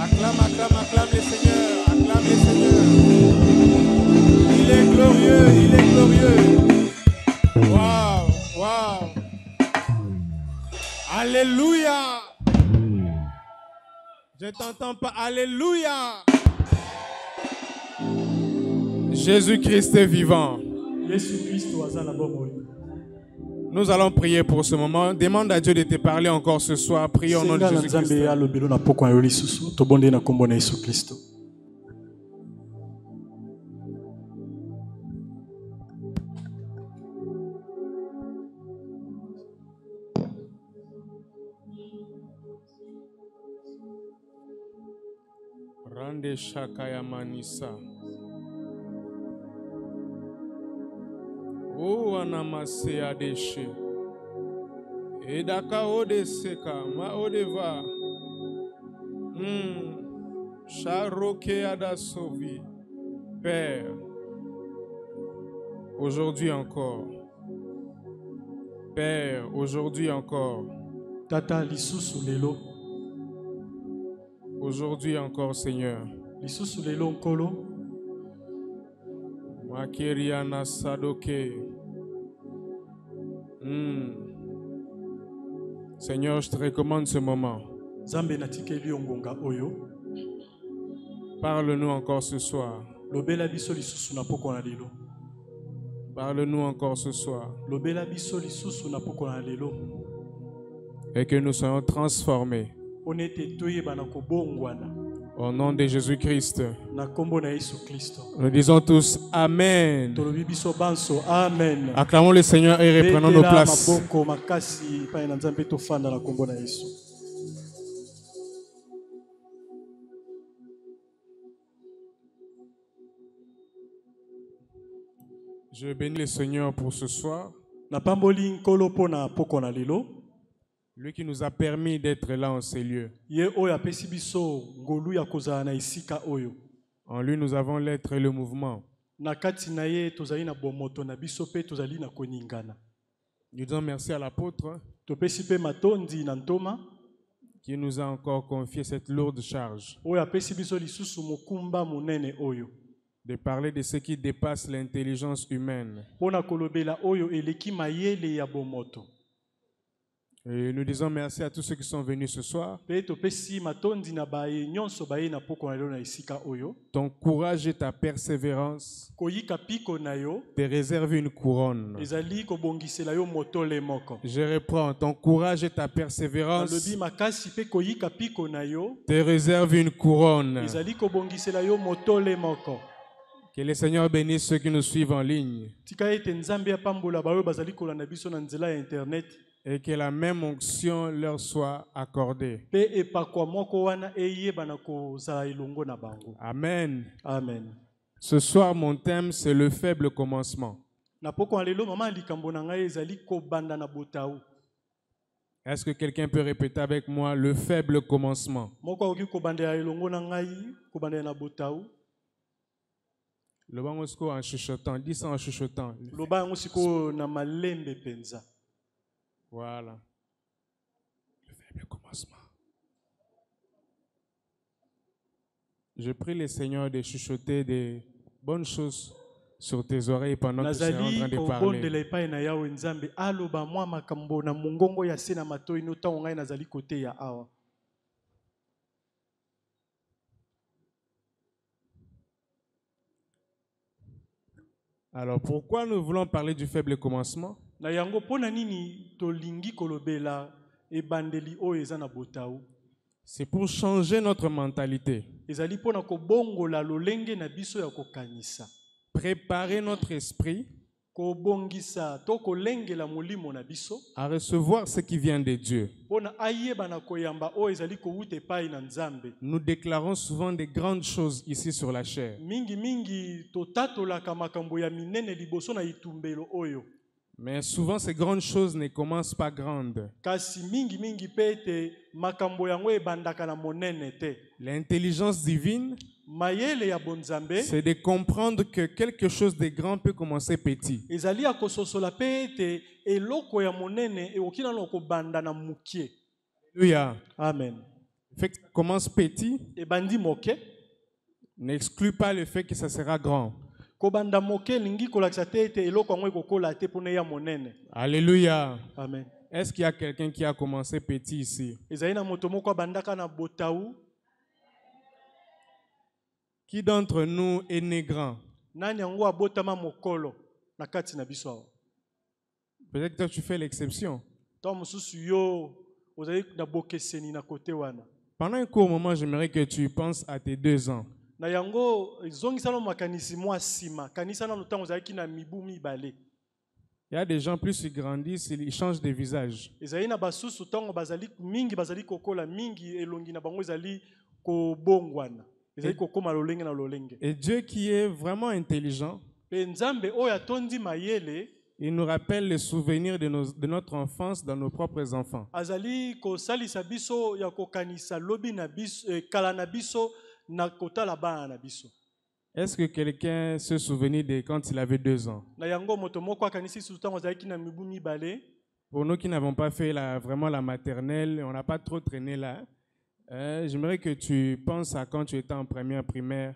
Acclame, acclame, acclame le Seigneur. Acclame le Seigneur. Il est glorieux, il est glorieux. Waouh, waouh. Alléluia. Je t'entends pas. Alléluia. Jésus-Christ est vivant. Nous allons prier pour ce moment. Demande à Dieu de te parler encore ce soir. Prions au nom de Jésus-Christ. Rande Shakaya Manisa. O anamase adeshe. Edaka odeseka ma odeva. Charoke adasovi. Père, aujourd'hui encore. Père, aujourd'hui encore. Tata lisusu lelo. Aujourd'hui encore, Seigneur. Lisusu lelo nkolo. Makeriana Sadoke. Seigneur, je te recommande ce moment. Zambe natikeli ongonga oyo. Parle-nous encore ce soir. Lobela biso lisusu na poko na lelo. Parle-nous encore ce soir. Lobela biso lisusu na poko na lelo. Et que nous soyons transformés. Onete toyeba na kobongwana. Au nom de Jésus-Christ. Na kombo na Yesu Kristo. Nous disons tous Amen. Tolobi biso banso amen. Acclamons le Seigneur et reprenons nos places. Maboko makasi pa na Nzambe tofanda na kombo na Yesu. Je bénis le Seigneur pour ce soir. Na pamboli nkolo pona poko na lelo. Lui qui nous a permis d'être là en ces lieux. En lui, nous avons l'être et le mouvement. Nous disons merci à l'apôtre qui nous a encore confié cette lourde charge de parler de ce qui dépasse l'intelligence humaine. Et nous disons merci à tous ceux qui sont venus ce soir. Ton courage et ta persévérance te réservent une couronne. Je reprends. Ton courage et ta persévérance te réservent une couronne. Que le Seigneur bénisse ceux qui nous suivent en ligne. Et que la même onction leur soit accordée. Amen. Amen. Ce soir, mon thème, c'est le faible commencement. Est-ce que quelqu'un peut répéter avec moi le faible commencement? Le bangosko en chuchotant, dis ça en chuchotant. Voilà. Le faible commencement. Je prie le Seigneur de chuchoter des bonnes choses sur tes oreilles pendant que tu es en train de parler. Alors, pourquoi nous voulons parler du faible commencement? C'est pour changer notre mentalité. Préparer notre esprit à recevoir ce qui vient de Dieu. Nous déclarons souvent des grandes choses ici sur la chair. Mais souvent ces grandes choses ne commencent pas grandes. L'intelligence divine, c'est de comprendre que quelque chose de grand peut commencer petit. Alléluia. Amen. fait que ça commence petit ebandi moke n'exclut pas le fait que ça sera grand. kobanda moke lingi kolakisa te ete eloko yango ekokola te mpona ya monene. Alléluia. Amen. Est-ce qu'il y a quelqu'un qui a commencé petit ici? ezali na moto moko abandaka na botau. Qui d'entre nous est né grand? Nani yango abotama mokolo na kati na biso awa? Peut-être que toi tu fais l'exception. To mosusu yo ozali na bokeseni na kote wana. Pendant un court moment, j'aimerais que tu penses à tes 2 ans. Na yango zongisana makanisi mwa sima kanisa na ntango ozalaki na mibu mibale. Il y a des gens, plus ils grandissent, ils changent de visage. ezali na basusu ntango bazali mingi bazali kokola mingi elongi na bango ezali kobongwana ezali kokoma lolenge na lolenge. Et Dieu qui est vraiment intelligent, Pe nzambe oyo atondi mayele il nous rappelle les souvenirs de notre enfance dans nos propres enfants. azali kosalisa biso ya kokanisa lobi na biso kala na biso na kotala bana na biso. Est-ce que quelqu'un se souvient de quand il avait 2 ans? Na yango moto moko akanisi su ntango azalaki na mibu mibale. Pour nous qui n'avons pas fait vraiment la maternelle, on n'a pas trop traîné là. J'aimerais que tu penses à quand tu étais en première primaire.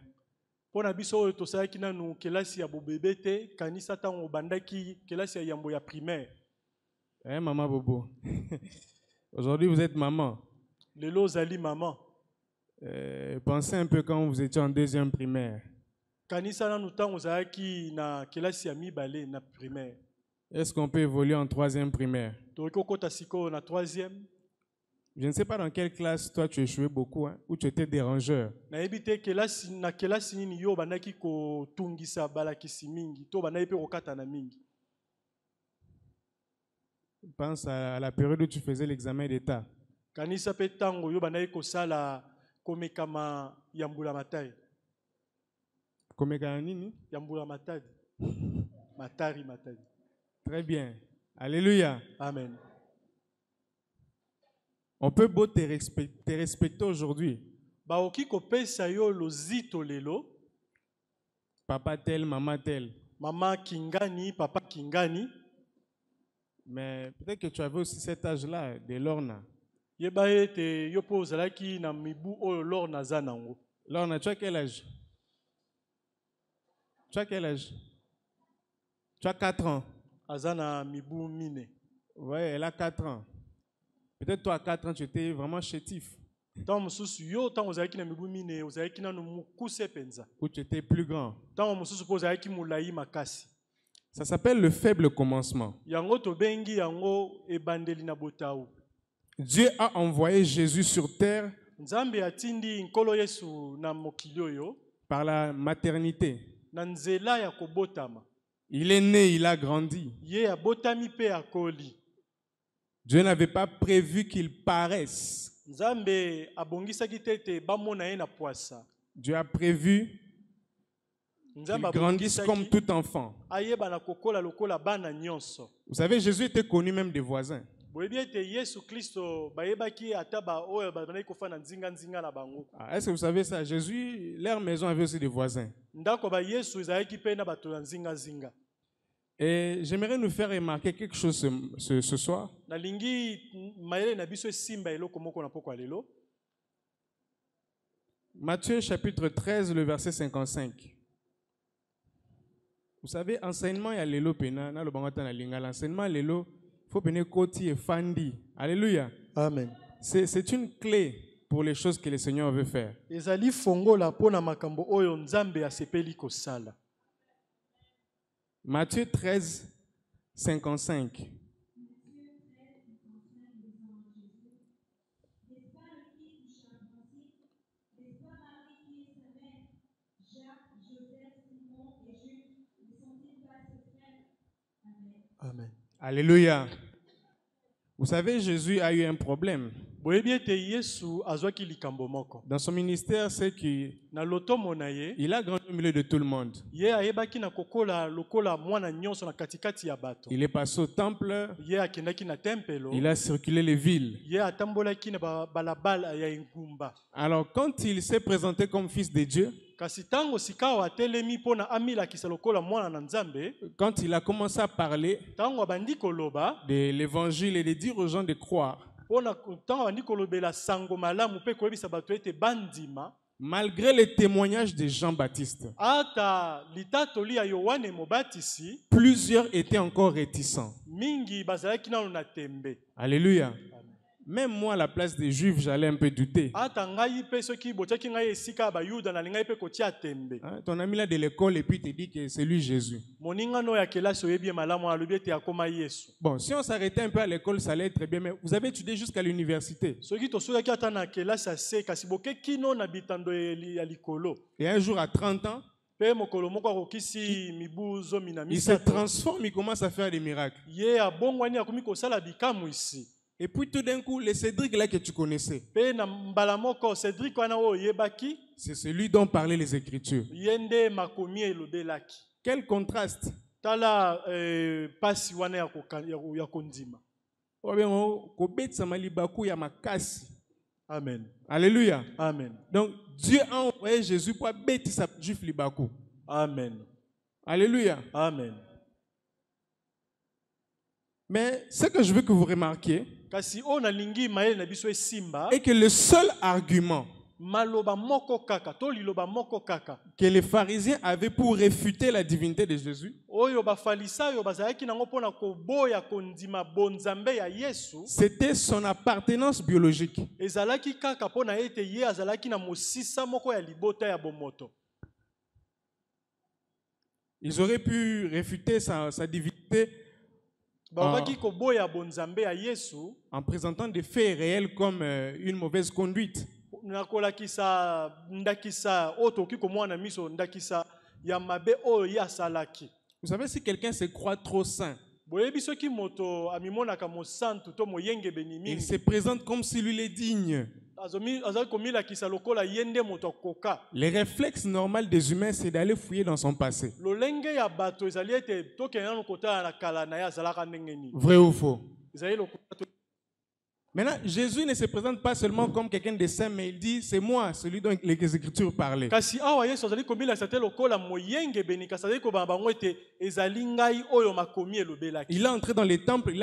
Pona biso oyo tosalaki nanu kelasi ya bobebe te kanisa ntango obandaki kelasi ya yambo ya primaire. Maman Bobo. Aujourd'hui, vous êtes maman. Lelo ozali maman. Pensez un peu quand vous étiez en 2e primaire. Kanisa nanu ntango ozalaki na kelasi ya mibale na primaire. Est-ce qu'on peut évoluer en 3e primaire? Tokoki kokota sikoyo na 3e. Je ne sais pas dans quelle classe toi tu échouais beaucoup, hein, ou tu étais dérangeur. Nayebi te kelasi na kelasi nini yo bandaki kotungisa balakisi mingi to bandaki pe kokata na mingi. Pense à la période où tu faisais l'examen d'État. Kanisa pe tango yo bandaki kosala komekama yambula matai. Komekama nini? Yambula matadi. Matari matadi. Très bien. Alléluia. Amen. On peut beau te respecter aujourd'hui. Baoki kopesa yo lozito lelo. Papa tel, maman tel. Maman kingani, papa kingani. Mais peut-être que tu avais aussi cet âge-là, de Lorna. Yeba ete yo po ozalaki na mibu oyo Lorna za nango. Lorna, tu as quel âge? Tu as quel âge? Tu as 4 ans. Azana mibu mine. Ouais, elle a 4 ans. Peut-être toi à 4 ans, tu étais vraiment chétif. Tango mususu yo tango ozalaki na mibu mine ozalaki nanu mukuse penza. Ou tu étais plus grand. Tango mususu po ozalaki mulai makasi. Ça s'appelle le faible commencement. Yango tobengi yango ebandeli na botau. Dieu a envoyé Jésus sur terre Nzambe atindi nkolo Yesu na mokili oyo par la maternité. na nzela ya kobotama. Il est né, il a grandi. Ye abotami pe akoli. Dieu n'avait pas prévu qu'il paraisse. Nzambe abongisaki tete bamona ye na poasa. Dieu a prévu qu'il Nzambe grandisse comme tout enfant. ayeba na kokola lokola bana nyonso. Vous savez, Jésus était connu même des voisins. Boyebi ete Yesu Kristo bayebaki ata ba oyo bandaki kofana nzinga nzinga na bango. Est-ce que vous savez ça? Jésus, leur maison avait aussi des voisins. Ndako ba Yesu ezalaki pe na bato na nzinga nzinga. Et j'aimerais nous faire remarquer quelque chose ce soir. Nalingi mayele na biso simba eloko moko na poko lelo. Matthieu chapitre 13, le verset 55. Vous savez, enseignement, il y a l'élo pena, na le bangata na linga. L'enseignement, l'élo, il faut peiner koti et fandi. Alléluia. Amen. C'est une clé pour les choses que le Seigneur veut faire. Ezali fongola pona makambo oyo Nzambe asepeli kosala. Matthieu 13, 55. Amen. Alléluia. Vous savez, Jésus a eu un problème. Boyebi ete Yesu azwaki likambo moko. Dans son ministère, c'est qu'il Na lotomo na ye, a grandi au milieu de tout le monde. ye ayebaki na kokola lokola mwana nyonso na katikati ya bato. Il est passé au temple, Ye akendaki na tempelo. il a circulé les villes. Ye atambolaki na balabala ya engumba. Alors, quand il s'est présenté comme fils de Dieu, Kasi tango sikawa atelemi pona amilakisa lokola mwana na Nzambe, quand il a commencé à parler tango abandi koloba, de l'évangile et de dire aux gens de croire, Pona ntango bandi kolobela sango malamu mpe koyebisa bato ete bandima. Malgré les témoignages de Jean-Baptiste, Ata litatoli ya Yohane Mobatisi, plusieurs étaient encore réticents. mingi bazalaki nano na tembe. Alléluia. Même moi, à la place des Juifs, j'allais un peu douter. Ata ngai pe soki botiaki ngai esika ba Yuda na lingai pe kotia tembe. Hein, ton ami là de l'école et puis il te dit que c'est lui Jésus. Moninga no ya kelasi oyebi malamu alobi ete akoma Yesu. Bon, si on s'arrêtait un peu à l'école, ça allait être très bien, mais vous avez étudié jusqu'à l'université. Soki tosukaki ata na kelasi ase kasi boke kino na bitando ya likolo. Et un jour, à 30 ans, Pe mokolo moko akokisi mibu zomi na il se misato. transforme, il commence à faire des miracles. Ye abongwani akomi kosala bikamu isi. Et puis tout d'un coup, le Cédric là que tu connaissais, Pe na mbala moko Cédric wana oyo yebaki c'est celui dont parlaient les Écritures. yende makomi elobelaki. Quel contraste! Tala pasi wana ya kondima. Amen. Alléluia. Amen. Donc Dieu a envoyé Jésus pour bêtir sa juif libaku. Amen. Alléluia. Amen. Mais ce que je veux que vous remarquiez Kasi ona lingi maele na biso esimba est que le seul argument maloba moko kaka to liloba moko kaka que les pharisiens avaient pour réfuter la divinité de Jésus, oyo bafalisayo bazalaki nango mpona koboya kondima bonzambe ya Yesu c'était son appartenance biologique. ezalaki kaka mpona ete ye azalaki na mosisa moko ya libota ya bomoto. Ils auraient pu réfuter sa divinité Bakaki koboya bonzambe ya Yesu en présentant des faits réels comme une mauvaise conduite. nakolakisa ndakisa otoki komwana miso ndakisa ya mabe oyo ya salaki. Vous savez, si quelqu'un se croit trop saint, Boyebi soki moto amimonaka mosantu to moyenge il benimi se présente comme s'il lui est digne. azali komilakisa lokola yende moto koka. Les réflexes normaux des humains, c'est d'aller fouiller dans son passé. Lolenge ya bato ezali ete tokenda no kota na kala na ya zalaka ndenge nini. Vrai ou faux? Ezali lokola Maintenant, Jésus ne se présente pas seulement comme quelqu'un de saint, mais il dit, c'est moi, celui dont les Écritures parlaient. kasi awa Yesu azali komilakisa te lokola moyenge beni kasi azali kobamba bango ete ezali ngai oyo makomi elobelaki. Il est entré dans les temples,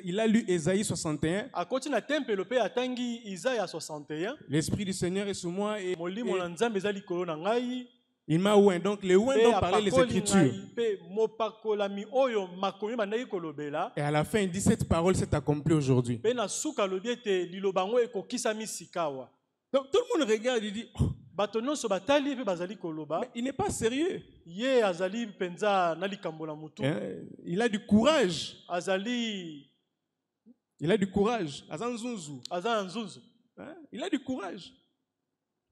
il a lu Ésaïe 61. Akoti na tempelo pe atangi Isaya 61. L'Esprit du Seigneur est sur moi et Molimo na Nzambe ezali likolo na ngai. il m'a oint. Donc les oints dont parlaient les Écritures. Pe mopakolami oyo makomi bandaki kolobela. Et à la fin, il dit, cette parole s'est accomplie aujourd'hui. Pe na suka lobi ete lilobango ekokisami sikawa. Donc tout le monde regarde, il dit, oh, Bato nyonso batali pe bazali koloba. mais il n'est pas sérieux. Ye azali penza na likambo na mutu. Hein? Il a du courage. Azali Il a du courage. Azanzunzu. azana nzunzu. Hein? Il a du courage.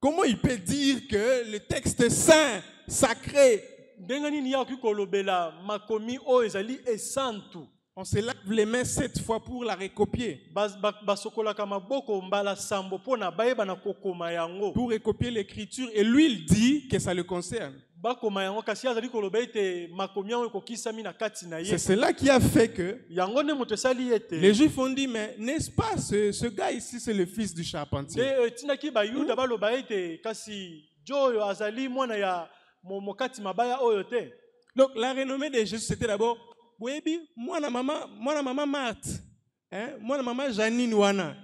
Comment il peut dire que le texte saint, sacré, Ndenge nini ya kolobela makomi oyo ezali esantu. on se lave les mains 7 fois pour la recopier. Basokolaka maboko mbala sambo pona bayeba na kokoma yango. Pour recopier l'écriture. Et lui, il dit que ça le concerne. Bakoma yango kasi azali koloba ete makomi yango ekokisami na kati na C'est ye. cela qui a fait que Yango ne moto esali ete. les Juifs ont dit, mais n'est-ce pas ce gars ici, c'est le fils du charpentier. De tindaki bayuda baloba ete kasi joyo azali mwana ya mokati mabaya oyo te. Donc la renommée de Jésus, c'était d'abord, oui, moi na maman Marthe, hein, moi na maman Janine Wana.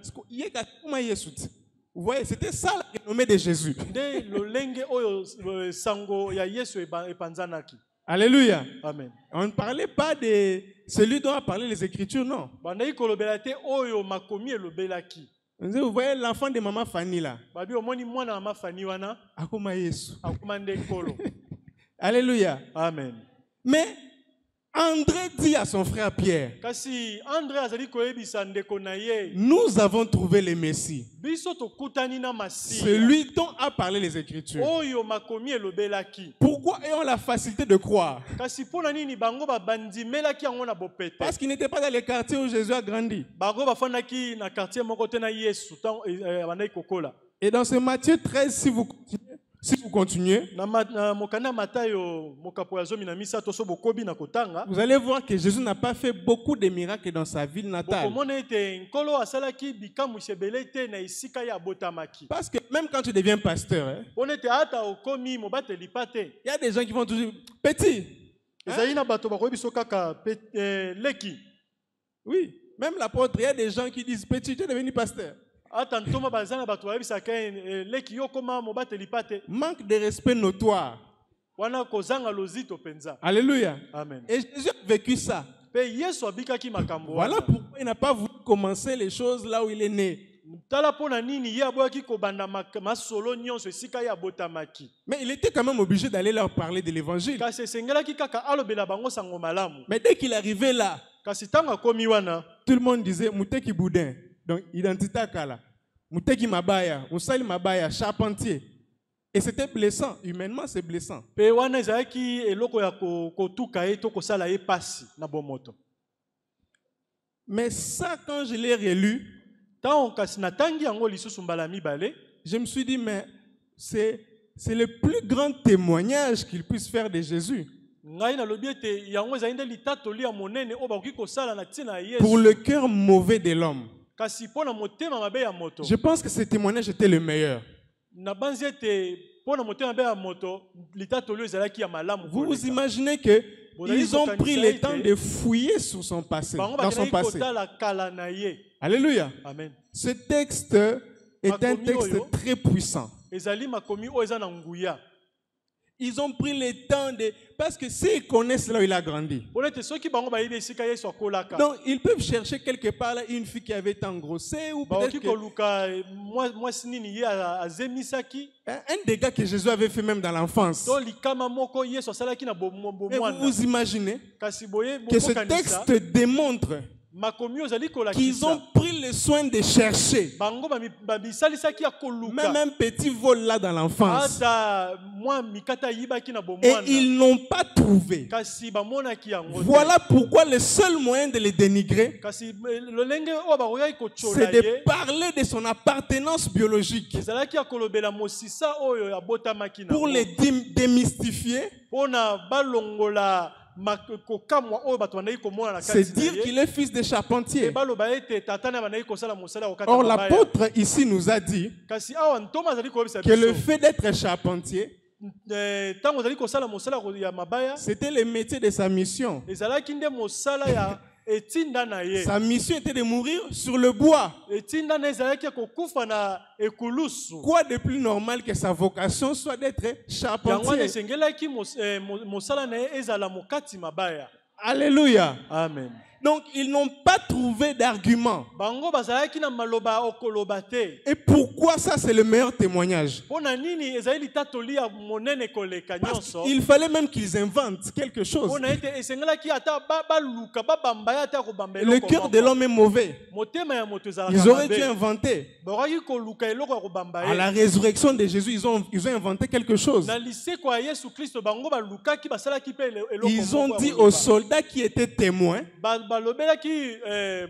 Vous voyez, c'était ça la renommée de Jésus. De lolenge oyo sango ya Yesu epanzanaki. Alléluia. Amen. On ne parlait pas de celui dont a parlé les Écritures, non. Bandaki kolobela te oyo makomi elobelaki. Vous voyez l'enfant de maman Fanny là. Babi omoni mwana na mafani wana Akoma Yesu. akoma nde nkolo. Alléluia. Amen. Mais André dit à son frère Pierre, Kasi André azali koyebisa ndeko na ye. nous avons trouvé le Messie, Biso tokutani na masi. celui dont a parlé les Écritures. Oyo makomi elobelaki. Pourquoi ayons la facilité de croire? Kasi pona nini bango babandimelaki yango na bopete. Parce qu'il n'était pas dans les quartiers où Jésus a grandi. Bango bafandaki na quartier moko te na Yesu tant bandaki kokola. Et dans ce Matthieu 13, si vous continuez, Na mokanda Matayo mokapo ya zomi na misato so bokobi na kotanga. vous allez voir que Jésus n'a pas fait beaucoup de miracles dans sa ville natale. Bokomona ete nkolo asalaki bikamu sebele te na esika ya botamaki. Parce que même quand tu deviens pasteur, hein, Pona ete ata okomi mobateli pate. il y a des gens qui vont toujours petit. Ezali na bato bakoyebi so kaka leki. Oui. Même l'apôtre, il y a des gens qui disent, petit, tu es devenu pasteur. ata ntoma bazana bato bayebisaka leki yo koma mobateli pate Manque de respect notoire. wana kozanga lozito penza. Alléluia. Amen. Et Jésus a vécu ça. Pe Yesu abikaki makambo Voilà wana. pourquoi il n'a pas voulu commencer les choses là où il est né. Tala pona nini ye aboyaki kobanda masolo nyonso esika ye abotamaki. Mais il était quand même obligé d'aller leur parler de l'évangile. Kasi esengelaki kaka alobela bango sango malamu. Mais dès qu'il arrivait là, Kasi ntango akomi wana tout le monde disait Mouteki Boudin. Donc, identité kala. Mouteki Mabaya, Moussali Mabaya, charpentier. Et c'était blessant. Humainement, c'est blessant. pe wana ezalaki eloko ya kotuka ye to kosala ye pasi na bomoto. Mais ça, quand je l'ai relu, Ntango kasi natangi yango lisusu mbala mibale, je me suis dit, mais c'est le plus grand témoignage qu'il puisse faire de Jésus. ngai nalobi ete yango ezali nde litatoli ya monene oyo bakoki kosala na ntina ya Pour Yesu. le cœur mauvais de l'homme. Kasi mpo na motema mabe ya moto. Je pense que ce témoignage était le meilleur. Nabanzi ete mpo na motema mabe ya moto litatoli oyo ezalaki ya malamu Vous vous koleka. imaginez qu'ils ont pris le temps de fouiller sur son passé, Bango dans son bakendaki passé. kotala kala na ye. Alléluia. Amen. Ce texte est un Makomi texte oyo. très puissant. Ezali makomi oyo eza na nguya. Ils ont pris le temps de... Parce que s'ils connaissent là où il a grandi, Pona ete soki bango bayebi esika Yesu akolaka. donc ils peuvent chercher quelque part là une fille qui avait été engrossée ou peut-être Bakoki que- koluka mwasi nini ye azemisaki. un dégât que Jésus avait fait même dans l'enfance. To likama moko Yesu asalaki na Mais vous bomwana. vous imaginez Kasi boye que ce bokokanisa texte démontre makomi oyo ezali qu'ils ont kolakisa. pris le soin de chercher Bango bamisalisaki ya koluka. même un petit vol là dans l'enfance. Ata mwa mikata yibaki na Et bomwana. ils n'ont pas trouvé. Kasi bamonaki yango te. Voilà pourquoi le seul moyen de les dénigrer, Kasi lolenge oyo bakoki c'est kochola de ye. parler de son appartenance biologique Ezalaki ya kolobela mosisa oyo abotamaki na pour les démystifier. mpona balongola kokamwa oyo bato bandaki komona na C'est kati na dire ye. qu'il est fils de charpentier. Pe baloba ete tata na bandaki kosala mosala ya kokata Or, mabaya. l'apôtre ici nous a dit Kasi awa ntoma azali koyebisa que le biso fait d'être charpentier, ntango azali kosala mosala ya mabaya c'était le métier de sa mission. ezalaki nde mosala ya etinda na ye. Sa mission était de mourir sur le bois. Etinda na ezalaki ya kokufa na ekulusu. Quoi de plus normal que sa vocation soit d'être Yango wana charpentier? esengelaki mosala na ye ezala mokati mabaya. Alléluia. Amen. Donc, ils n'ont pas trouvé d'argument. Bango bazalaki na maloba okoloba te. Et pourquoi ça, c'est le meilleur témoignage? Pona nini ezali litatoli ya monene koleka Parce nyonso. qu'il fallait même qu'ils inventent quelque chose. Pona ete esengelaki ata baluka babamba ya ata kobamba Le eloko cœur de l'homme est mauvais. motema ya moto ezalaka Ils auraient dû mabe. inventer. Bakaki koluka eloko ya kobamba À la ye. résurrection de Jésus, ils ont inventé quelque chose. Na liseko ya Yesu Kristo bango balukaki basalaki pe eloko Ils ont moko ya dit koluka. aux soldats qui étaient témoins, balobelaki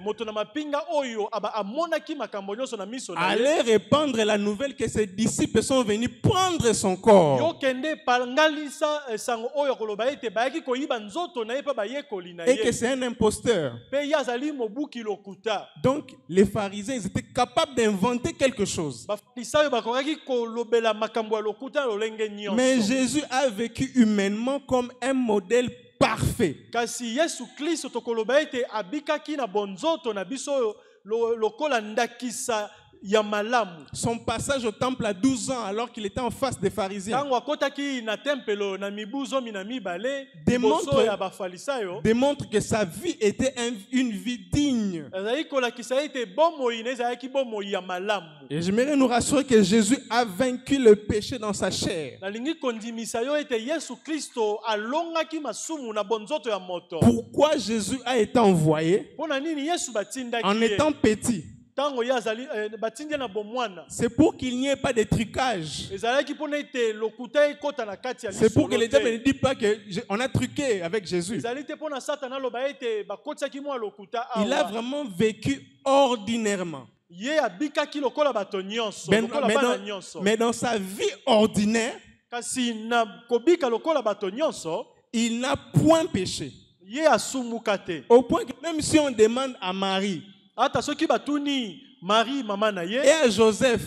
moto na mapinga oyo amonaki makambo nyonso na miso na ye. allez répandre la nouvelle que ses disciples sont venus prendre son corps. Yokende pangalisa sango oyo koloba ete bayaki koyiba nzoto na ye pa bayekoli na Et que ye. c'est un imposteur. Pe yazali mobuki lokuta. Donc, les pharisiens, ils étaient capables d'inventer quelque chose. Bafarisayo bakokaki kolobela makambo ya lokuta lolenge nyonso. Mais Jésus a vécu humainement comme un modèle parfait. Kasi Yesu Kristo tokoloba ete abikaki na bonzoto na biso oyo lokola ndakisa ya malamu. Son passage au temple à 12 ans, alors qu'il était en face des pharisiens, Tango akotaki na tempelo na mibuzo mina mibale Démontre- liboso ya bafarisayo. démontre que sa vie était une vie digne. Ezali kolakisa ete bomoi na ezalaki bomoi ya malamu. Et j'aimerais nous rassurer que Jésus a vaincu le péché dans sa chair. Nalingi kondimisa yo ete Yesu Kristo alongaki masumu na bonzoto ya moto. Pourquoi Jésus a été envoyé Pona nini Yesu batindaki en ye? étant petit? Tango ye azali batindi na bomwana. C'est pour qu'il n'y ait pas de trucage. Ezalaki pona ete lokuta ekota na kati ya C'est pour que lisolo les diables ne te. disent pas qu'on a truqué avec Jésus. Ezali te pona Satana loba ete bakotisaki mwa lokuta Il a awa. vraiment vécu ordinairement. Ye abikaki lokola bato nyonso, Mais, lokola mais bana dans, nyonso. mais dans sa vie ordinaire, Kasi na kobika lokola bato nyonso, il n'a point péché. ye asumuka te. Au point que même si on demande à Marie Ata soki batuni Marie mama na ye et à Joseph,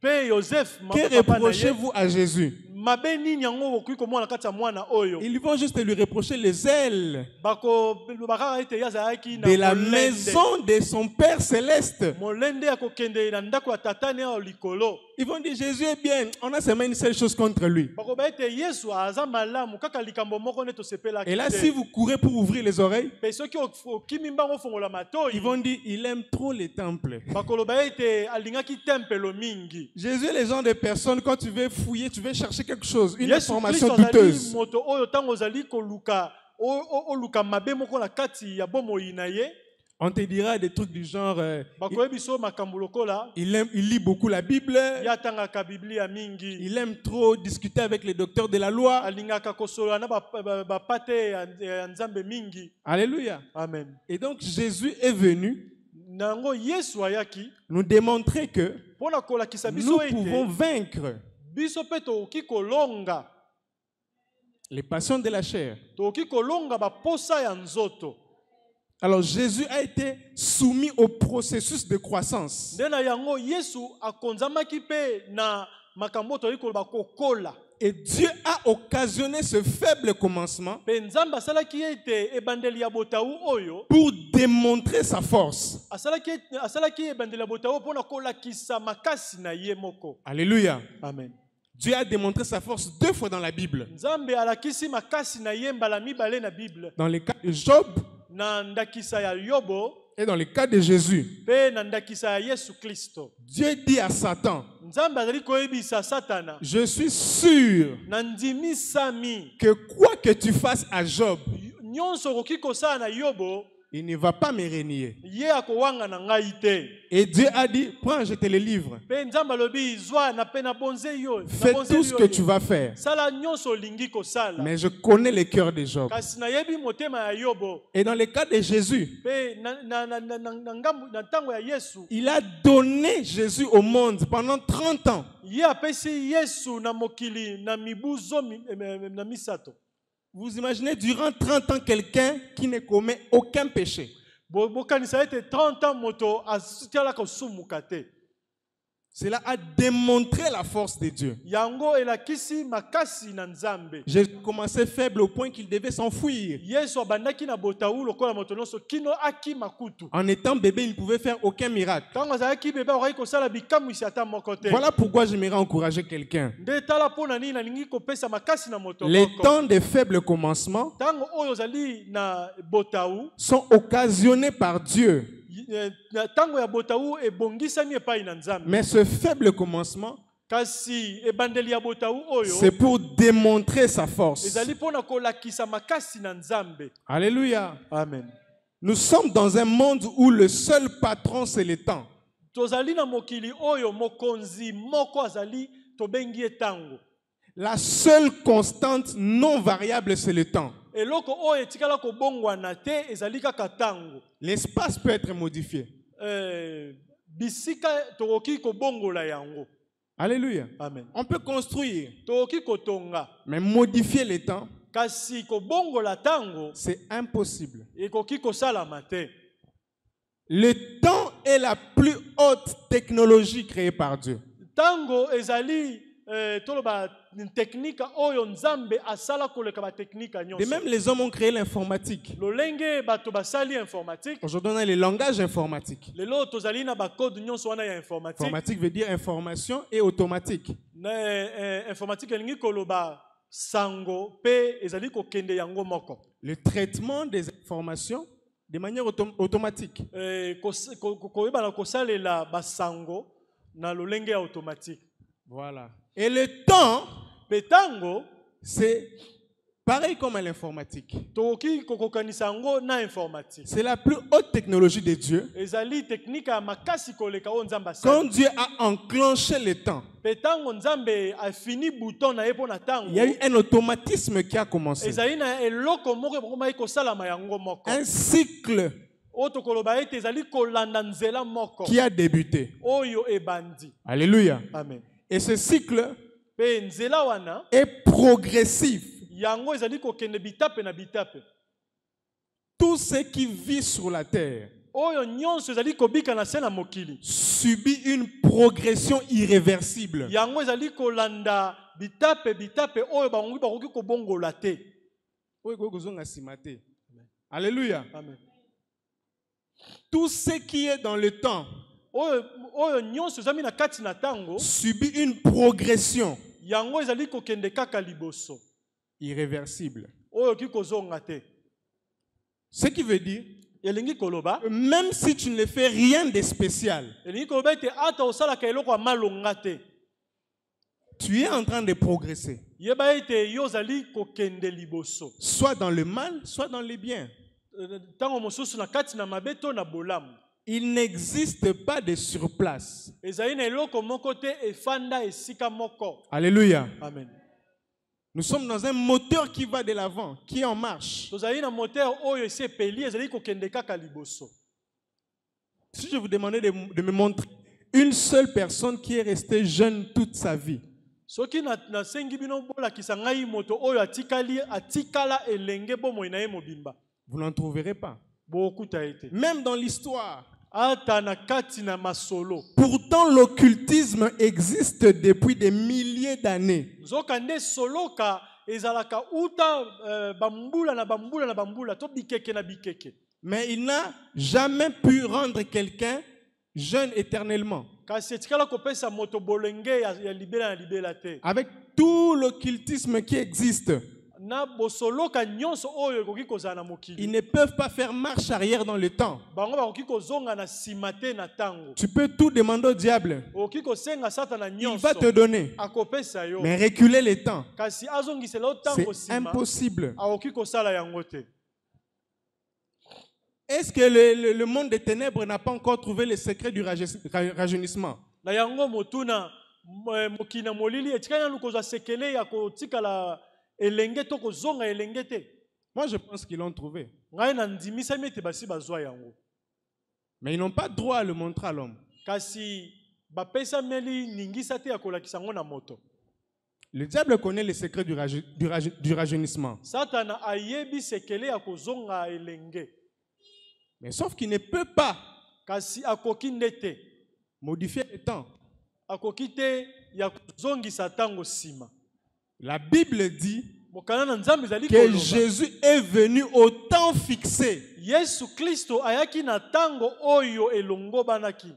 pe Joseph que papa na ye, reprochez-vous à Jésus? mabe nini yango okoki komona kati ya mwana oyo Ils vont juste lui reprocher les ailes bakaka ete ye azalaki na de la molende. maison de son Père céleste. Molende ya kokende na ndako ya tata ne oyo likolo. Ils vont dire Jésus est bien, on a seulement une seule chose contre lui. Bakoba ete Yesu aza malamu kaka likambo moko nde tosepelaki Et là, te. si vous courez pour ouvrir les oreilles, Pe soki okimi mbango ofongola matoi ils vont dire il aime trop les temples. bakoloba ete alingaki tempelo mingi. Jésus est le genre de personne, quand tu veux fouiller, tu veux chercher quelque chose, une Yesu information Kristo azali douteuse. moto oyo ntango ozali koluka oluka mabe moko na kati ya bomoi na ye On te dira des trucs du genre, bakoyebi so makambo lokola il lit beaucoup la Bible, ye atangaka biblia mingi il aime trop discuter avec les docteurs de la loi. alingaka kosolola na bapate ya nzambe mingi. Alléluia. Amen. Et donc Jésus est venu Nango Yesu ayaki nous démontrer que mpona kolakisa nous biso pouvons ete vaincre biso mpe tokoki kolonga les passions de la chair. tokoki kolonga baposa ya nzoto. Alors Jésus a été soumis au processus de croissance. Nde na yango Yesu akonzamaki mpe na makambo toyei koloba kokola. Et Dieu a occasionné ce faible commencement Mpe Nzambe asalaki ete ebandeli ya botau oyo pour démontrer sa force. asalaki ebandeli ya botau mpona kolakisa makasi na ye moko. Alléluia. Amen. Dieu a démontré sa force 2 fois dans la Bible. Nzambe alakisi makasi na ye mbala mibale na Bible. Dans le cas de Job Na ndakisa ya Yobo et dans le cas de Jésus. mpe na ndakisa ya Yesu Kristo. Dieu dit à Satan, Nzambe azali koyebisa Satana je suis sûr na ndimisami que quoi que tu fasses à Job, nyonso okoki kosala na Yobo il ne va pas me renier. ye akowanga na ngai te. Et Dieu a dit, prends, je te le livre. Mpe Nzambe alobi zwa na pe na bonze yo. Fais tout ce que tu vas faire. Sala nyonso olingi kosala. Mais je connais le cœur de Job. Kasi nayebi motema ya Yobo. Et dans le cas de Jésus, Mpe na ntango ya Yesu il a donné Jésus au monde pendant 30 ans. ye apesi Yesu na mokili na mibu zomi na misato. Vous imaginez durant 30 ans quelqu'un qui ne commet aucun péché. Bokanisa ete 30 ans moto asutialaka osumuka te. Cela a démontré la force de Dieu. Yango elakisi makasi na Nzambe. J'ai commencé faible au point qu'il devait s'enfuir. Yesu abandaki na botau lokola moto nyonso kino aki makutu. En étant bébé, il ne pouvait faire aucun miracle. Tango azalaki bebe okai kosala bikamwisi ata moko te. Voilà pourquoi j'aimerais encourager quelqu'un. Nde tala mpona nini nalingi kopesa makasi na moto Les moko. temps de faible commencement Tango oyo ozali na botau sont occasionnés par Dieu. na tango ya botau ebongisami epai na Nzambe. Mais ce faible commencement, Kasi ebandeli ya botau oyo c'est pour démontrer sa force. ezali mpona kolakisa makasi na Nzambe. Alléluia. Amen. Nous sommes dans un monde où le seul patron, c'est le temps. Tozali na mokili oyo mokonzi moko azali tobengi etango. La seule constante non variable, c'est le temps. Eloko oyo etikala kobongwana te ezali kaka tango. L'espace peut être modifié. Bisika tokoki kobongola yango. Alléluia. Amen. On peut construire, Tokoki kotonga. mais modifier le temps, Kasi kobongola tango c'est impossible. ekoki kosalama te. Le temps est la plus haute technologie créée par Dieu. Tango ezali toloba technique oyo Nzambe asala koleka ba technique De nyonso. même, les hommes ont créé l'informatique. Lolenge bato basali informatique. Aujourd'hui, on a les langages informatiques. Lelo tozali na ba code nyonso wana ya informatique. Informatique veut dire information et automatique. Na informatique elingi koloba sango pe ezali kokende yango moko. Le traitement des informations de manière automatique. Koyeba na kosalela basango na lolenge ya automatique. Voilà. Et le temps, Petango c'est pareil comme à l'informatique. toki kokokanisa yango na informatique. C'est la plus haute technologie de Dieu. Ezali technique ya makasi koleka o Nzambe Quand asali. Dieu a enclenché le temps, Petango Nzambe a fini bouton na ye pona tango. il y a eu un automatisme qui a commencé. Ezali na eloko moko bokomai kosalama yango moko. Un cycle Oto koloba ete ezali kolanda nzela moko. qui a débuté. Oyo ebandi. Alléluia. Amen. Et ce cycle Pe nzela wana est progressif. yango ezali kokende bitape na bitape. Tout ce qui vit sur la terre oyo nyonso ezali kobika na se na mokili subit une progression irréversible. yango ezali kolanda bitape oyo bango bakoki kobongola te. Alléluia. Amen. Tout ce qui est dans le temps oyo nyonso ezali na kati na tango subit une progression yango ezali kokende kaka liboso irréversible. oyo ki kozonga te. Ce qui veut dire, elingi koloba même si tu ne fais rien de spécial, elingi koloba ete ata osalaka eloko ya malonga te, tu es en train de progresser. yeba ete yo ozali kokende liboso Soit dans le mal, soit dans le bien. ntango mosusu na kati na mabe to na bolamu. Il n'existe pas de surplace. ezali na eloko moko te efanda esika moko. Alléluia. Amen. Nous sommes dans un moteur qui va de l'avant, qui est en marche. tozali na moteur oyo esi epeli ezali kokende kaka liboso. Si je vous demandais de me montrer une seule personne qui est restée jeune toute sa vie, soki nasengi bino bolakisa ngai moto oyo atikala elenge bomoi na ye mobimba, vous n'en trouverez pas. bokuta ete Même dans l'histoire. ata na kati na masolo. Pourtant, l'occultisme existe depuis des milliers d'années. nzoka nde soloka ezalaka uta bambula na bambula na bambula to bikeke na bikeke. Mais il n'a jamais pu rendre quelqu'un jeune éternellement. kasi etikala kopesa moto bolenge ya libela na libela te. Avec tout l'occultisme qui existe, na bosoloka nyonso oyo ekoki kozala na mokili, ils ne peuvent pas faire marche arrière dans le temps. bango bakoki kozonga na nsima te na tango. Tu peux tout demander au diable. okoki kosenga satana Il nyonso va te donner. akopesa yo, Mais reculer le temps, kasi azongisela yo c'est tango nsima impossible. akoki kosala yango te. Est-ce que le monde des ténèbres n'a pas encore trouvé le secret du rajeunissement? na yango motuna mokili na molili etikali nanu kozwa sekele ya kotikala elenge to kozonga elenge te. Moi, je pense qu'ils l'ont trouvé. ngai na ndimisami ete basi bazwa yango, Mais ils n'ont pas droit à le montrer à l'homme. kasi bapesameli ningisa te ya kolakisa yango na moto. Le diable connaît le secret du rajeunissement. satana ayebi sekele ya kozonga elenge, Mais sauf qu'il ne peut pas kasi akoki nde te, modifier le temps. akoki te ya kozongisa tango nsima. La Bible dit mokana na nzambe ezali que koloba Jésus est venu au temps fixé. yesu kristo ayaki na tango oyo elongo banaki.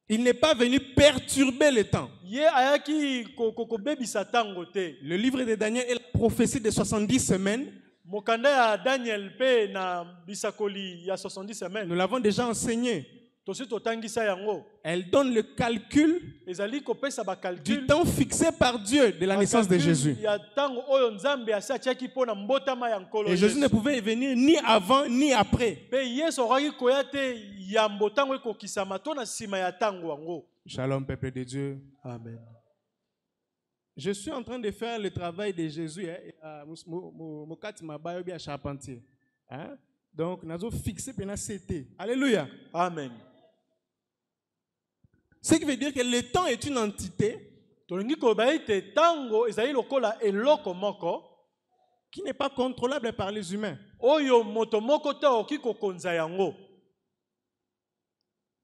Il n'est pas venu perturber le temps. ye ayaki kobebisa tango te. Le livre de Daniel est la prophétie de 70 semaines. mokanda ya daniel mpe na bisakoli ya 70 semaines Nous l'avons déjà enseigné. tosi totangisa yango. Elle donne le calcul ezali kopesa du bacalcul temps fixé par Dieu de la naissance de Jésus. ya tango oyo nzambe asi atiaki mpo na mbotama ya nkolo Et Jésus ne Yesu. pouvait venir ni avant ni après. mpe yesu akokaki koya te yambo ntango ekokisama to na nsima ya tango yango. Shalom, peuple de Dieu. Amen. Je suis en train de faire le travail de Jésus. Mokati mabayo bien charpentier. Donc, nous avons fixé pendant CT. Alléluia. Amen. Ce qui veut dire que le temps est une entité tolingi koloba ete tango ezali lokola eloko moko qui n'est pas contrôlable par les humains. oyo moto moko te akoki kokonza yango.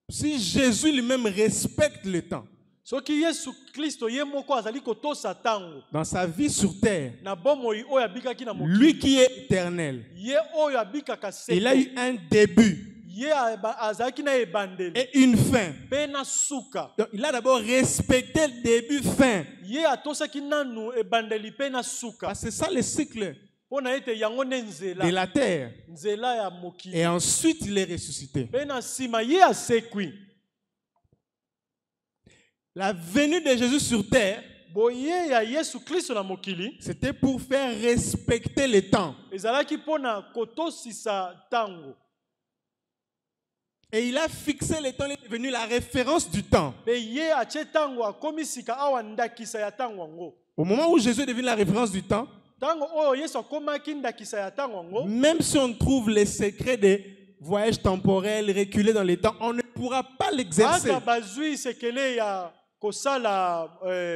Si Jésus lui-même respecte le temps soki yesu kristo ye moko azali kotosa tango dans sa vie sur terre, na bomoi oyo abikaki na mokili, lui qui est éternel, ye oyo abikaka il a seko, eu un début ye azalaki na ebandeli et une fin. mpe na suka. Donc, il a d'abord respecté le début-fin. ye atosaki nanu ebandeli mpe na suka, Parce que c'est ça le cycle mpo na ete yango nde de nzela la terre. nzela ya mokili. Et ensuite, il est ressuscité. mpe na nsima ye asekwi. La venue de Jésus sur terre, boye ya yesu kristo na mokili c'était pour faire respecter le temps. ezalaki mpo na kotosisa tango. Et il a fixé le temps, il est devenu la référence du temps. mpe ye atie tango akomi sika awa ndakisa ya tango yango. Au moment où Jésus est devenu la référence du temps, tango oyo yesu akomaki ndakisa ya tango yango, même si on trouve les secrets des voyages temporels reculés dans le temps, on ne pourra pas l'exercer. ata bazwi sekele ya kosala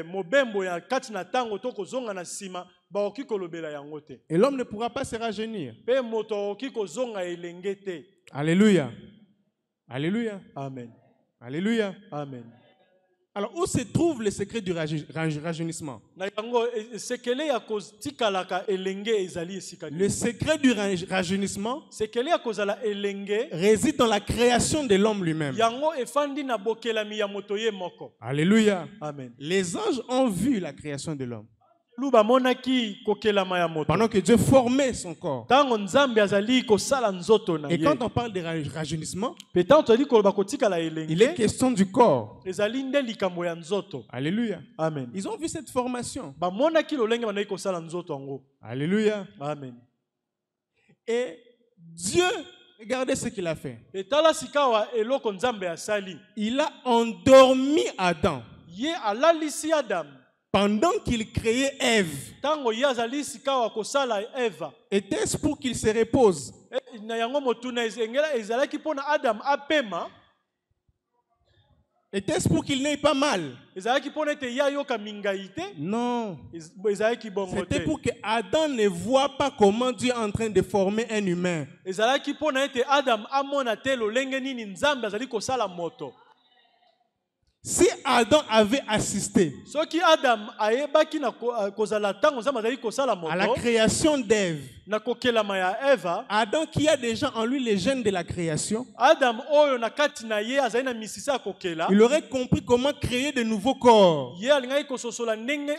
mobembo ya kati na tango to kozonga na nsima bakoki kolobela yango te. Et l'homme ne pourra pas se rajeunir. mpe moto akoki kozonga elenge te. Alléluia. Alléluia. Amen. Alléluia. Amen. Alors, où se trouve le secret du rajeunissement? Na yango sekele ya kotikalaka elenge ezali esika. Le secret du rajeunissement Sekele ya kozala elenge réside dans la création de l'homme lui-même. yango efandi na bokelami ya moto ye moko. Alléluia. Amen. Les anges ont vu la création de l'homme. Luba monaki kokelama ya moto. Pendant que Dieu formait son corps. Tango nzambe azali kosala nzoto na Et ye. quand on parle de rajeunissement, Petan tozali koloba kotikala elenge. il est question du corps. Ezali nde likambo ya nzoto. Alléluia. Amen. Ils ont vu cette formation. Ba monaki lolenge bandaki kosala nzoto yango. Alléluia. Amen. Et Dieu, regardez ce qu'il a fait. Etala sikawa eloko nzambe asali. Il a endormi Adam Ye alalisi Adam. pendant qu'il créait Ève. Tango ye azali sikawa kosala Eva. Était-ce pour qu'il se repose? Na yango motuna engela ezalaki pona Adam apema. Était-ce pour qu'il n'ait pas mal? Ezalaki pona ete ya yoka mingaite. Non. Ezalaki bongo C'était te. pour que Adam ne voit pas comment Dieu est en train de former un humain. Ezalaki pona ete Adam amona te lolenge nini nzambe azali kosala moto. Si Adam avait assisté Soki Adam ayebaki na kozala tango nzambe azali kosala à la moto création d'Ève, na kokelama ya Eva, Adam qui a déjà en lui les gènes de la création, Adam oyo na kati na ye azali na misisa ya kokela, il aurait compris comment créer de nouveaux corps, ye alingaki kososola ndenge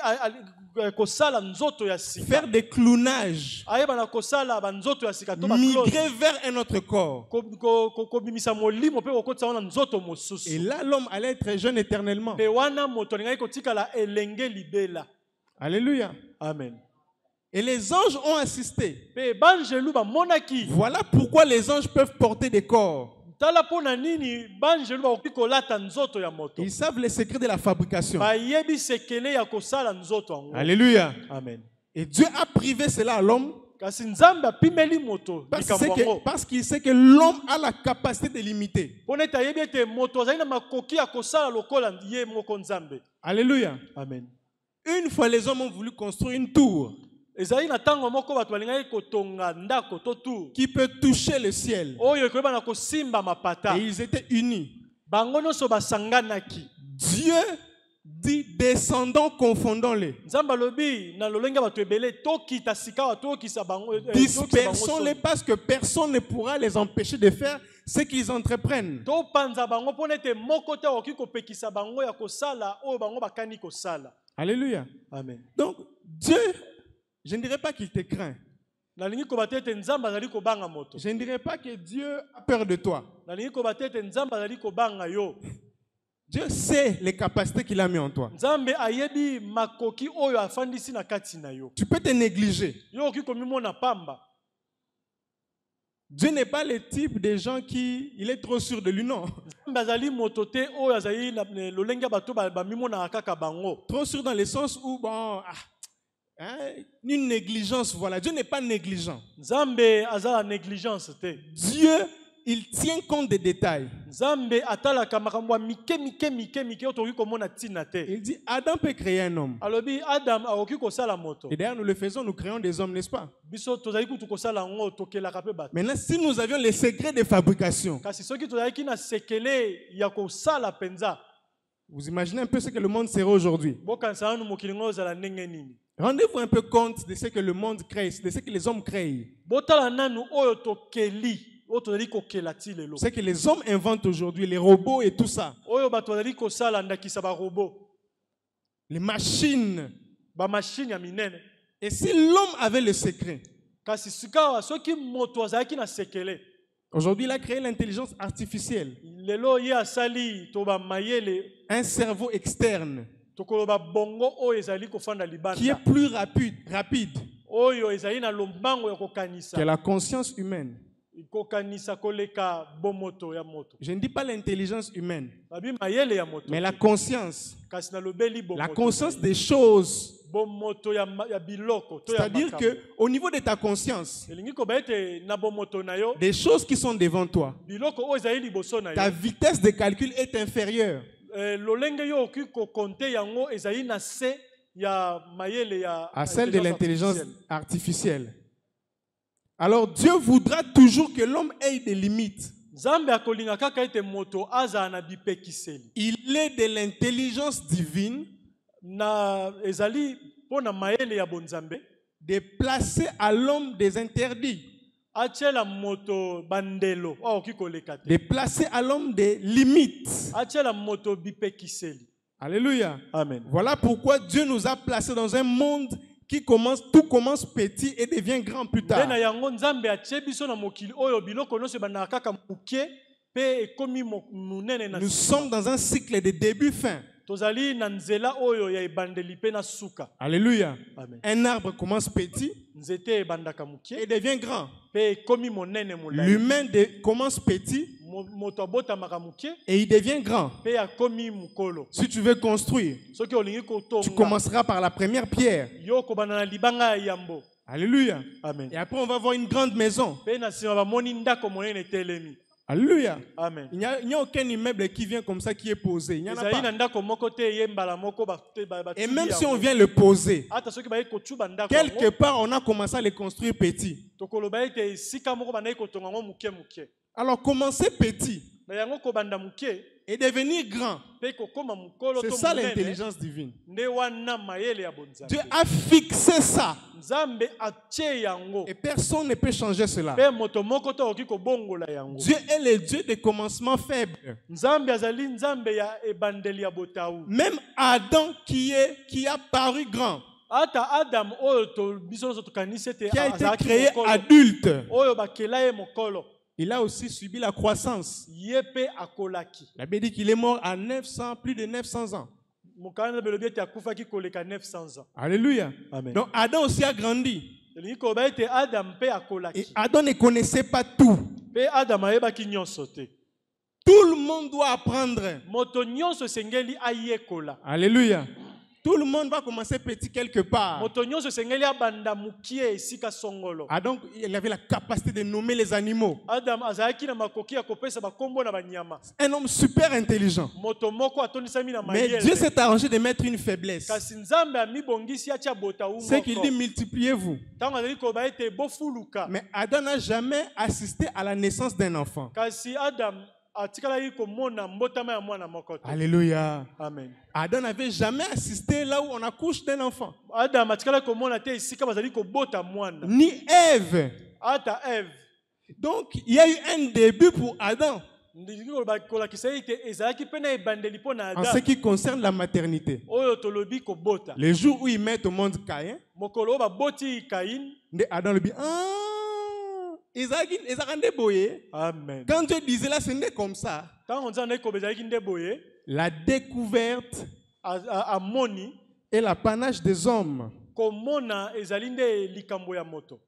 kosala nzoto ya sika. faire des clonages, Ayeba na kosala ba nzoto ya sika to ba clone. migrer vers un autre corps. Kobimisa molimo pe kokotisa wana nzoto Et mosusu. là, l'homme allait être jeune éternellement. Pe wana moto alingaki kotikala elenge libela. Alléluia. Amen. Et les anges ont assisté. Pe banjelu ba monaki. Voilà pourquoi les anges peuvent porter des corps. Tala pona nini banjelu ba koki kolata nzoto ya moto. Ils savent les secrets de la fabrication. Ba yebi sekele ya kosala nzoto yango. Alléluia. Amen. Et Dieu a privé cela à l'homme Kasi nzambe apimeli moto likambo yango. parce qu'il sait que l'homme a la capacité de l'imiter. Pona ete ayebi ete moto azali na makoki ya kosala lokola ye moko nzambe. Alléluia. Amen. Une fois, les hommes ont voulu construire une tour Ezali na tango moko bato balingaki kotonga ndako to tour. qui peut toucher le ciel. Oyo ekoyeba na kosimba mapata. Et ils étaient unis. Bango nyonso basanganaki. Dieu dit descendons, confondons-les. Nzambe alobi na lolenge bato ebele tokita sika tokisa bango. Dispersons-les parce que personne ne pourra les empêcher de faire ce qu'ils entreprennent. To panza bango pona ete moko te oki kopekisa bango ya kosala oyo bango bakani kosala. Alléluia. Amen. Donc, Dieu, je ne dirais pas qu'il te craint. Nalingi kobate ete nzambe azali kobanga moto. Je ne dirais pas que Dieu a peur de toi. Nalingi kobate ete nzambe azali kobanga yo. Dieu sait les capacités qu'il a mis en toi. Nzambe ayebi makoki oyo afandisi na kati na yo. Tu peux te négliger. Yo oki komimona pamba. Dieu n'est pas le type de gens qui, il est trop sûr de lui, non. Nzambe azali moto te oyo azali na lolenge bato bamimona kaka bango. Trop sûr dans le sens où, bon, une négligence, voilà. Dieu n'est pas négligent. Nzambe azala négligence te. Dieu, il tient compte des détails. Nzambe atalaka makambo mike otoki komona tina te. Il dit, Adam peut créer un homme. Alobi Adam aoki kosala moto. Et d'ailleurs, nous le faisons, nous créons des hommes, n'est-ce pas? Biso tozali kutu kosala ngo tokelaka pe bato. Maintenant, si nous avions les secrets de fabrication, Kasi soki tozali ki na sekele ya kosala penza. vous imaginez un peu ce que le monde serait aujourd'hui. Bokanisa anu mokili ngo ozala ndenge nini. Rendez-vous un peu compte de ce que le monde crée, de ce que les hommes créent. Botala nanu oyo tokeli. Oyo tozali kokela ti lelo. Ce que les hommes inventent aujourd'hui, les robots et tout ça. Oyo bato bazali kosala ndakisa ba robot. Les machines. Ba machine ya minene. Et si l'homme avait le secret, Kasi sikawa soki moto azalaki na sekele. aujourd'hui il a créé l'intelligence artificielle, Lelo ye asali to ba mayele un cerveau externe tokoloba bongo oyo ezali kofanda libanda. qui est plus rapide Oyo ezali na lombango ya kokanisa. que la conscience humaine. Kokanisa koleka bomoto ya moto. Je ne dis pas l'intelligence humaine, Babi mayele ya moto. mais la conscience. Kasi na lobeli bomoto. La conscience des choses. Bomoto ya biloko to ya C'est-à-dire qu'au niveau de ta conscience, elingi ko baete na bomoto na yo. des choses qui sont devant toi, Biloko oyo ezali liboso na ta yo. vitesse de calcul est inférieure. Lolenge yo oki ko konte yango ezali na se ya mayele ya À celle de l'intelligence artificielle. Alors Dieu voudra toujours que l'homme ait des limites. Nzambe akolinga kaka ete moto aza na bipekiseli. Il est de l'intelligence divine Na ezali pona mayele ya bonzambe. de placer à l'homme des interdits, Achela moto bandelo. Oh kikoleka te. de placer à l'homme des limites. Achela moto bipekiseli. Alléluia. Amen. Voilà pourquoi Dieu nous a placés dans un monde qui commence, tout commence petit et devient grand plus tard. Bena yango nzambe atie biso na mokili oyo biloko nyonso bana kaka muke pe ekomi munene na. Nous sommes dans un cycle de début-fin. Tozali na nzela oyo ya ebandeli pe na suka. Alléluia. Amen. Un arbre commence petit Nzete ebandaka muke et devient grand. pe ekomi monene mulai. L'humain commence petit Moto abotamaka muke et il devient grand. pe akomi mukolo. Si tu veux construire, Soki olingi tu kotonga commenceras par la première pierre. yo kobana na libanga ya yambo. Alléluia. Amen. Et après, on va voir une grande maison. Pe na sima bamoni ndako monene telemi. Alléluia. Amen. Il n'y a aucun immeuble qui vient comme ça, qui est posé. Il n'y en a Ezali na pas. ndako moko te ye mbala moko Et même si on vient le poser, ata soki baye kotuba ndako quelque part, on a commencé à le construire petit. tokoloba ete sika moko banayi kotonga ngo muke muke. Alors, commencer petit Na yango kobanda muke et devenir grand, pe kokoma mukolo c'est to ça munene. l'intelligence divine. Nde wana mayele ya bonzambe. Dieu a fixé ça Nzambe atie yango. et personne ne peut changer cela. Pe moto moko to oki kobongola yango. Dieu est le Dieu des commencements faibles. Nzambe azali nzambe ya ebandeli ya botaou. Même Adam qui a paru grand, Ata Adam oyo to biso so tokanisi ete qui a été azalaki créé mokolo. adulte, Oyo bakela ye mokolo. il a aussi subi la croissance. Ye pe akolaki. La Bible dit qu'il est mort à 900, plus de 900 ans. Mokana belobi ete akufaki koleka 900 ans. Alléluia. Amen. Donc Adam aussi a grandi. Elingi koloba ete Adam pe Et akolaki. Adam ne connaissait pas tout. Pe Adam ayebaki nyonso te. Tout le monde doit apprendre. Moto nyonso sengeli ayekola. Alléluia. Tout le monde va commencer petit quelque part. Moto nyonso sengeli abanda mukie esika songolo. Donc il avait la capacité de nommer les animaux. Adam azalaki na makoki ya kopesa bakombo na banyama. Un homme super intelligent. Moto moko atondisami na Mais mayele. Dieu s'est arrangé de mettre une faiblesse. Kasi nzambe amibongisi atia botaou C'est qu'il dit moko. multipliez-vous. Tango azali koloba ete bofuluka. Mais Adam n'a jamais assisté à la naissance d'un enfant. Kasi Adam atikalaki komona mbotama ya mwana moko te. Alléluia. Amen. Adam n'avait jamais assisté là où on accouche d'un enfant. Adam atikala komona te esika bazali kobota mwana. Ni Ève. Ata Eve. Donc il y a eu un début pour Adam Ndiki koloba kolakisa ete ezalaki pe na ebandeli mpo na en ce Adam. qui concerne la maternité. Oyo tolobi kobota. Le jour où ils mettent au monde Caïn, Mokolo oyo baboti Caïn. de Adam le dit, ah, Isaac boye. Amen. Quand Dieu disait là, ce n'est comme ça. Tango nzambe ayeki koba ezalaki nde boye. La découverte Amoni. et l'apanage des hommes. Komona ezali nde likambo ya moto.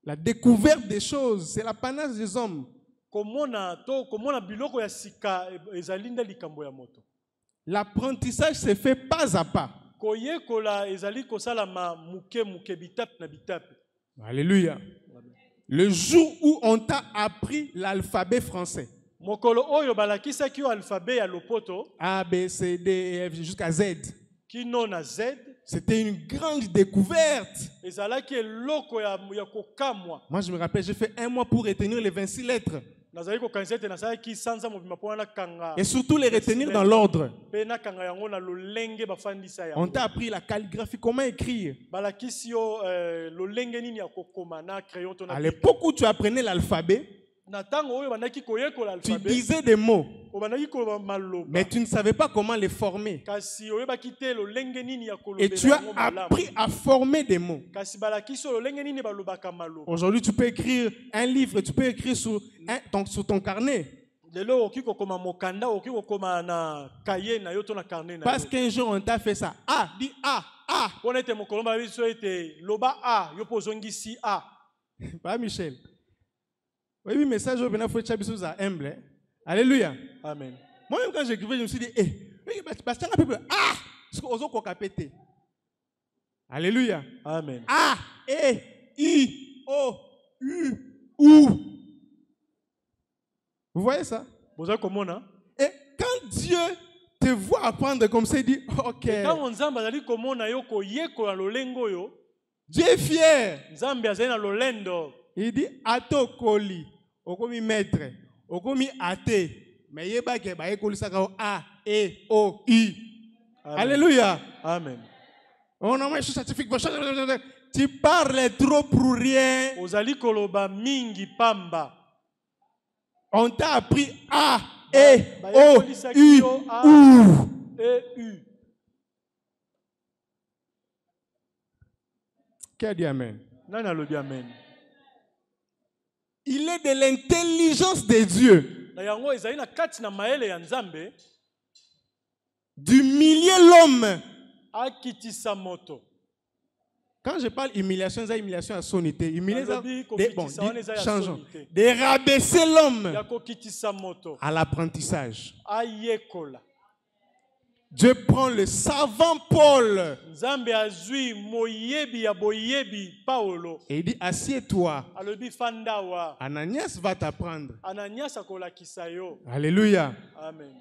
La découverte des choses, c'est l'apanage des hommes. Komona biloko ya sika ezali nde likambo ya moto. L'apprentissage se fait pas à pas. Koyekola ezali kosalama muke muke bitape na bitape. Alléluia. Le jour où on t'a appris l'alphabet français, Mokolo oyo balakisaki yo alphabet ya lopoto A, B, C, D, E, F jusqu'à Z, kino na Z c'était une grande découverte. ezalaki eloko ya kokamwa. Moi, je me rappelle, j'ai fait 1 mois pour retenir les 26 lettres. Nazali kokanisa ete nasalaki sanza mobima mpo na kanga Et surtout les retenir dans l'ordre. mpe nakanga yango na lolenge bafandisa On yango. t'a appris la calligraphie, comment écrire. Balakisi yo lolenge nini ya kokoma na crayon to na À bic. l'époque où tu apprenais l'alphabet, Na ntango oyo bandaki koyekola tu alphabet disais des mots, obandaki koloba maloba mais tu ne savais pas comment les former. kasi oyebaki te lolenge nini ya Et kolobela tu as yango malamu. appris à former des mots. Kasi balakisi yo lolenge nini balobaka maloba. Aujourd'hui, tu peux écrire un livre, tu peux écrire sur ton carnet. Lelo oki kokoma mokanda oki kokoma na kaye na yo to na carnet na Parce yo. qu'un jour, on t'a fait ça. Ah, dis A, A. Pona ete mokolo ba biso ete loba a yo po zongisi a. Pas Michel. Oui, message au Bénin, faut que humble. Hein? Alléluia. Amen. Moi-même, quand j'écrivais, je me suis dit, parce que un peu, ah, ce qu'on a capté. Alléluia. Amen. A, E, I, O, U, OU. Vous voyez ça? Boza komona. Et quand Dieu te voit apprendre comme ça, il dit, ok, Tango nzambe azali komona yo koyekola lolengo yo, Dieu est fier. nzambe azali na lolendo. Il dit, Atokoli, okomi maître, okomi athée, mais yeba ke ba ekolisaka A, E, O, I. Amen. Alléluia. Amen. On a moins scientifique. Tu parles trop pour rien. Ozali koloba mingi pamba. On t'a appris A, E, Ba- O, bayekolisaki U, yo A, U. E, U. Qui a dit Amen? Nani alobi amen. Il est de l'intelligence de Dieu Na yango ezali na kati na maele ya Nzambe d'humilier l'homme. akitisa moto. Quand je parle humiliation, c'est humiliation à sonité. Humilier, changeons. De De rabaisser l'homme ya kokitisa moto à l'apprentissage. ayekola. Dieu prend le savant Paul Nzambe azwi moyebi ya boyebi Paulo. et il dit, assieds-toi. Alobi fandawa. Ananias va t'apprendre. Ananias akolakisa yo. Alléluia. Amen.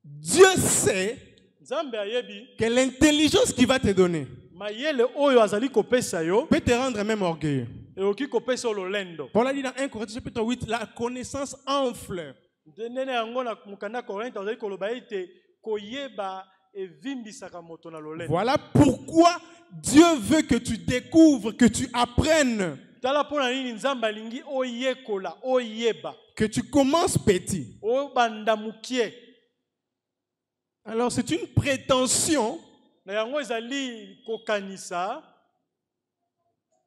Dieu sait Nzambe ayebi que l'intelligence qu'il va te donner mayele oyo azali kopesa yo peut te rendre même orgueilleux. eoki kopesa yo lolendo. Paul a dit dans 1 Corinthiens chapitre 8, la connaissance enfle. Ndenene yango na mukanda Korinthe azali koloba ete koyeba evimbisaka moto na lolendo. Voilà pourquoi Dieu veut que tu découvres, que tu apprennes, Tala pona nini Nzambe alingi oyekola oyeba que tu commences petit. obanda mukie. Alors c'est une prétention, Na yango ezali kokanisa,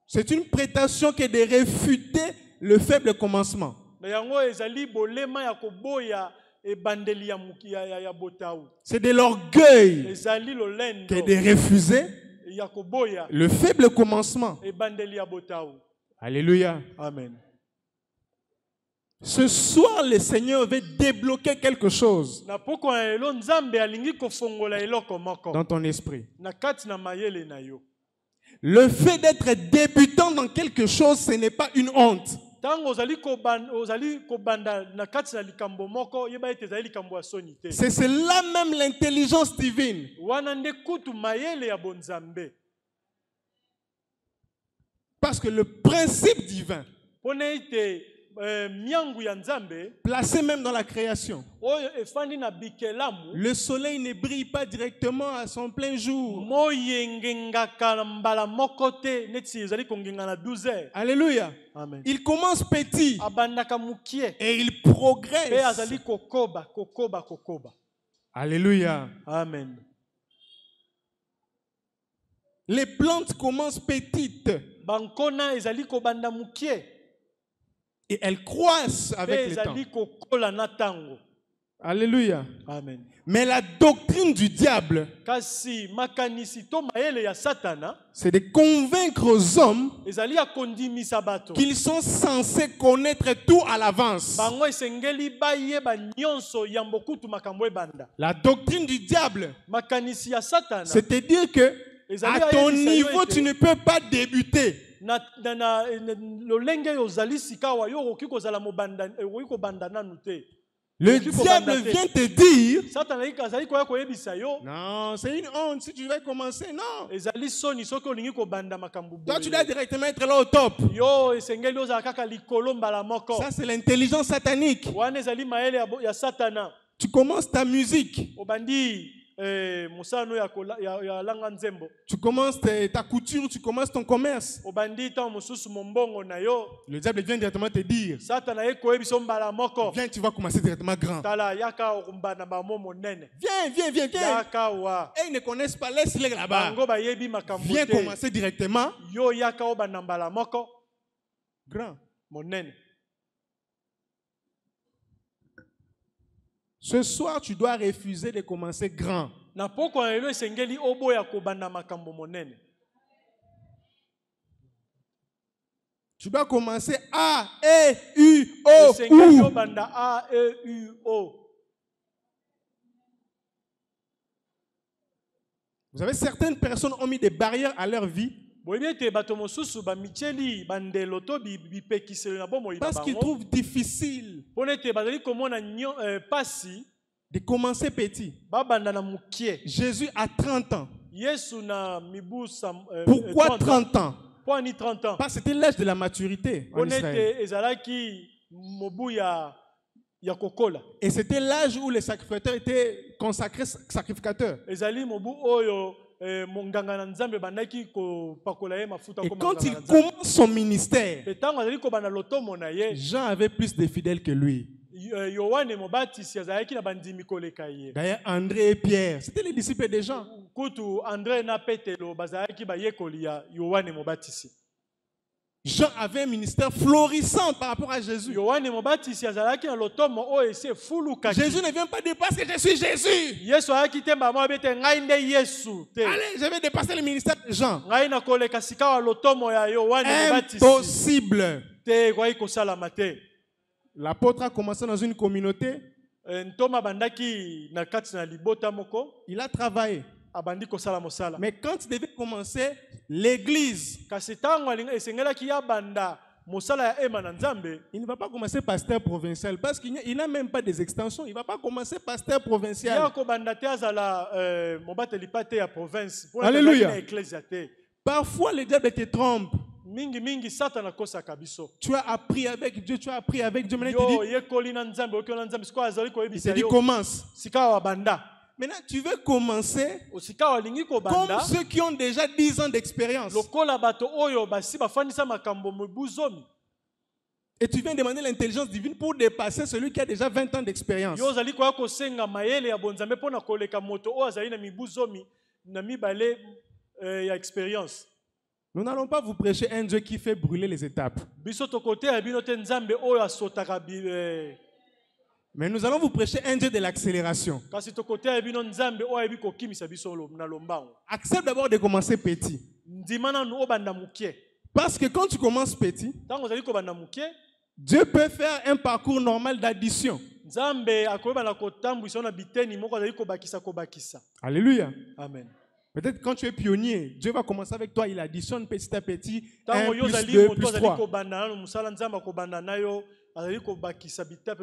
c'est une prétention que de réfuter le faible commencement. na yango ezali bolema ya koboya ebandeli ya ya botau. C'est de l'orgueil Ezali lolendo que de refuser ya koboya le faible commencement. ebandeli ya botau. Alléluia. Amen. Ce soir, le Seigneur veut débloquer quelque chose Na poko na elo Nzambe alingi kofongola eloko moko dans ton esprit. na kati na mayele na yo. Le fait d'être débutant dans quelque chose, ce n'est pas une honte. Tango ozali kobanda na kati na likambo moko yeba ete ezali likambo ya soni te. C'est là même l'intelligence divine. Wana nde kutu mayele ya bonzambe. Parce que le principe divin, Pona ete miangu ya Nzambe placé même dans la création, oyo efandi na bikelamu le soleil ne brille pas directement à son plein jour. moyengengaka na mbala moko te neti ezali kongenga na 12 heures. Alléluia. Amen. Il commence petit Abandaka mukie et il pe progresse. azali kokoba. Alléluia. Amen. Les plantes commencent petites Bankona ezali kobanda mukie et elles croissent pe avec le temps. ezali kokola na tango. Alléluia. Amen. Mais la doctrine du diable, Kasi makanisi to mayele ya Satana c'est de convaincre aux hommes ezali ya kondimisa bato. qu'ils sont censés connaître tout à l'avance. Bango esengeli bayeba nyonso yambo kutu makambo ebanda. La doctrine du diable, Makanisi ya Satana c'est-à-dire que à ton niveau, tu ne peux pas débuter. na lolenge ozali sikawa yo okoki kozala mobanda okoki kobanda nanu te. Le diable vient te dire, Satana azali koya koyebisa yo non, c'est une honte si tu veux commencer. Non. ezali soni soki olingi kobanda makambo Toi, tu boye. dois directement être là au top. Yo esengeli ozala kaka likolo mbala moko. Ça, c'est l'intelligence satanique. Wana ezali mayele ya Satana. Tu commences ta musique. Obandi musano ya langa nzembo. Tu commences ta couture, tu commences ton commerce. Obandi ta mususu mombongo na yo. Le diable vient directement te dire, Satana ekoyebiso mbala moko. viens, tu vas commencer directement grand. Tala yaka okumbana ba momo nene. Viens. Yaka wa. Et ils ne connaissent pas, laisse-les là-bas. Bango ba yebi makambo Viens te. commencer directement Yo yaka obanda mbala moko grand. monene. Ce soir, tu dois refuser de commencer grand. Na poko na elo esengeli oboya kobanda makambo monene. Tu dois commencer A, E, U, O, Esengeli U. obanda A, E, U, O. Vous savez, certaines personnes ont mis des barrières à leur vie Boyebi ete bato mosusu ba micheli bandelo to bipekiselo na bomoi na parce qu'ils bango. trouvent difficile Pona ete bazali komona pasi de commencer petit. babanda na mukie. Jésus a 30 ans. Yesu na mibu Pourquoi 30 ans? po ani 30 ans Parce que c'était l'âge de la maturité en Israël. onete ezalaki mobu ya kokola Et c'était l'âge où les sacrificateurs étaient consacrés sacrificateurs. ezali mobu oyo monganga na nzambe bandaki kopakola ye mafuta Et ko quand il monganga na nzambe. commence son ministère, Pe tango azali kobanda lotomo na ye Jean avait plus de fidèles que lui. Yohane mobatisi azalaki na bandimi koleka ye D'ailleurs, André et Pierre, c'était les disciples de Jean. kutu André na Petelo bazalaki bayekoli ya Yohane mobatisi. Jean avait un ministère florissant par rapport à Jésus. Yohane mobatisi azalaki na lotomo oyo ese fulukaki. Jésus ne vient pas dire parce que je suis Jésus. Yesu ayaki te mbama bete ngai nde Yesu te. Allez, je vais dépasser le ministère de Jean. Ngai na koleka sika wa lotomo ya Yohane mobatisi. Impossible. Te kwai kosalama te. L'apôtre a commencé dans une communauté. Ntoma bandaki na kati na libota moko. Il a travaillé. Abandi kosala mosala. Mais quand il devait commencer l'église, Kasi tango esengelaki ya banda mosala ya ema na nzambe. il ne va pas commencer pasteur provincial parce qu'il n'a même pas des extensions. Il ne va pas commencer pasteur provincial. Ya ko banda te azala mobateli pate ya province. Alléluia. Ecclesia te. Parfois, le diable te trompe. Mingi satana kosaka biso. Tu as appris avec Dieu, tu as appris avec Dieu. Maintenant, Yo yekoli na nzambe okyo na nzambe siko azali ko il te ebisa dit yo. commence. Sika wa banda. Maintenant, tu veux commencer Osika wa lingi ko comme banda. ceux qui ont déjà 10 ans d'expérience. Lokola bato oyo basi bafandisa makambo mubuzomi. Et tu viens demander l'intelligence divine pour dépasser celui qui a déjà 20 ans d'expérience. Yo zali ko kosenga mayele ya bonzambe pona koleka moto o azali na mibuzomi na mibale ya expérience. Nous n'allons pas vous prêcher un Dieu qui fait brûler les étapes. Biso to kote ya bino te nzambe oyo asotaka Mais nous allons vous prêcher un Dieu de l'accélération. kasi to kote ya bino nzambe oyo ebi kokimisa biso na lombango. Accepte d'abord de commencer petit. Ndima nanu obanda mukie. Parce que quand tu commences petit, Tango ozali kobanda mukie, Dieu peut faire un parcours normal d'addition. nzambe akoyeba na kotambwisa na biteni moko azali kobakisa. Alléluia. Amen. Peut-être quand tu es pionnier, Dieu va commencer avec toi, il additionne petit à petit. 1 Tango yo plus zali 2 moto plus azali 3. kobanda nanu musala nzambe akobanda nayo azali kobakisa bitape.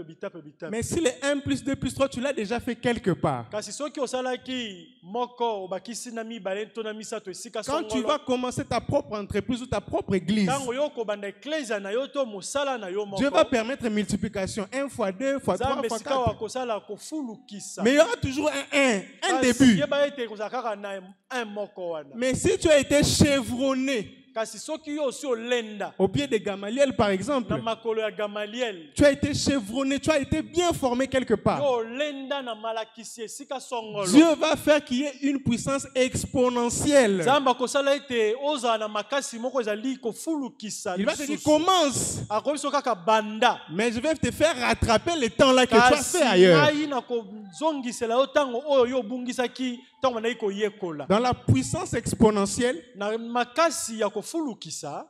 Mais si les 1 plus 2 plus 3, tu l'as déjà fait quelque part. Kasi soki osalaki moko obakisi na mibale to na misato esika Quand tu songolo. vas commencer ta propre entreprise ou ta propre église, Tango yo kobanda ecclesia na yo to mosala na yo moko. Dieu va permettre une multiplication. 1 fois 2 fois 3 Nzambe fois sika wa 4. kosala kofulukisa. Mais il y aura toujours un Kasi début. yeba ete kozala kaka na un moko wana. Mais si tu as été chevronné Kasi soki yo osi olenda au pied de Gamaliel, par exemple, na makolo ya Gamaliel, tu as été chevronné, tu as été bien formé quelque part. yo olenda na malakisi esika songolo. Dieu va faire qu'il y ait une puissance exponentielle. Nzambe kosala ete ozala na makasi moko ezali kofulukisa. Il va te dire commence, akobiso kaka banda. mais je vais te faire rattraper le temps là que tu as Kasi fait ailleurs. ngai na kozongisela yo tango oyo yo obungisaki tango bandaki koyekola. Dans la puissance exponentielle, Na makasi ya kofulukisa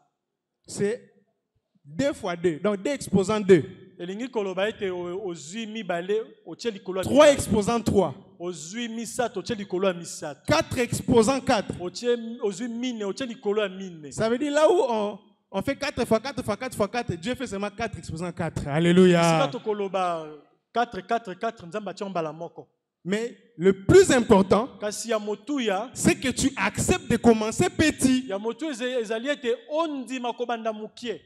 c'est 2 fois 2. Donc 2 exposant 2. elingi koloba ete ozwi mibale otie likolo ya 3 mibale. exposant 3. Ozwi misato otie likolo ya misato. 4 exposant 4. Ozwi mine otie likolo ya mine. Ça veut dire là où on fait 4 fois 4 fois 4 fois 4, Dieu fait seulement 4 exposant 4. Alléluia. Sika tokoloba 4 nzambe atie mbala moko. Mais le plus important, Kasi ya motuya c'est que tu acceptes de commencer petit. ya motu ezali ete ondima kobanda mukie.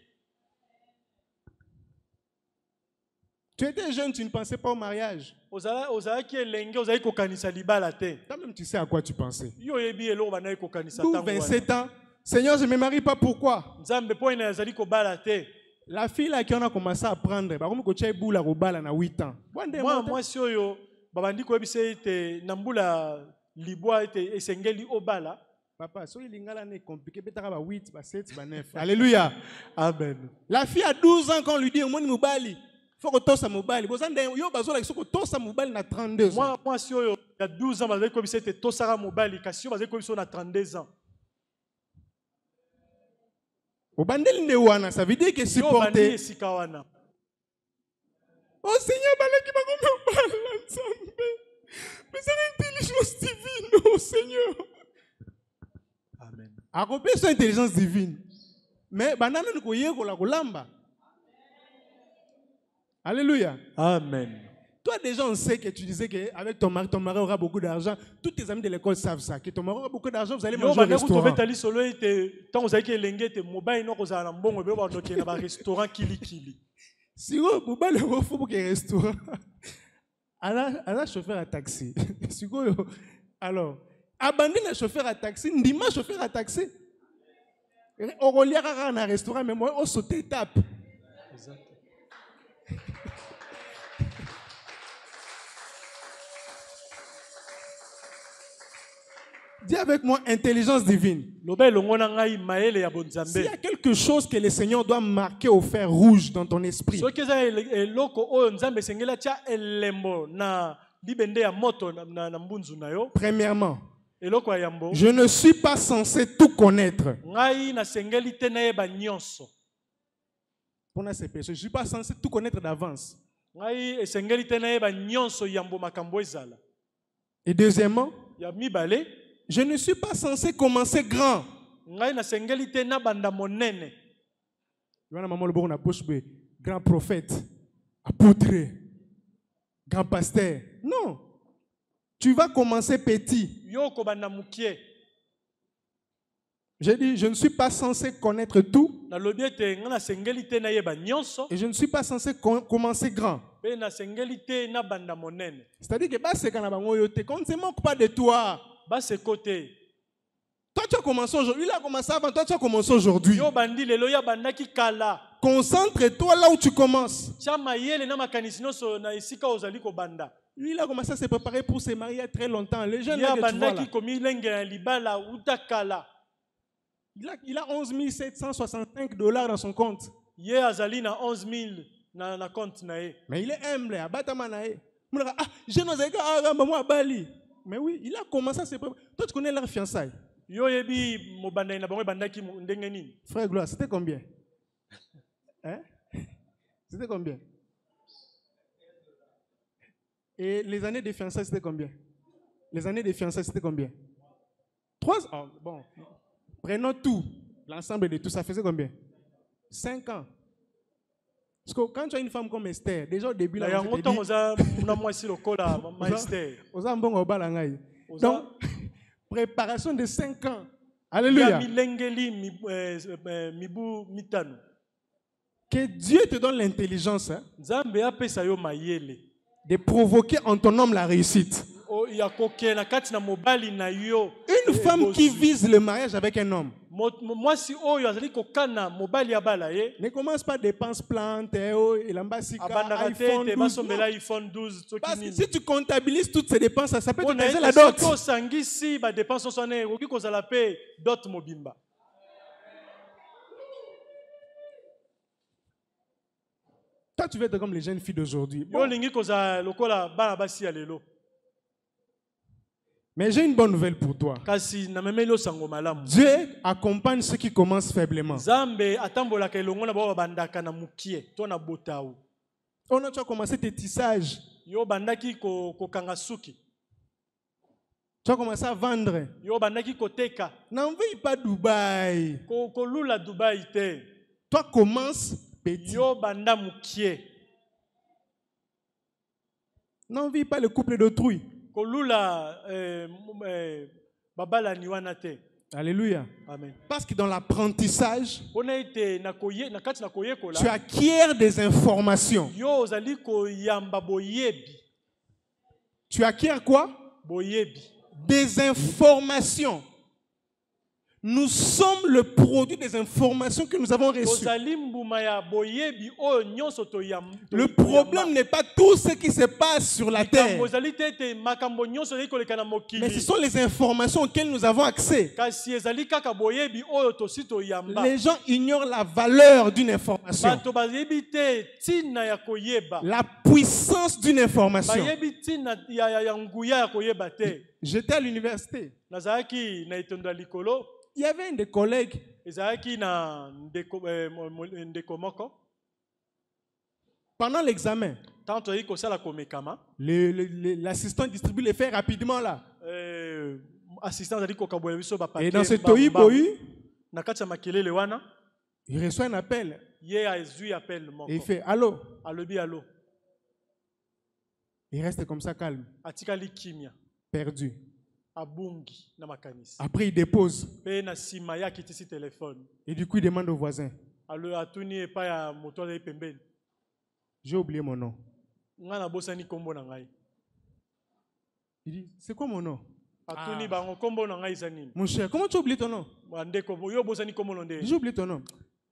Tu étais jeune, tu ne pensais pas au mariage. Ozalaki elenge ozali kokanisa libala te. Toi-même, tu sais à quoi tu pensais. Yo yebi eloko bandaki kokanisa Nous, tango wana. 27 ans, Seigneur, je ne me marie pas, pourquoi? Nzambe po ina ezali kobala te. La fille là qui on a commencé à prendre, par contre, tu as boula robala na 8 ans. Mwasi oyo babandi koyebisa ete na mbula libwa ete esengeli obala. Papa, si l'ingala n'est compliqué, peut-être 8, 7, 9. Alléluia. Amen. La fille a 12 ans quand on lui dit, au moins, Moubali. Faut que tu sois Moubali. Vous avez yo bazola qui sont que tu sois Moubali na 32 ans. Mwasi oyo ya 12 ans bazali koyebisa ete tosaka mobali kasi yo bazali koyebisa na 32 ans. Au bandel newana, ça veut dire que Yo bandi supporter. esika wana. Oh Seigneur, balaki bango mbala nzambe. Mais c'est l'intelligence divine, oh Seigneur. Amen. Accomplir son intelligence divine. Mais banana ne koye kola kolamba. Alléluia. Amen. Toi toi déjà on sait que tu disais qu'avec ton mari aura beaucoup d'argent. Tous tes amis de l'école savent ça, que ton mari aura beaucoup d'argent, vous allez Yo manger au banda restaurant. kutobetali solo ete tant ozaki elenge te mobile no kozala na mbongo be ba ndoke na ba restaurant kili. Si vous avez le refou pour un restaurant, alors chauffeur à taxi. Alors, abandonne le chauffeur à taxi, ndima chauffeur à taxi. On reliera à un restaurant, mais moi, on saute étape. Dis avec moi, intelligence divine. S'il y a quelque chose que le Seigneur doit marquer au fer rouge dans ton esprit, premièrement, je ne suis pas censé tout connaître. Pour ces personnes, je ne suis pas censé tout connaître d'avance. Et deuxièmement, je ne suis pas censé commencer grand. Grand prophète, apôtre, grand pasteur. Non. Tu vas commencer petit. J'ai dit, je ne suis pas censé connaître tout. Et je ne suis pas censé commencer grand. C'est-à-dire que on ne se moque pas de toi. Toi, tu as commencé aujourd'hui. Il a commencé avant toi, tu as commencé aujourd'hui. Concentre-toi là où tu commences. Lui, il a commencé à se préparer pour se marier il y a très longtemps. Les jeunes là que tu vois là. Il a 11 765 $ dans son compte. Mais il est humble. Mais oui, il a commencé à se préparer. Toi, tu connais leur fiançailles. Frère Gloire, c'était combien? Hein? C'était combien? Et les années de fiançailles, c'était combien? Les années de fiançailles, c'était combien? 3 ans. Oh, bon. Prenons tout, l'ensemble de tout, ça faisait combien? 5 ans. Parce que quand tu as une femme comme Esther, déjà au début, là, on donc, préparation de 5 ans. Alléluia. Que Dieu te donne l'intelligence de provoquer en ton homme la réussite. Une femme qui vise le mariage avec un homme ne commence pas dépense plante iPhone 12. Parce que si tu comptabilises toutes ces dépenses, ça peut te causer la dot. Toi, tu veux être comme les jeunes filles d'aujourd'hui. Bon. Mais j'ai une bonne nouvelle pour toi. Dieu accompagne ceux qui commencent faiblement. On a commencé tes tissages. Tu as commencé à vendre. N'envie pas Dubaï. Toi, commence petit. N'envie pas le couple d'autrui. Alléluia. Amen. Parce que dans l'apprentissage, tu acquiers des informations. Tu acquiers quoi? Des informations. Nous sommes le produit des informations que nous avons reçues. Le problème n'est pas tout ce qui se passe sur la terre, mais ce sont les informations auxquelles nous avons accès. Les gens ignorent la valeur d'une information, la puissance d'une information. J'étais à l'université. Il y avait un des collègues. Pendant l'examen, l'assistant distribue les faits rapidement là. Et dans ce tohu-bohu, il reçoit un appel. Et il fait allô. Il reste comme ça calme, atikali kimia perdu. abungi na makanisi Après, il dépose. pe na sima ya kitisi téléphone Et du coup, il demande au voisin. alo atuni epa ya moto azali pembeni J'ai oublié mon nom. nga na bosani kombo na ngai Il dit, c'est quoi mon nom? atuni bango kombo na ngai eza nini Mon cher, comment tu as oublié ton nom? bandeko yo bosani kombo na nde J'ai oublié ton nom.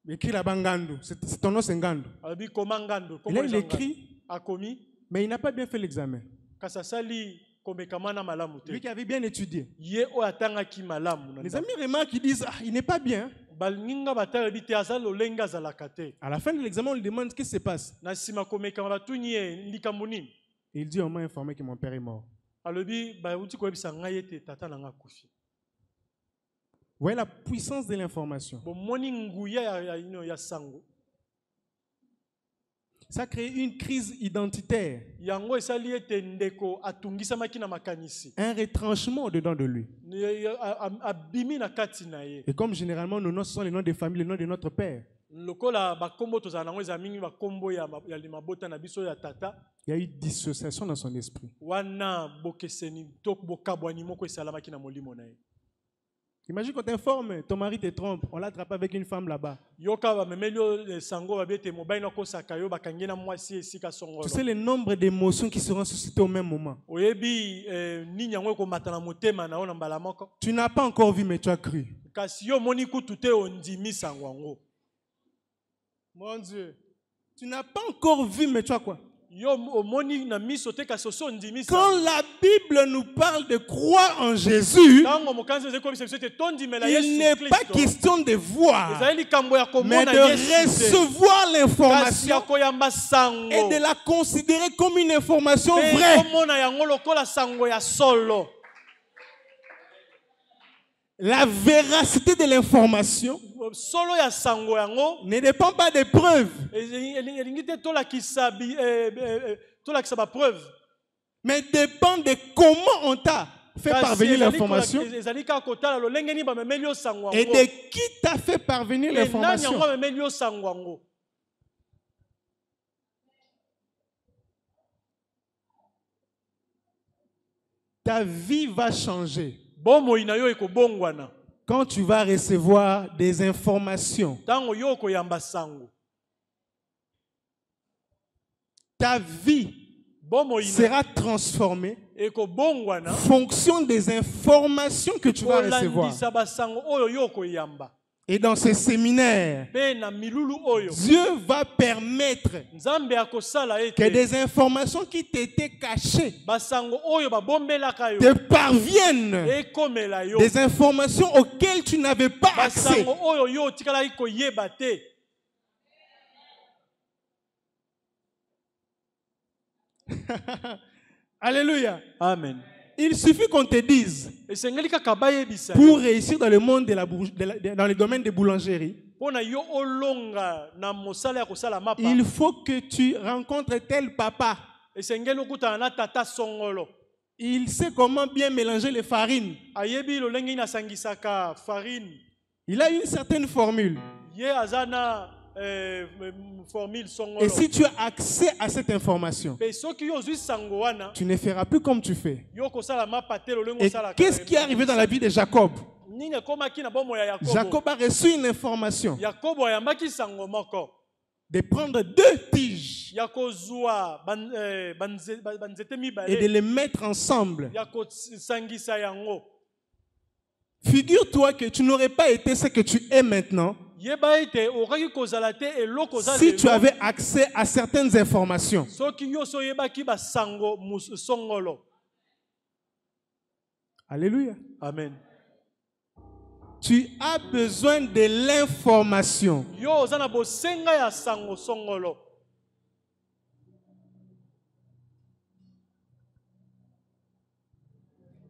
Écrit là-bas Ngando. Ton nom, c'est Ngando. alobi koma ngando Et kombo là, il eza Ngando. écrit, akomi mais il n'a pas bien fait l'examen. kasi asali komekama na malamu Lui te qui avait bien étudié. ye oyo atangaki malamu na Les ndako. amis remarquent, ils disent, ah, il n'est pas bien. baninga batalebi te aza lolenge azalaka te À la fin de l'examen, on lui demande qu'est-ce qui se passe. na nsima komekama batuni ye likambo nini Et il dit, on m'a informé que mon père est mort. alobi bauti koyebisa ngai ete tata na nga akufi Vous voyez la puissance de l'information. bomoni nguya ya sango Ça crée une crise identitaire, yango esali ete ndeko atungisamaki na makanisi un retranchement dedans de lui. abimi na kati na ye Et comme généralement nos noms sont les noms de famille, les noms de notre père, lokola bakombo tozala nango eza mingi bakombo ya mabota na biso ya tata il y a eu dissociation dans son esprit. wana bokeseni to bokabwani moko esalamaki na molimo na ye Imagine qu'on t'informe, ton mari te trompe, on l'attrape avec une femme là-bas. yoka bamemeli yo sango babi ete mobali na kosaka yo bakangi na mwasi esika Tu songolo sais le nombre d'émotions qui seront suscitées au même moment. oyebi nini yango ekomata na motema na yo na mbala moko Tu n'as pas encore vu, mais tu as cru. kasi yo omoni kutu te ondimi sango yango Mon Dieu. Tu n'as pas encore vu, mais tu as quoi? yo omoni na miso te kasi osi ondimi Quand sango la Bible nous parle de croire en Jésus, ntango mokanzi eza ekobisa biso ete tondimela il yesu n'est pas kristo question de voir, ezali likambo ya mais komona de yesu te recevoir kasi ya l'information koyamba sango et de la considérer comme une information mpe vraie. komona yango lokola sango ya solo La véracité de l'information solo ya sango yango ne dépend pas des preuves, elingi te tolakisa bapreuve mais dépend de comment on t'a fait parvenir l'information ezali kaka kotala lolenge nini bamemeli yo sango et yango de qui t'a fait parvenir nani l'information. yango bamemeli yo sango yango Ta vie va changer bomoi na yo ekobongwana quand tu vas recevoir des informations. ntango yo okoyamba sango Ta vie bomoi sera transformée ekobongwana en fonction des informations que tu vas recevoir. kolandisa basango oyo yo okoyamba Et dans ces séminaires, mpe na milulu oyo Dieu va permettre nzambe akosala que ete des informations qui t'étaient cachées basango oyo babombelaka yo te parviennent. ekomela yo Des informations auxquelles tu n'avais pas accès. basango oyo yo otikalaki koyeba te Alléluia. amen Il suffit qu'on te dise, esengeli kaka bayebisa pour réussir dans le monde dans le domaine des boulangeries, mpo na yo olonga na mosala ya kosala mapa il faut que tu rencontres tel papa. esengeli okutana na tata songolo Il sait comment bien mélanger les farines. ayebi lolenge nini asangisaka farine Il a une certaine formule. ye aza na formule Et songolo si tu as accès à cette information, mpe soki yo ozwi sango wana tu ne feras plus comme tu fais. yo kosala mapa te lolenge Et osalaka qu'est-ce qui est arrivé dans la vie de Jacob? nini ekomaki na bomoi ya yakobo Jacob a reçu une information yakobo ayambaki sango moko de prendre 2 tiges ya kozwa banzete et de mibale les mettre ensemble. ya kosangisa yango Figure-toi que tu n'aurais pas été ce que tu es maintenant yeba ete okoki kozala te eloko oza si tu lelo avais accès à certaines informations. soki yo so oyebaki basango songolo Alléluia. amen Tu as besoin de l'information. yo oza na bosenga ya sango songolo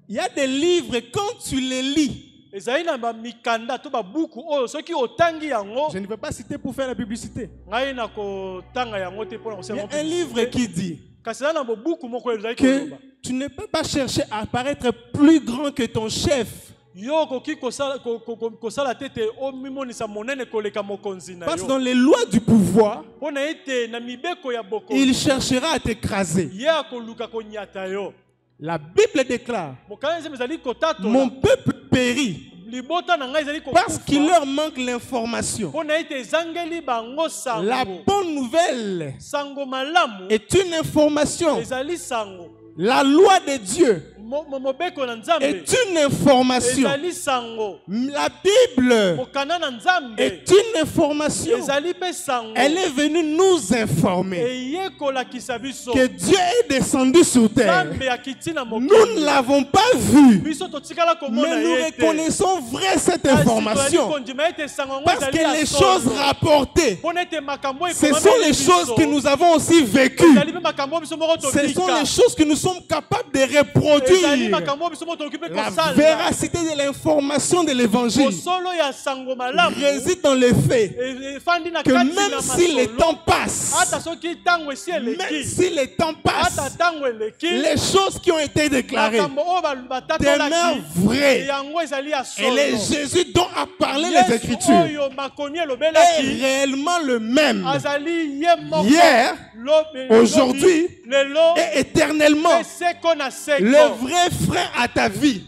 Il y a des livres, quand tu les lis, ezali na bamikanda to babuku oyo soki otangi yango je ne veux pas citer pour faire la publicité. ngai na kotanga yango te mpona Il y a kosenga un livre qui dit kasi eza na bobuku moko oyo ezali que koloba tu ne peux pas chercher à paraître plus grand que ton chef. yo koki kosala tete omimonisa monene koleka mokonzi na Parce que yo dans les lois du pouvoir, pona ete na mibeko ya boko il cherchera à t'écraser. ye akoluka konyata yo La Bible déclare, mokanzi ezali kotatola mon peuple périt libota na ngai ezali parce qu'il kokufa leur manque l'information. pona ete ezangeli bango La sango bonne nouvelle sango malamu est une information. ezali sango La loi de Dieu mobeko na nzambe est une information. ezali sango La Bible mokana na nzambe est une information. ezali pe sango Elle est venue nous informer eyekolakisa biso que Dieu est descendu sur terre. nzambe akiti na Nous mokili ne l'avons pas vu, biso totikala komona mais nous ye te reconnaissons vrai cette Kasi information. tozali kondima ete sango yango Parce ezali que ya les solo. choses rapportées, Mpona ete makambo ce ekomami sont les biso, choses que nous avons aussi vécues. ezali pe makambo biso moko Ce sont tobika les choses que nous sommes capables de ezali reproduire. makambo biso moko tokoki mpe La kosala véracité de l'information de l'évangile kosolo ya sango malamu réside dans le fait efandi na que kati même na si le masolo temps passe, ata soki ntango esi même eleki si le temps passe, ata ntango eleki les choses qui ont été déclarées makambo oyo demeurent batatolaki vraies. yango ezali ya Et le solo Jésus dont a parlé les Yesu Écritures oyo makomi est elobelaki réellement le même azali ye moko hier, lobi- aujourd'hui lelo et éternellement. pe seko na seko Le vrai frein à ta vie,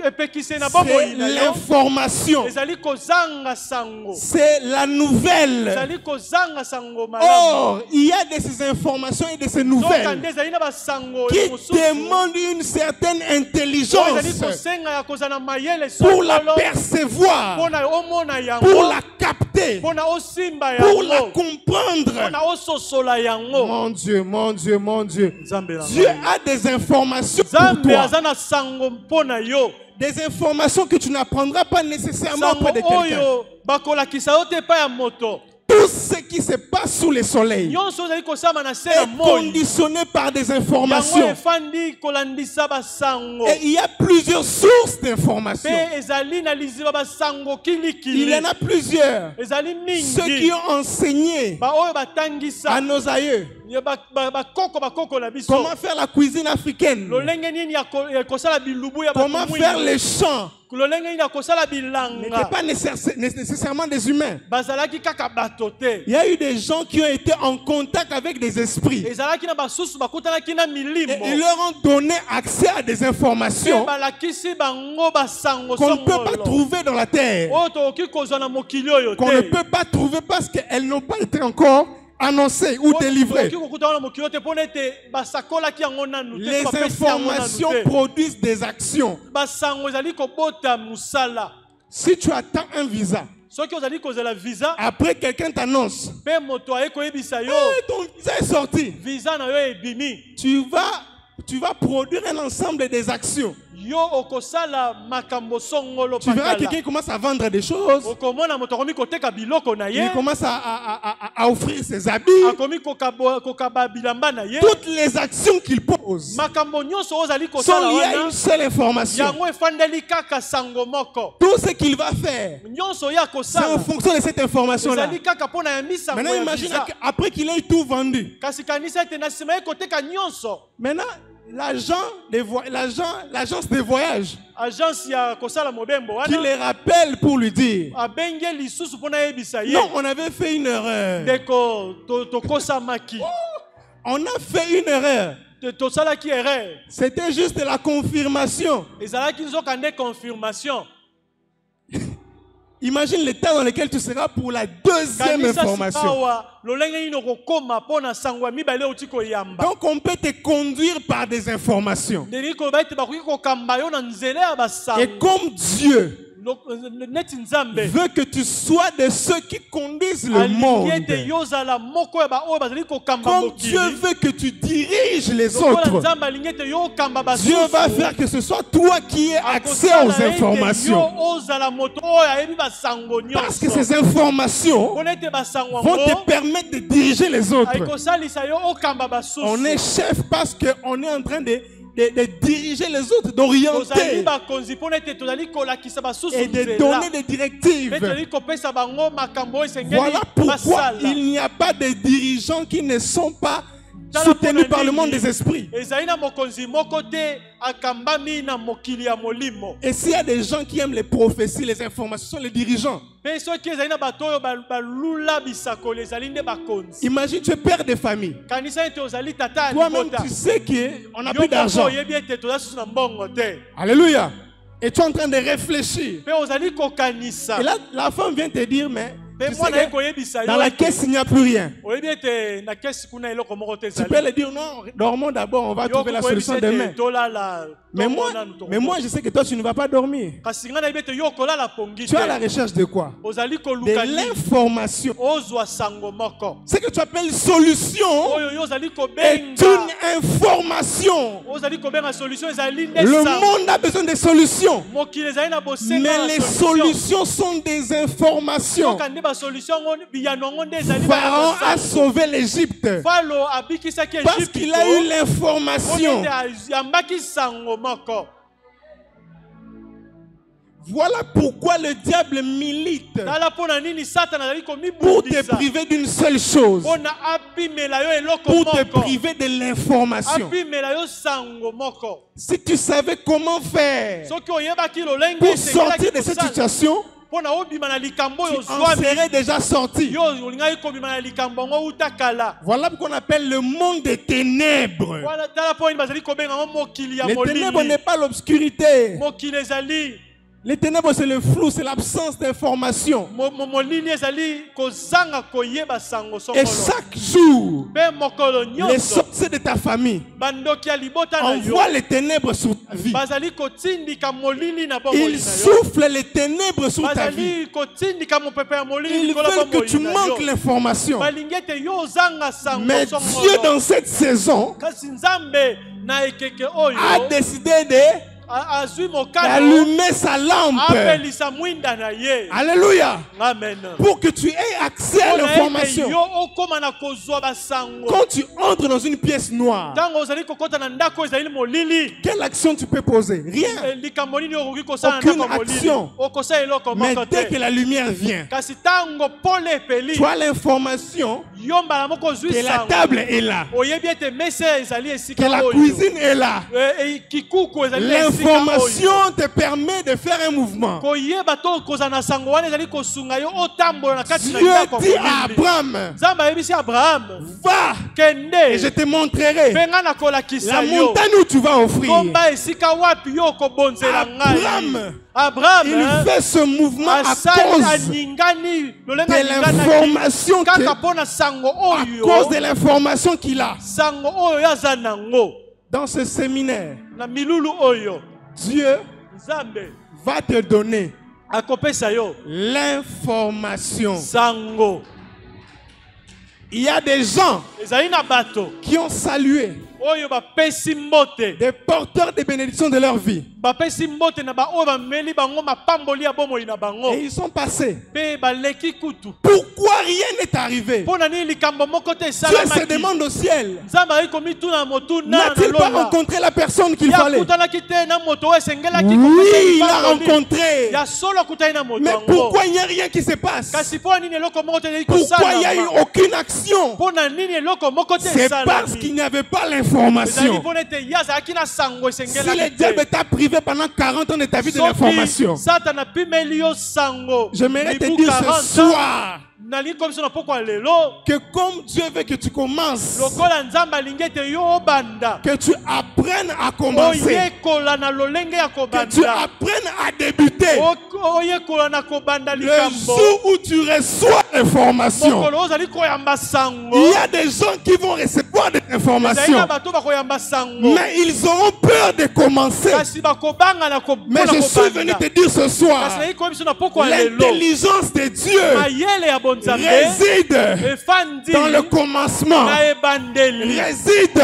epekise na bomoi c'est na yo l'information, ezali kozanga sango c'est la nouvelle. ezali kozanga sango malamu Or, il y a de ces informations et de ces soka nouvelles nde ezali na basango qui mosusu demandent une certaine oyo ezali intelligence kosenga ya kozala na mayele pour la solo percevoir, mpona omona pour yango la capter, mpona osimba pour la yango comprendre. mpona ososola yango Mon Dieu, mon Dieu, mon Dieu. nzambe na Dieu ngai. a des informations pour nzambe toi. aza na sango mpona yo Des informations que tu n'apprendras pas nécessairement sango auprès de quelqu'un. oyo bakolakisa yo te epai ya moto Tout ce qui se passe sous le soleil nyonso ozali kosala na se na est moi conditionné par des yango informations. efandi kolandisa basango Et il y a plusieurs sources d'informations. mpe ezali na liziba basango Il y kilikili en a plusieurs. ezali Ceux qui mingi ont enseigné baoyo à batangisa nos aïeux bakoko na biso comment faire la cuisine africaine, lolenge nini ya kosala bilubu ya comment bato faire mwindu les chants. lolenge nini ya kosala N'étaient bilanga pas nécessairement des humains. bazalaki kaka bato te Il y a eu des gens qui ont été en contact avec des esprits. ezalaki na basusu bakutanaki na Et milimo ils leur ont donné accès à des mpe informations balakisi bango basango qu'on ne peut pas songolo trouver dans la terre. oyo tokoki kozwa na mokili oyo Qu'on ne te peut pas trouver parce qu'elles n'ont pas été encore annoncées ou délivrées. tokoki kokuta wana mokili oyo te mpona ete basakolaki yango nanu te Les bapesi yango nanu informations te produisent des actions. basango ezali kobota mosala Si tu attends un visa, soki ozali kozela visa après quelqu'un t'annonce, mpe moto aye koyebisa yo ton visa est sorti, visa na yo ebimi tu vas produire un ensemble des actions. yo okosala makambo songolo Tu verras pakala quelqu'un commence à vendre des choses, okomona moto akomi koteka biloko na ye il commence à offrir ses habits, akomi kokaba bilamba na ye toutes les actions qu'il pose makambo nyonso oyo ozali sont kosala liées à wana une seule information. yango efandeli kaka sango moko Tout ce qu'il va faire, nyonso oyo c'est en akosala fonction de cette information-là. ezali kaka mpo na yambi sango Maintenant, ya imagine visa après qu'il ait tout vendu. kasi kanisa ete na nsima ye koteka nyonso Maintenant, l'agence des voyages agence ya kosala mobembo qui wana les rappelle pour lui dire abenge lisusu mpo nayebisa ye non, on avait fait une erreur. ndeko tokosamaki On a fait une erreur. tosalaki erreur C'était juste la confirmation. ezalaki nzoka nde confirmation Imagine l'état dans lequel tu seras pour la deuxième kanisa information. sikawa lolenge nini okokoma mpo na sango ya mibale outi koyamba Donc on peut te conduire par des informations. ndeni koloba ete bakoki kokamba yo na nzela ya Et basango comme Dieu neti nzambe veut que tu sois de ceux qui conduisent le alingi monde, ete yo ozala moko ya baoyo bazali kokamba comme mokili Dieu veut que tu diriges les lokola autres, nzambe alingi ete yo okamba Dieu va basusu faire que ce soit toi qui aies accès akosala aux ete informations. yo ozala moto oyo ayebi basango Parce que nyonso ces informations mpona ete basango vont te yango permettre de diriger les autres. ekosalisa yo okamba basusu On est chef parce qu'on est en train de diriger les autres, tozali d'orienter bakonzi mpona ete tozali kolakisa basusu et de nzela donner des directives. mpe tozali kopesa bango makambo oyo esengeli Voilà pourquoi basala il n'y a pas de dirigeants qui ne sont pas soutenu par le monde des esprits. Et s'il y a des gens qui aiment les prophéties, les informations, ce sont les dirigeants. Imagine, tu es père de famille. Toi-même, tu sais qu'on n'a plus d'argent. Alléluia. Et tu es en train de réfléchir. Et là, la femme vient te dire, mais tu sais que dans la caisse, il n'y a plus rien. Tu peux lui dire, non, dormons d'abord, on va trouver la solution demain. Mais moi, je sais que toi, tu ne vas pas dormir. Tu es à la recherche de quoi? De l'information. Ce que tu appelles solution est une information. Le monde a besoin de solutions. Mais les solutions sont des informations. Pharaon a sauvé l'Égypte parce qu'il a eu l'information. Voilà pourquoi le diable milite pour te priver d'une seule chose, pour te priver de l'information. Si tu savais comment faire pour sortir de cette situation, tu en serais déjà sorti. Voilà ce qu'on appelle le monde des ténèbres. Les ténèbres n'est pas l'obscurité. Les ténèbres, c'est le flou, c'est l'absence d'information. Et chaque jour, les sorciers de ta famille envoient les ténèbres sur ta vie. Ils soufflent les ténèbres sur ta vie. Ils veulent que tu manques l'information. Mais Dieu, dans cette saison, a décidé d'allumer sa lampe. Alléluia. Amen. Pour que tu aies accès à l'information. Quand tu entres dans une pièce noire, quelle action tu peux poser? Rien. Aucune action. Mais dès que la lumière vient, tu as l'information que la table est là, que la cuisine est là. L'information te permet de faire un mouvement. Dieu dit à Abraham, va et je te montrerai la montagne où tu vas offrir. Abraham, il fait ce mouvement à cause de l'information qu'il a. Dans ce séminaire, Dieu va te donner l'information. Il y a des gens qui ont salué des porteurs de bénédictions de leur vie. Et ils sont passés. Pourquoi rien n'est arrivé? Dieu se demande au ciel, n'a-t-il pas rencontré la personne qu'il fallait? Oui, il l'a rencontré. Mais pourquoi il n'y a rien qui se passe? Pourquoi il n'y a eu aucune action? C'est parce qu'il n'y avait pas l'information. Si le diable t'a privé pendant 40 ans de ta vie de l'information, j'aimerais te dire ce soir que comme Dieu veut que tu commences, que tu apprennes à commencer, que tu apprennes à débuter, le jour où tu reçois l'information, il y a des gens qui vont recevoir des informations, mais ils auront peur de commencer. Mais je suis venu te dire ce soir, l'intelligence de Dieu réside dans le commencement, réside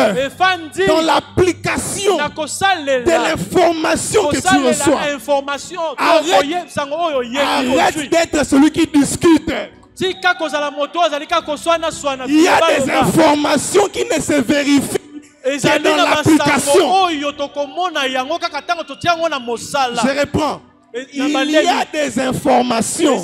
dans l'application de l'information que tu reçois. Arrête d'être celui qui discute. Il y a des informations qui ne se vérifient que dans l'application. Je reprends. Il y a des informations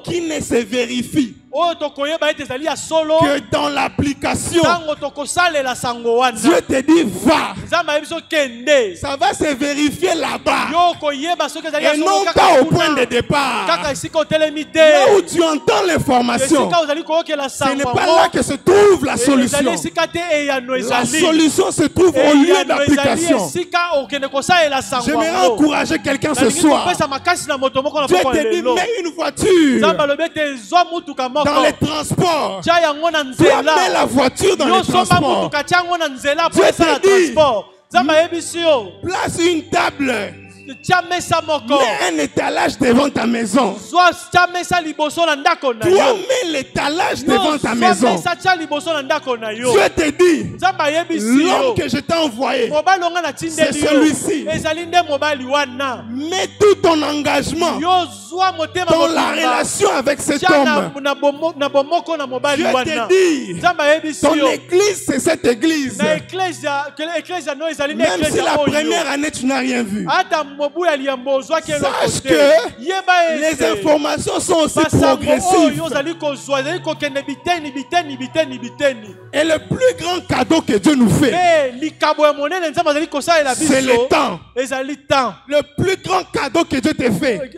qui ne se vérifient oyo tokoyeba ete ezali ya solo que dans l'application, ntango tokosalela sango wana Dieu te dit va. nzambe ayebi biso kende Ça va se vérifier là-bas. yo koyeba soki ezali ya Et solo non kaka pas au kuna. point de départ. kaka esika otelemi te Là où tu entends l'information, esika ozali koyokela ce n'est sango pas là que se trouve la ezali solution. esika te eyano La ezali solution se trouve au lieu eyano ezali d'application. esika okende kosalela sango J'aimerais yango encourager quelqu'un ce nalingi soir. kopesa makasi na moto moko na Dieu poko te dit, lelo mets une voiture nzambe alobi ete zwa mutuka dans moko les transports. tia yango na Toi, nzela mets la voiture dans les yo somba transports. mutuka tia yango na nzela po Dieu esala te dit. transport nzambe ayebisi yo Place une table. tia mesa moko Mets un étalage devant ta maison. zwa tia mesa liboso na ndako na Toi, yo mets l'étalage Yo, devant ta zwa maison. mesa tia liboso na ndako na yo Dieu te dit, nzambe ayebisi l'homme yo que je t'ai envoyé, mobali onga na c'est tindeli yo celui-ci. ezali nde mobali wana Mets tout ton engagement yo zwa motema dans la mobimba relation avec cet tia homme. na bomoko na mobali Dieu wana te dit, nzambe ayebisi ton yo église, c'est cette église. na eklesia no ezali nde Même si eklesia la oyo première année, tu n'as rien vu. ata mobu ya liambo ozwaki eloko Sache te que yeba les ete informations sont aussi basango progressives. oyo ozali kozwa ezali kokende biteni biteni biteni biteni Et le plus grand cadeau que Dieu nous fait, e likabo ya monene nzambe azali kosalela c'est le biso temps. ezali temps Le plus grand cadeau que Dieu te fait,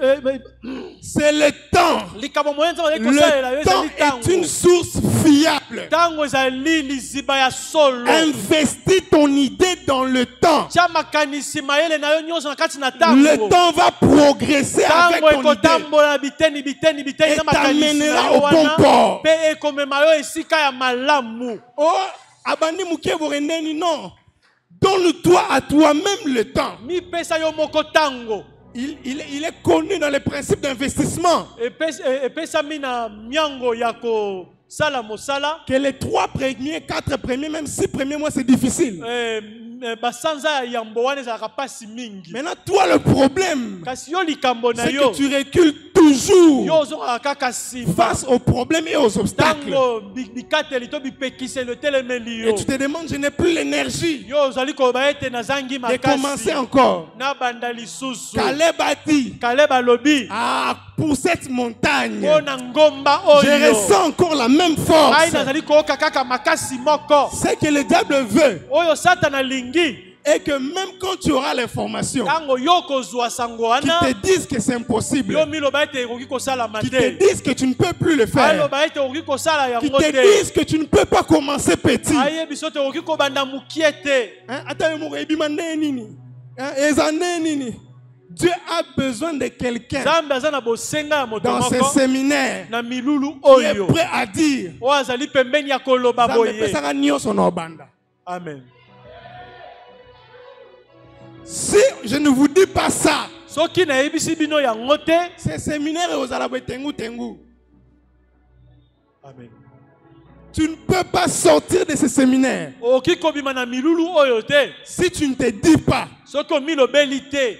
c'est le temps. likabo monene nzambe azali kosalela yo Le temps ezali est une ntango source fiable. ntango ezali liziba ya solo Investis ton idée dans le temps. tia makanisi mayele na yo nyonso na kati na Le ntango temps va progresser avec ntango ton idée. ekotambola na biteni biteni biteni Et na makanisi t'amènera na au yo bon wana port. mpe ekomema yo esika ya malamu Oh, abandi mukie borendeni, non. Donne-toi à toi-même le temps. mipesa yo moko ntango Il est connu dans les principes d'investissement epesami na miango ya kosala mosala que les 3 premiers, 4 premiers, même 6 premiers mois, c'est difficile. basanza ya yambo wana ezalaka mpasi mingi Maintenant, toi, le problème, kasi yo likambo na c'est yo que tu recules toujours yo ozongaka kaka nsima face aux problèmes et aux obstacles. ntango bikateli to bipekiselo etelemeli Et yo tu te demandes, je n'ai plus l'énergie yo ozali koloba ete nazangi de commencer makasi encore. nabanda lisusu Caleb a dit, kaleba alobi ah, pour cette montagne, mpo na ngomba je oyo ressens encore la même ngai force. nazali koyoka kaka makasi moko C'est que le diable veut. oyo satana alingi Et que même quand tu auras l'information, ntango yo kozwa sango qui wana te disent que c'est impossible, yo miloba ete ekoki kosalama qui te te disent que tu ne peux plus le faire, aloba ete okoki kosala qui yango te te disent que tu ne peux pas commencer petit. ayebi so te okoki kobanda mokie te Hein, ata yo moko ebima nde nini? Hein, eza nde nini? Dieu a besoin de quelqu'un nzambe aza na bosenga ya moto dans ces moko séminaires na milulu qui est oyo prêt à dire oyo azali pembeni ya koloba Nzambe boye pesaka nyonso na obanda. amen Si je ne vous dis pas ça, soki nayebisi bino yango te ces séminaires ozala botengu tengu. amen Tu ne peux pas sortir de ces séminaires okoki kobima na milulu oyo te si tu ne te dis pas soki omilobeli te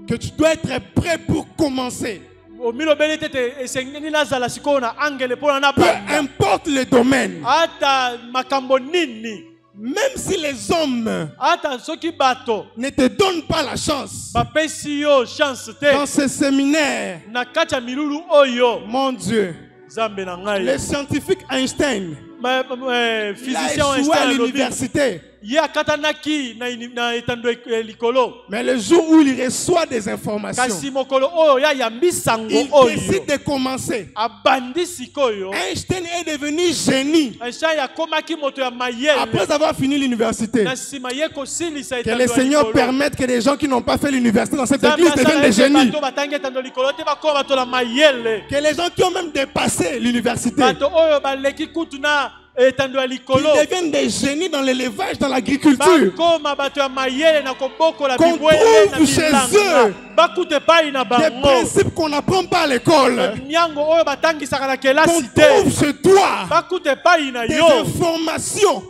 que tu dois être prêt pour commencer. omilobeli te te esengeli nazala sikoyo na angele mpona na Peu banda importe le domaine, ata makambo nini même si les hommes ata soki bato ne te donnent pas la chance bapesi yo chance te dans ces séminaires, na kati ya milulu oyo mon Dieu, nzambe na le ngai scientifique Einstein, il a physicien échoué à Einstein alobi l'université. ye akatanaki na etando likolo Mais le jour où il reçoit des informations, kasi mokolo oyo ya yambi sango il oyo décide de commencer. abandi sikoyo Einstein est devenu génie Einstein akomaki moto ya mayele après avoir fini l'université. na nsima ye kosilisa Que etando le ya Seigneur likolo. permette que des gens qui n'ont pas fait l'université dans cette Nzambe église asala deviennent des ete génies. bato batangi etando likolo te bakoma bato na mayele Que les gens qui ont même dépassé l'université, bato oyo baleki kutu na etando ya qu'ils likolo deviennent des génies dans l'élevage, dans l'agriculture. bakoma bato ya mayele na kobokola Qu'on bibwele na trouve chez bilanga eux bakute epai na Des bango principes qu'on n'apprend pas à l'école. miango oyo batangisaka na Qu'on kelasi te trouve chez toi. bakute epai na Des yo informations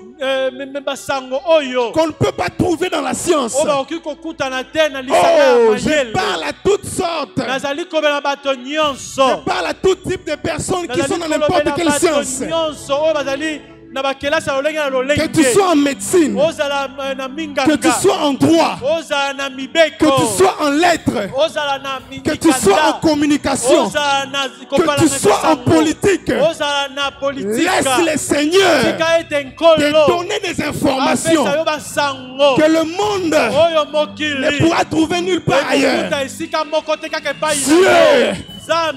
basango oyo qu'on ne peut pas trouver dans la science. oyo bakoki kokutana te na lisanga ya Oh, je mayele parle à toutes sortes. nazali kobela bato nyonso Je parle à tout type de personnes qui sont nazali dans n'importe kolobela quelle bato science. nyonso oyo bazali que tu sois en médecine, que tu sois en droit, que tu sois en lettres, que tu sois en communication, que tu sois en politique. Laisse le Seigneur te donner des informations que le monde ne pourra trouver nulle part ailleurs. Dieu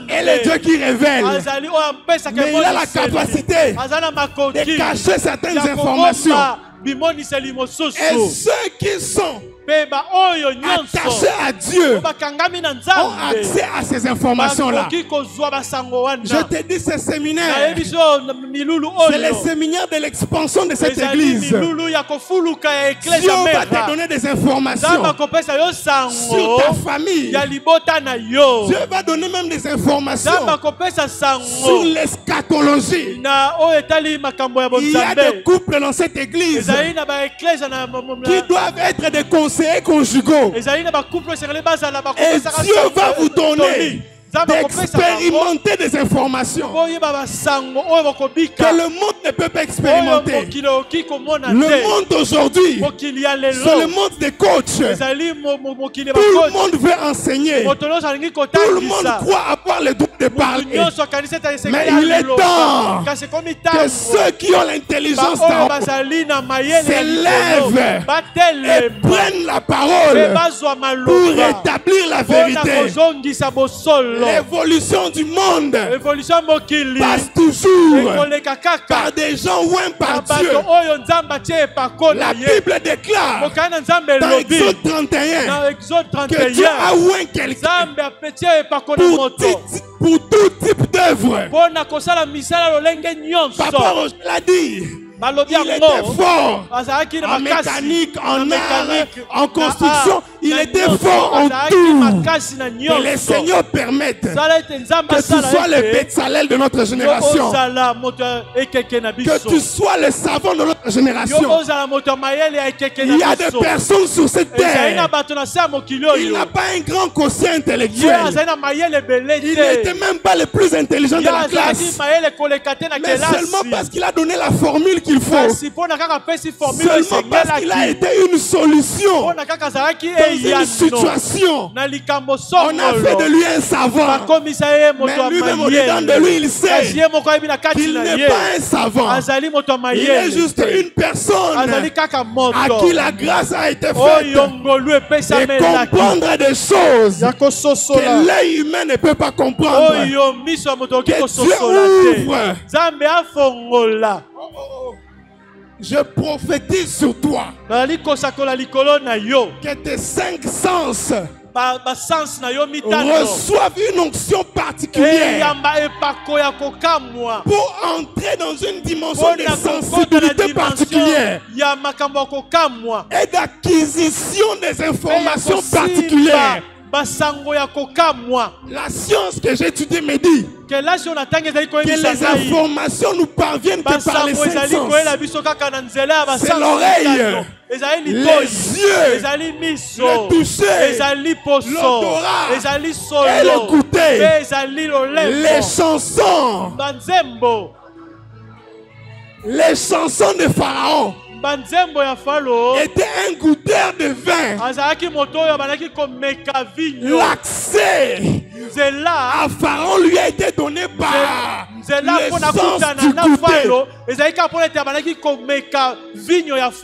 est le Dieu qui révèle, mais il a la capacité de cacher certaines informations. Et ceux qui sont attachés à Dieu ont accès à ces informations-là. Je te dis, ce séminaire, c'est le séminaire de l'expansion de cette église. Dieu va te donner des informations sur ta famille. Dieu va donner même des informations sur l'eschatologie. Il y a des couples dans cette église qui doivent être des conseillers conjugaux. Et Dieu va vous donner d'expérimenter des informations que le monde ne peut pas expérimenter. Le monde aujourd'hui, c'est le monde des coachs. Tout le monde veut enseigner. Tout le monde croit avoir le droit de parler. Mais il est temps que ceux qui ont l'intelligence s'élèvent et prennent la parole pour rétablir la vérité. L'évolution du monde passe toujours par des gens ouïs par Dieu. La Bible déclare dans Exode 31 que Dieu a ouï quelqu'un pour tout type d'œuvre. Papa Roger l'a dit. Il était fort en mécanique, en art, en construction. Il était fort en tout. Que le Seigneur permette que tu sois le Bétzalel de notre génération. Que tu sois le savant de notre génération. Il y a des personnes sur cette terre. Il n'a pas un grand quotient intellectuel. Il n'était même pas le plus intelligent de la classe. Mais seulement parce qu'il a donné la formule qu'il faut. Seulement parce qu'il a été une solution dans une situation. On a fait de lui un savant. Mais lui-même au dedans de lui, il sait qu'il n'est pas un savant. Il est juste une personne à qui la grâce a été faite de comprendre des choses que l'œil humain ne peut pas comprendre. Que Dieu ouvre. Je prophétise sur toi que tes 5 sens reçoivent une onction particulière pour entrer dans une dimension de sensibilité particulière et d'acquisition des informations particulières. La science que j'étudie me dit que les informations nous parviennent que par les 5 sens. C'est l'oreille, les yeux, le toucher, l'odorat et le goûter, les chansons. Les chansons de Pharaon était un goûteur de vin. L'accès à Pharaon lui a été donné par le sens du goûter.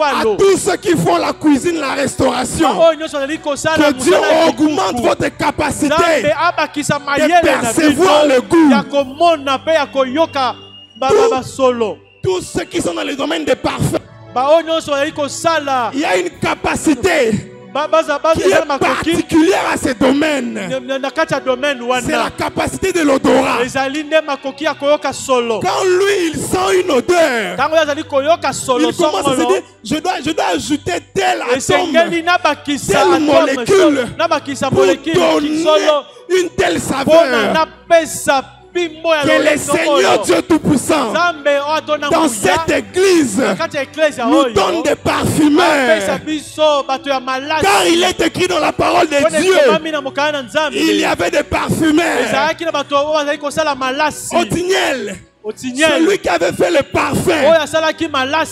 À tous ceux qui font la cuisine, la restauration, que Dieu augmente votre capacité de percevoir le goût. Tous ceux qui sont dans le domaine des parfums, il y a une capacité qui est particulière à ce domaine. C'est la capacité de l'odorat. Quand lui il sent une odeur, il commence à se dire je dois ajouter tel atome, telle molécule pour donner une telle saveur. Que le Seigneur Dieu Tout-Puissant dans cette église nous donne des parfumeurs. Car il est écrit dans la parole de Dieu, il y avait des parfumeurs. Othniel Celui qui avait fait le parfum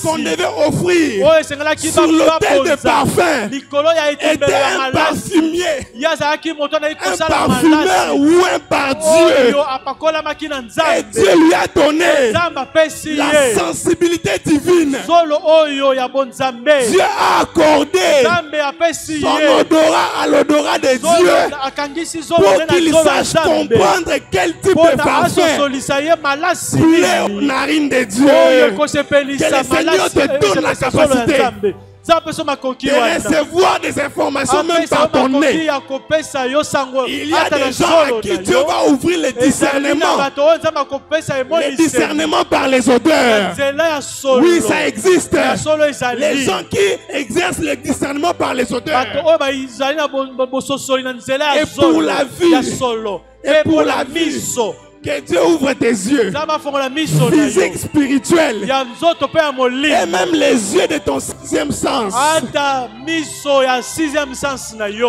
qu'on devait offrir sur l'autel de parfum était un parfumier, un parfumeur ou un par-dieu. Et Dieu lui a donné la sensibilité divine. Dieu a accordé son odorat à l'odorat de Dieu pour qu'il sache comprendre quel type de parfum plaît aux narines de Dieu. Que le Seigneur te donne la capacité de recevoir des informations même par ton nez. Il y a des gens à qui Dieu va ouvrir le discernement. Le discernement par les odeurs. Oui, ça existe. Les gens qui exercent le discernement par les odeurs. Et pour la vie. Et pour la vie. Que Dieu ouvre tes yeux physiques, spirituels, et même les yeux de ton sixième sens.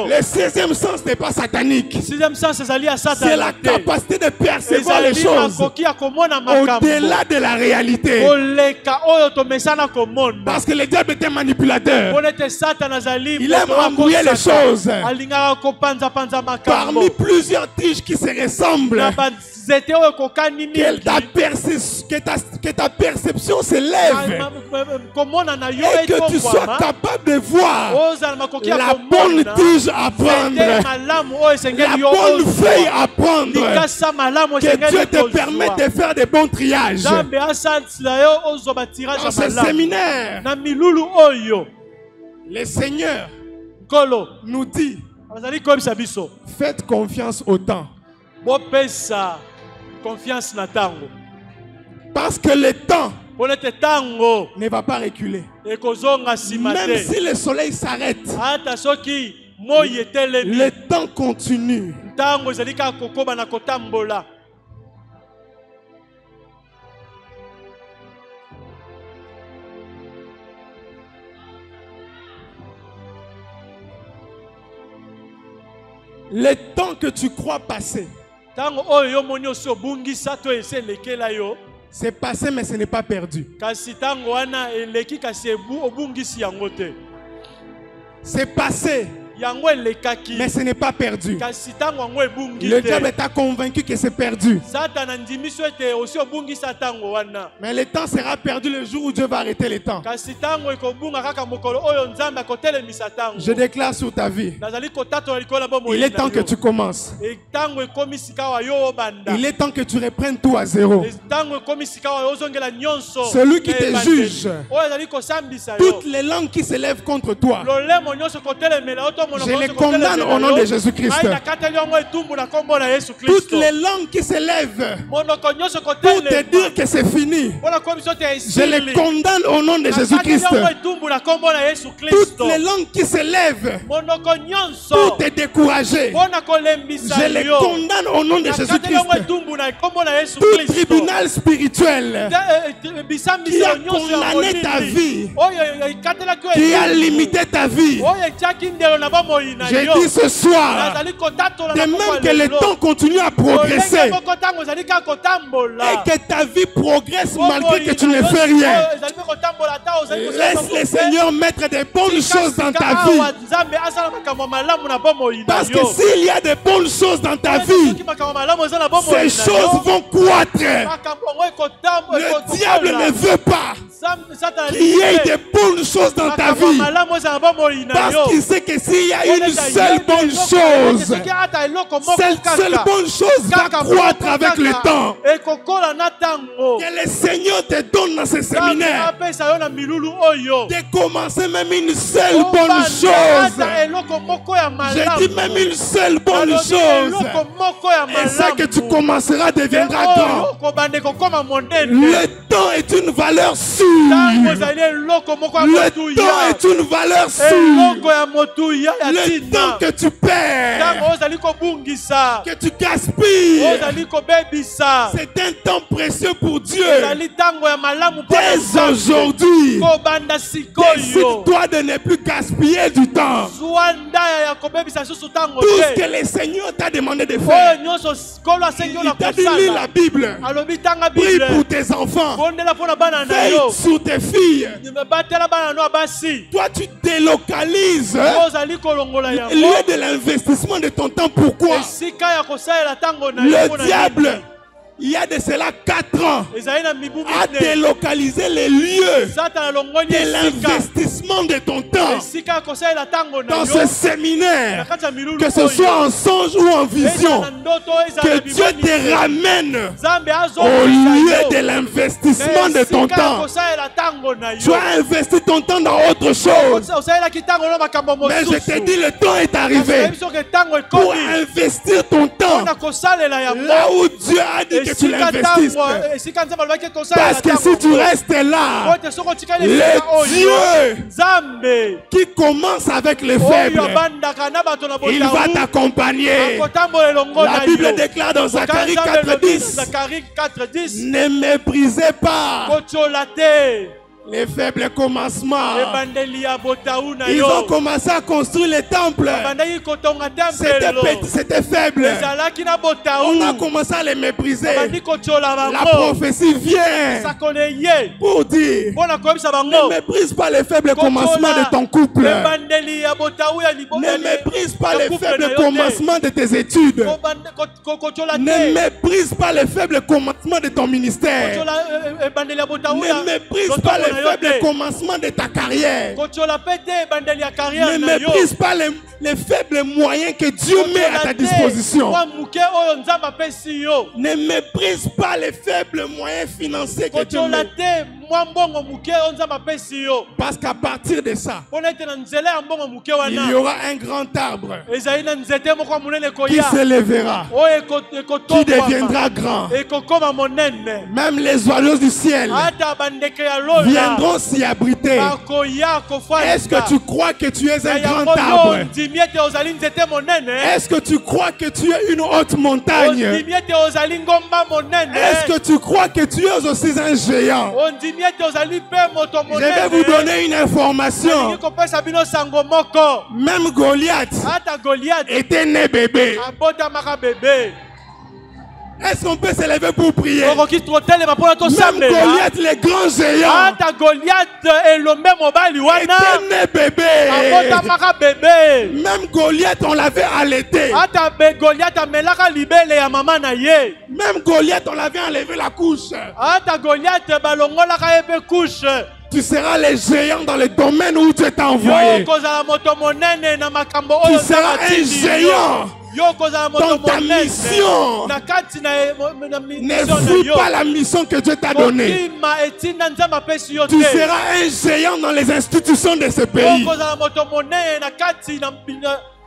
Le sixième sens n'est pas satanique. C'est la capacité de percevoir les choses au-delà de la réalité. Parce que le diable est un manipulateur. Il aime embrouiller les choses. Parmi plusieurs tiges qui se ressemblent, que ta perception s'élève et que tu sois capable de voir la bonne tige à prendre, la bonne feuille à prendre, que Dieu te permette de faire des bons triages. Dans ce séminaire, le Seigneur nous dit: faites confiance au temps. Confiance na tango. Parce que le temps ne va pas reculer. Même si le soleil s'arrête, le temps continue. Le temps que tu crois passer, c'est passé mais ce n'est pas perdu. C'est passé mais ce n'est pas perdu. Le diable t'a convaincu que c'est perdu. Mais le temps sera perdu le jour où Dieu va arrêter le temps. Je déclare sur ta vie, il est temps que tu commences. Il est temps que tu reprennes tout à zéro. Celui qui te juge, toutes les langues qui s'élèvent contre toi, je les condamne au nom de Jésus-Christ. Toutes les langues qui s'élèvent pour te dire que c'est fini, je les condamne au nom de Jésus-Christ. Toutes les langues qui s'élèvent pour te décourager, je les condamne au nom de Jésus-Christ. Tout tribunal spirituel qui a condamné ta vie, qui a limité ta vie, j'ai dit ce soir, de même que le temps continue à progresser et que ta vie progresse malgré que tu ne fais rien, laisse le Seigneur mettre des bonnes choses dans ta vie. Parce que s'il y a des bonnes choses dans ta vie, ces choses vont croître. Le diable ne veut pas qu'il y ait des bonnes choses dans ta vie. Parce qu'il sait que s'il y a une seule bonne chose, cette seule bonne chose va croître avec le temps. Que le Seigneur te donne dans ce séminaire de commencer même une seule bonne chose. J'ai dit même une seule bonne chose. Et ça que tu commenceras deviendra grand. Le temps est une valeur sûre. Tango ezali eloko moko ya Le motuya. temps est une valeur sûre. Eloko ya motuya ya Le tina. temps que tu perds, Tango ozali kobungisa. que tu gaspilles, Ozali kobebisa. c'est un temps précieux pour Dieu. Ezali tango ya malamu mpo na Dès Nzambe. aujourd'hui, Kobanda sikoyo. décide-toi de ne plus gaspiller du temps. Zwa ndaya ya kobebisa susu tango Tout ce te. que le Seigneur t'a demandé de Oyo faire, nyonso kolo asengi yo il na t'a dit lis la kosala. Bible, Alobi tanga prie Bible. pour tes enfants, Bondela mpo na bana na veille yo. sur tes filles. Batela bana no basi. Toi, tu délocalises Ozali kolongola yango. lieu de l'investissement de ton temps. Pourquoi? Esika ya kosalela tango na yo Le mpona diable, nini? il y a de cela 4 ans, Ezali na mibu a mine. délocalisé les lieux Satan alongoli de esika. l'investissement de ton temps Esika ya kosalela tango na dans yo. ce séminaire, Na kati ya milulu que ce oyo. soit en songe ou en vision, Ezala na ndoto, ezala que na Dieu bibonisi. te ramène Nzambe au azongisa lieu yo. de l'investissement de ton Esika ya temps. kosalela tango na Tu yo. as investi ton temps dans autre chose. Osalelaki tango na makambo Mais je te mosusu. dis, le temps est arrivé Kasi soki tango pour ekomi investir ton temps mpona kosalela yango. là où Dieu a dit que tu l'investisses. Esika Nzambe alobaki kosalela Parce que tango si tu yango. restes là, Ote soko tikali le esika oyo. Dieu Nzambe qui commence avec les oyo faibles, abandaka na bato na il va botawu t'accompagner. akotambola elongo La na Bible yo. déclare dans Zacharie Nzambe elobi 4:10, na Zacharie 4:10 ne méprisez pas kotiola te les faibles commencements. ebandeli ya botawu na Ils ont yo. commencé à construire les temples. Bandaki kotonga C'était tempelo petit, c'était faible. ezalaki na On a botawu commencé à les mépriser. bandi kotiola La bango prophétie vient sakole ye pour dire, mpona koyebisa ne bango méprise pas les faibles commencements de ton couple. ebandeli ya botawu ya Ne méprise pas les couple na faibles yo te. commencements de tes études. kotiola Ne te méprise pas les faibles commencements de ton ministère. kotiola ebandeli ya botawu Ne méprise pas les faibles te commencements de ta carrière. kotiola pe te ebandeli ya carrière Ne na yo méprise pas les faibles moyens que Dieu met à ta disposition. mwa muke oyo nzambe apesi yo Ne méprise pas les faibles moyens financiers que Dieu kotiola met. te mwa mbongo muke oyo nzambe apesi yo Parce qu'à partir de ça, mpona ete na nzela ya mbongo muke il y wana aura un grand arbre ezali na nzete moko ya monene qui ekoya s'élèvera, oyo qui ekotongwama deviendra grand. ekokoma monene Même les oiseaux du ciel ata bandeke ya lola viendront s'y abriter. bakoya Est-ce que tu crois que tu es un grand yango yo arbre? ndimi ete ozali nzete monene Est-ce que tu crois que tu es une haute montagne? ondimi ete ozali ngomba monene Est-ce que tu crois que tu es aussi un géant? ondimi ete ozali mpe moto Je vais vous monene donner une information. nalingi kopesa bino sango moko Même Goliath ata goliath était né bébé. abotamaka bebe Est-ce qu'on peut se lever pour prier? okoki kotelema mpona Même tosambela Goliath, les grands géants, ata goliath elombe mobali wana était né bébé. abotamaka bebe Même Goliath, on l'avait allaité. ata goliath amelaka libele ya mama na ye Même Goliath, on l'avait enlevé la couche. ata goliath balongolaka ye mpe kushe Tu seras les géants dans le domaine où Dieu t'a envoyé. yo kozala moto monene na makambo Tu oyo seras un géant yo kozala moto dans ta monene mission. na kati na Ne mission na fouille yo pas la mission que Dieu t'a donnée. mokima etinda nzambe apesi yo te Tu seras un géant dans les institutions de ce yo pays. kozala moto monene na kati na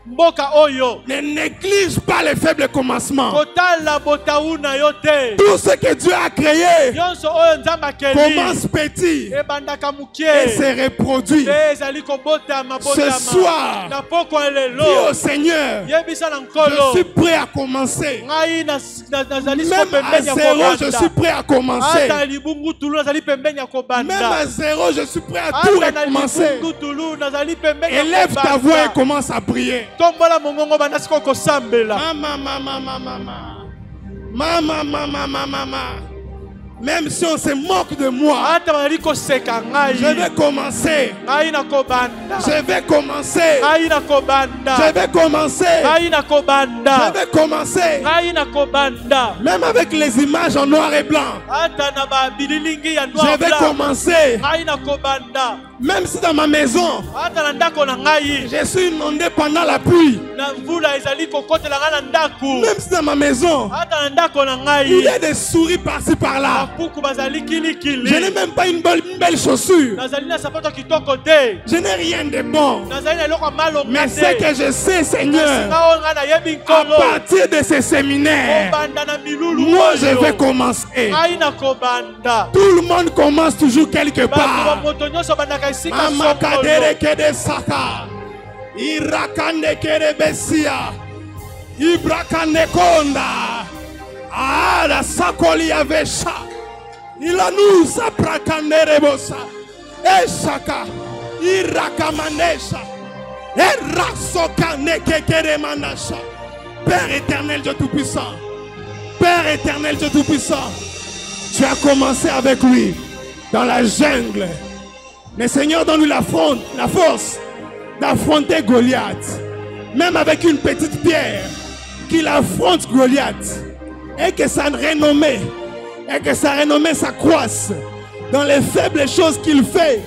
mboka oyo Ne néglige pas les faibles commencements. kotala botawu na yo te Tout ce que Dieu a créé nyonso oyo nzambe akeli commence petit ebandaka et mokie se reproduit. te ezali kobotama Ce soir, na poko ya dis lelo au Seigneur, yebisa na je nkolo suis prêt à commencer. ngai nazali siko Même à pembeni ya zéro, je suis kobanda prêt à commencer. ata libungutulu nazali pembeni ya Même kobanda à zéro, je suis prêt à tout ata na recommencer. libungutulu nazali pembeni ya Élève ta voix et kobanda commence à prier. tombola mongongo banda siko kosambela Même si on se moque de moi, ata bazali koseka ngai je vais commencer. ngai na kobanda Je vais commencer. ngai na kobanda Je vais commencer. ngai na Je kobanda vais commencer. ngai na kobanda Même avec les images en noir et blanc. ata na babililingi ya noir Je vais blanc commencer. ngai na kobanda Même si dans ma maison, ata na ndako na ngai je suis inondé pendant la pluie. na mvula Même si dans ma maison, il y a des souris par-ci par-là. Je n'ai même pas une belle chaussure. Je n'ai rien de bon. Mais ce que je sais, Seigneur, à partir de ces séminaires, moi je vais commencer. Tout le monde commence toujours quelque part. Mama kadere kede saka, irakande kede besia, ibrakande konda, la sakoli avesha, ilanu saprakande rebosa, esaka, irakamandesha, erasoka nekekere manasha. Père éternel, Dieu tout-puissant, Père éternel, Dieu tout-puissant, tu as commencé avec lui dans la jungle. Mais Seigneur, donne-lui la force d'affronter Goliath. Même avec une petite pierre, qu'il affronte Goliath. Et que sa renommée s'accroisse dans les faibles choses qu'il fait.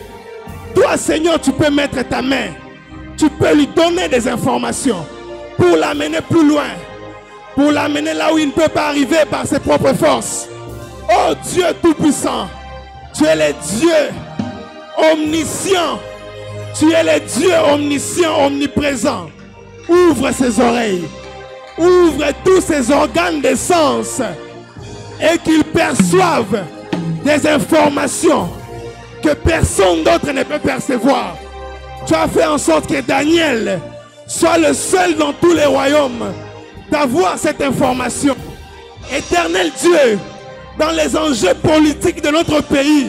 Toi, Seigneur, tu peux mettre ta main. Tu peux lui donner des informations pour l'amener plus loin. Pour l'amener là où il ne peut pas arriver par ses propres forces. Oh Dieu Tout-Puissant, tu es le Dieu omniscient. Tu es le Dieu omniscient, omniprésent. Ouvre ses oreilles. Ouvre tous ses organes de sens. Et qu'il perçoive des informations que personne d'autre ne peut percevoir. Tu as fait en sorte que Daniel soit le seul dans tous les royaumes d'avoir cette information. Éternel Dieu, dans les enjeux politiques de notre pays,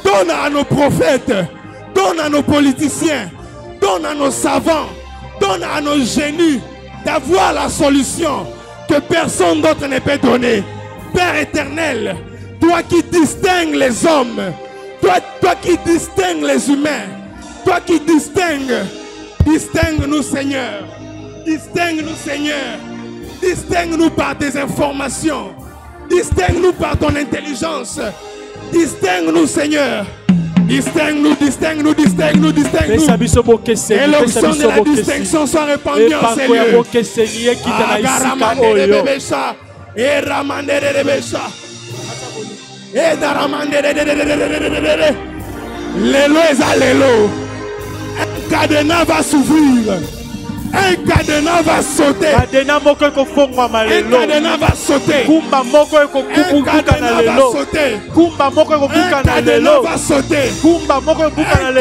donne à nos prophètes, donne à nos politiciens, donne à nos savants, donne à nos génies d'avoir la solution que personne d'autre ne peut donner. Père éternel, toi qui distingues les hommes, toi qui distingues les humains, toi qui distingue-nous Seigneur, distingue-nous Seigneur, distingue-nous par tes informations, distingue-nous par ton intelligence. Distingue-nous, Seigneur. Distingue-nous, distingue-nous, distingue-nous, distingue-nous. Et l'option de la distinction soit répandue en ces lieux. Et Ramande de Besha. Et Daramande de L'élo est à l'élo. Un cadenas va s'ouvrir. Un cadenas va sauter. Un cadenas va sauter. Un cadenas va sauter. Un cadenas va sauter. Un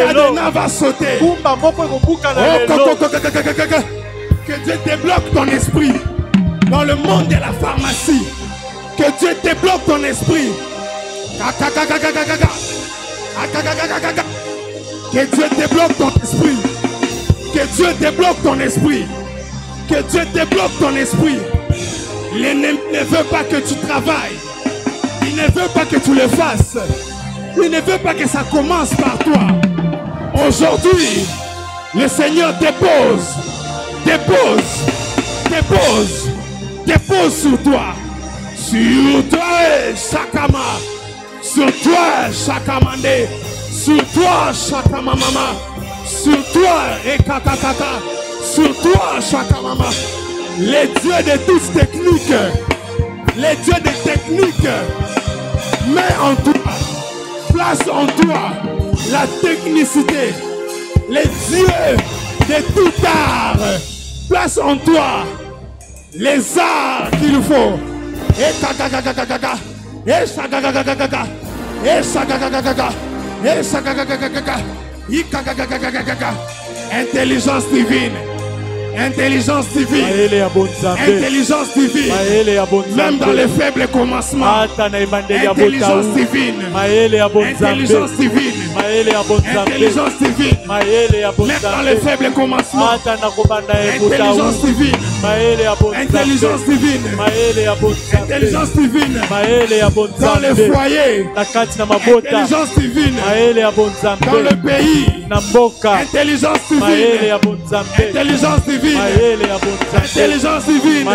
cadenas va sauter. Que Dieu débloque ton esprit dans le monde de la pharmacie. Que Dieu débloque ton esprit. Que Dieu débloque ton esprit. Que Dieu débloque ton esprit. Que Dieu débloque ton esprit. L'ennemi ne veut pas que tu travailles. Il ne veut pas que tu le fasses. Il ne veut pas que ça commence par toi. Aujourd'hui, le Seigneur dépose sur toi. Sur toi, Shakama. Sur toi, Shakamande. Sur toi, Shakamamama. Sur toi, Ekakakaka. Sur toi, Shakamama. Les dieux de toutes techniques. Les dieux des techniques. Mets en toi. Place en toi la technicité. Les dieux de tout art. Place en toi les arts qu'il faut. Ekakakakaka. Eshakakakaka. Eshakakakaka. Eshakakakaka. Ikakakakaka. Intelligence divine. Intelligence divine. Intelligence divine. Même dans les faibles commencements. Intelligence divine. Intelligence divine. Intelligence divine. Même dans les faibles commencements. Intelligence divine. Intelligence divine. Intelligence divine. Dans les foyers. Intelligence divine. Dans le pays. Intelligence divine. Intelligence divine. Intelligence divine.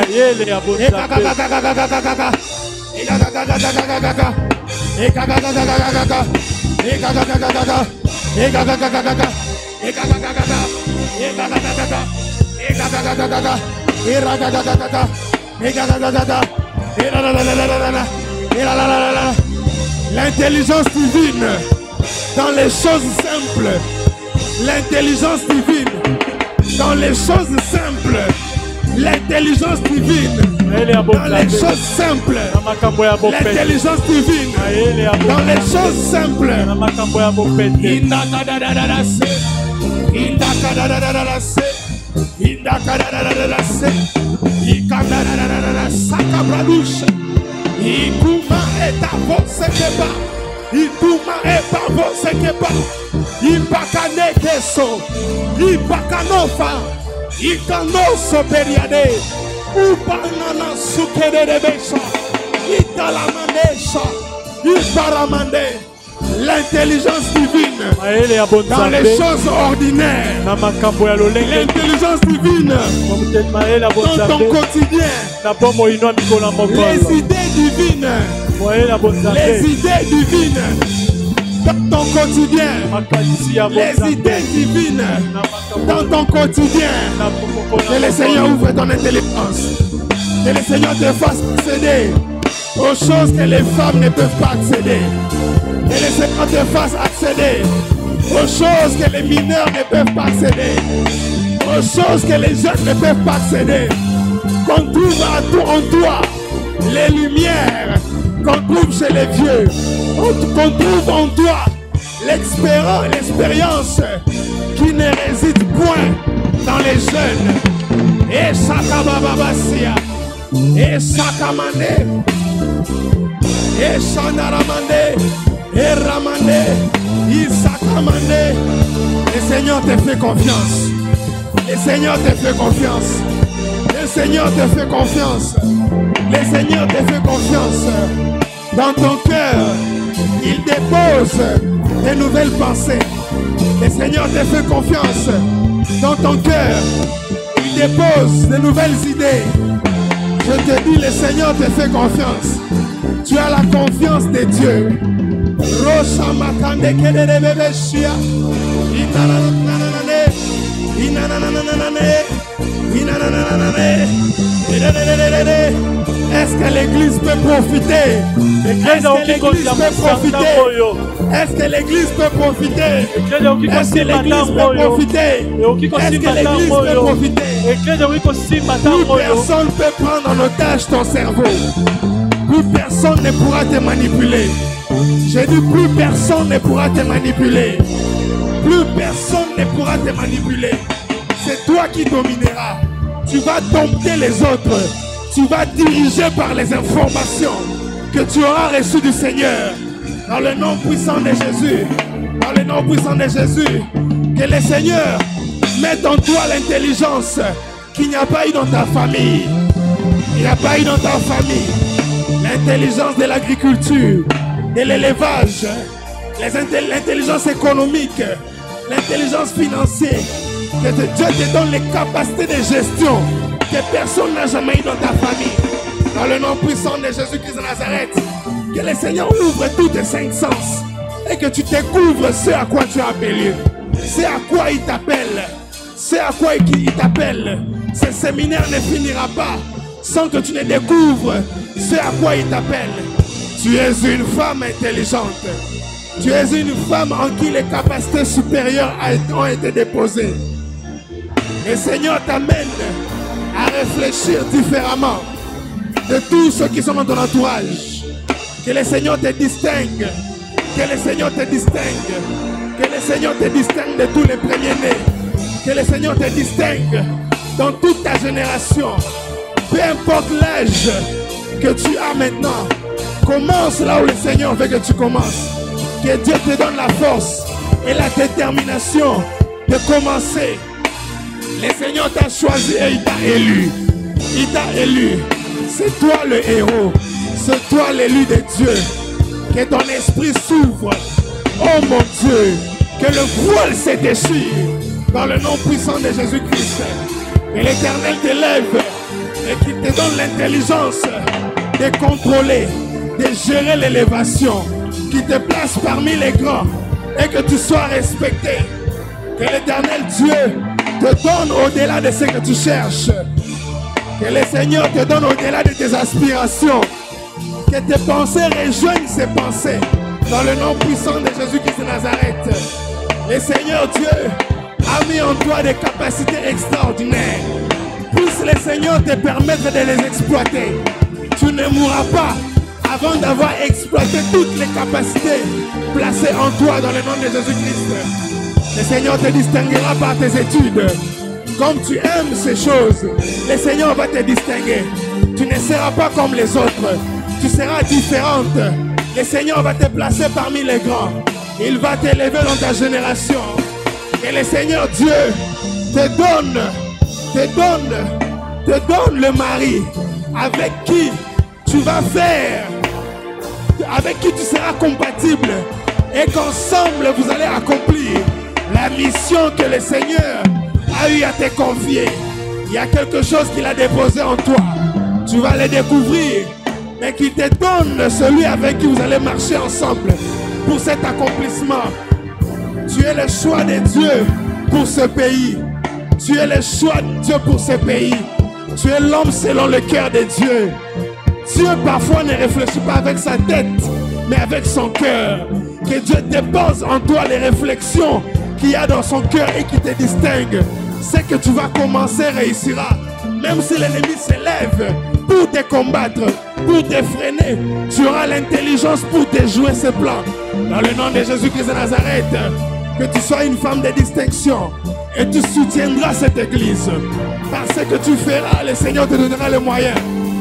L'intelligence divine dans les choses simples. L'intelligence divine dans les choses simples. L'intelligence divine dans les choses simples. L'intelligence divine dans les choses simples. L'intelligence divine dans les choses ordinaires. L'intelligence divine dans ton quotidien. Les idées divines. Les idées divines dans ton quotidien. Les idées divines dans ton quotidien. Que le Seigneur ouvre ton intelligence. Que le Seigneur te fasse accéder aux choses que les femmes ne peuvent pas accéder. Que le Seigneur te fasse accéder aux choses que les mineurs ne peuvent pas accéder. Aux choses que les jeunes ne peuvent pas accéder. Qu'on trouve en toi les lumières qu'on trouve chez les vieux. Qu'on trouve en toi l'expérience qui ne réside point dans les jeunes. Et Sakababasia, et Sakamane, et Shanaramane, et Ramane, Isakamane. Le Seigneur te fait confiance. Le Seigneur te fait confiance. Le Seigneur te fait confiance. Le Seigneur te fait confiance. Dans ton cœur, il dépose de nouvelles pensées. Le Seigneur te fait confiance. Dans ton cœur, il dépose de nouvelles idées. Je te dis, le Seigneur te fait confiance. Tu as la confiance de Dieu. Rosa Makande Kedebe Shia. Est-ce que l'église peut profiter? Est-ce que l'église peut profiter? Est-ce que l'église peut profiter? Est-ce que l'église peut profiter? Est-ce que l'église peut profiter? Plus personne ne peut prendre en otage ton cerveau. Plus personne ne pourra te manipuler. J'ai dit plus personne ne pourra te manipuler. Plus personne ne pourra te manipuler. C'est toi qui domineras. Tu vas dompter les autres. Tu vas diriger par les informations que tu auras reçues du Seigneur. Dans le nom puissant de Jésus. Dans le nom puissant de Jésus. Que le Seigneur mette en toi l'intelligence qu'il n'y a pas eu dans ta famille. Il n'y a pas eu dans ta famille. L'intelligence de l'agriculture, de l'élevage, l'intelligence économique, l'intelligence financière. Que Dieu te donne les capacités de gestion que personne n'a jamais eu dans ta famille. Dans le nom puissant de Jésus-Christ de Nazareth, que le Seigneur ouvre tous tes cinq sens et que tu découvres ce à quoi tu as appelé, ce à quoi il t'appelle, ce à quoi il t'appelle. Ce séminaire ne finira pas sans que tu ne découvres ce à quoi il t'appelle. Tu es une femme intelligente. Tu es une femme en qui les capacités supérieures ont été déposées. Le Seigneur t'amène à réfléchir différemment de tous ceux qui sont dans ton entourage. Que le Seigneur te distingue. Que le Seigneur te distingue. Que le Seigneur te distingue de tous les premiers-nés. Que le Seigneur te distingue dans toute ta génération. Peu importe l'âge que tu as maintenant, commence là où le Seigneur veut que tu commences. Que Dieu te donne la force et la détermination de commencer. Le Seigneur t'a choisi et il t'a élu. Il t'a élu. C'est toi le héros. C'est toi l'élu de Dieu. Que ton esprit s'ouvre. Oh mon Dieu. Que le voile se déchire. Dans le nom puissant de Jésus-Christ. Que l'Éternel t'élève. Et qu'il te donne l'intelligence de contrôler, de gérer l'élévation. Qu'il te place parmi les grands. Et que tu sois respecté. Que l'Éternel Dieu te donne au-delà de ce que tu cherches. Que le Seigneur te donne au-delà de tes aspirations. Que tes pensées rejoignent ses pensées. Dans le nom puissant de Jésus-Christ de Nazareth. Le Seigneur Dieu a mis en toi des capacités extraordinaires. Puisse le Seigneur te permettre de les exploiter. Tu ne mourras pas avant d'avoir exploité toutes les capacités placées en toi dans le nom de Jésus-Christ. Le Seigneur te distinguera par tes études. Comme tu aimes ces choses, le Seigneur va te distinguer. Tu ne seras pas comme les autres. Tu seras différente. Le Seigneur va te placer parmi les grands. Il va t'élever dans ta génération. Et le Seigneur Dieu te donne le mari avec qui tu vas faire, avec qui tu seras compatible. Et qu'ensemble vous allez accomplir la mission que le Seigneur a eu à te confier. Il y a quelque chose qu'il a déposé en toi. Tu vas le découvrir. Mais qu'il te donne celui avec qui vous allez marcher ensemble pour cet accomplissement. Tu es le choix de Dieu pour ce pays. Tu es le choix de Dieu pour ce pays. Tu es l'homme selon le cœur de Dieu. Dieu parfois ne réfléchit pas avec sa tête, mais avec son cœur. Que Dieu dépose en toi les réflexions qu'il y a dans son cœur et qui te distingue. C'est que tu vas commencer réussira. Même si l'ennemi s'élève pour te combattre, pour te freiner, tu auras l'intelligence pour te jouer ses plans. Dans le nom de Jésus-Christ de Nazareth, que tu sois une femme de distinction et tu soutiendras cette église. Parce que tu feras, le Seigneur te donnera le moyen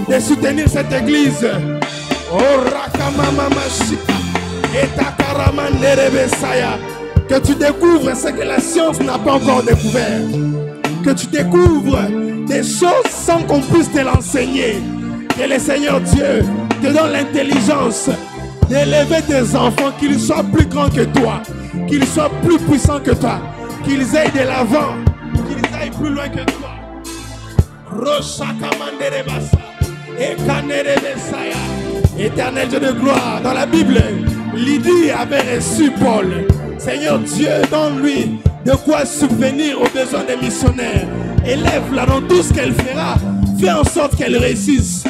de soutenir cette église. Que tu découvres ce que la science n'a pas encore découvert. Que tu découvres des choses sans qu'on puisse te l'enseigner. Que le Seigneur Dieu te donne l'intelligence d'élever tes enfants, qu'ils soient plus grands que toi, qu'ils soient plus puissants que toi, qu'ils aillent de l'avant, qu'ils aillent plus loin que toi. Éternel Dieu de gloire, dans la Bible, Lydie avait reçu Paul. Seigneur Dieu, donne-lui de quoi subvenir aux besoins des missionnaires. Élève-la dans tout ce qu'elle fera. Fais en sorte qu'elle réussisse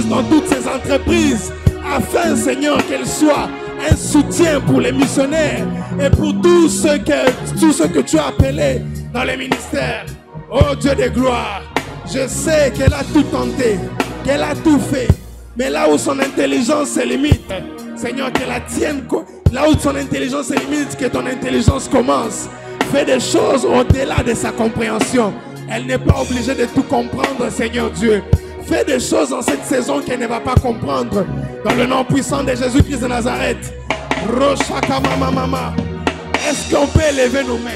dans toutes ses entreprises, afin, Seigneur, qu'elle soit un soutien pour les missionnaires et pour tout ce que tu as appelé dans les ministères. Oh Dieu de gloire, je sais qu'elle a tout tenté, qu'elle a tout fait, mais là où son intelligence se limite, Seigneur, que la tienne, là où son intelligence se limite, que ton intelligence commence. Fais des choses au-delà de sa compréhension. Elle n'est pas obligée de tout comprendre, Seigneur Dieu. Fais des choses dans cette saison qu'elle ne va pas comprendre. Dans le nom puissant de Jésus-Christ de Nazareth. Est-ce qu'on peut élever nos mains?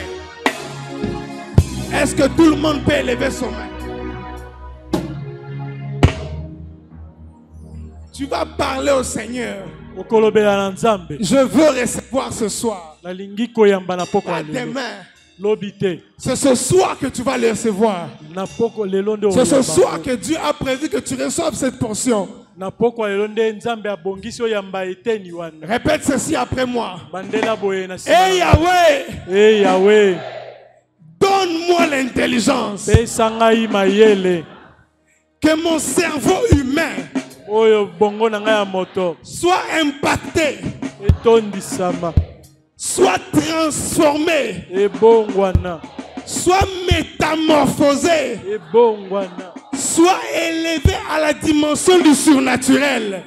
Est-ce que tout le monde peut élever son main? Tu vas parler au Seigneur. Je veux recevoir ce soir. Pas demain. C'est ce soir que tu vas le recevoir. C'est ce soir que Dieu a prévu que tu reçoives cette portion. Répète ceci après moi. Hey Yahweh, hey Yahweh, donne-moi l'intelligence que mon cerveau humain soit impacté, soit transformé, soit métamorphosé, soit élevé à la dimension du surnaturel.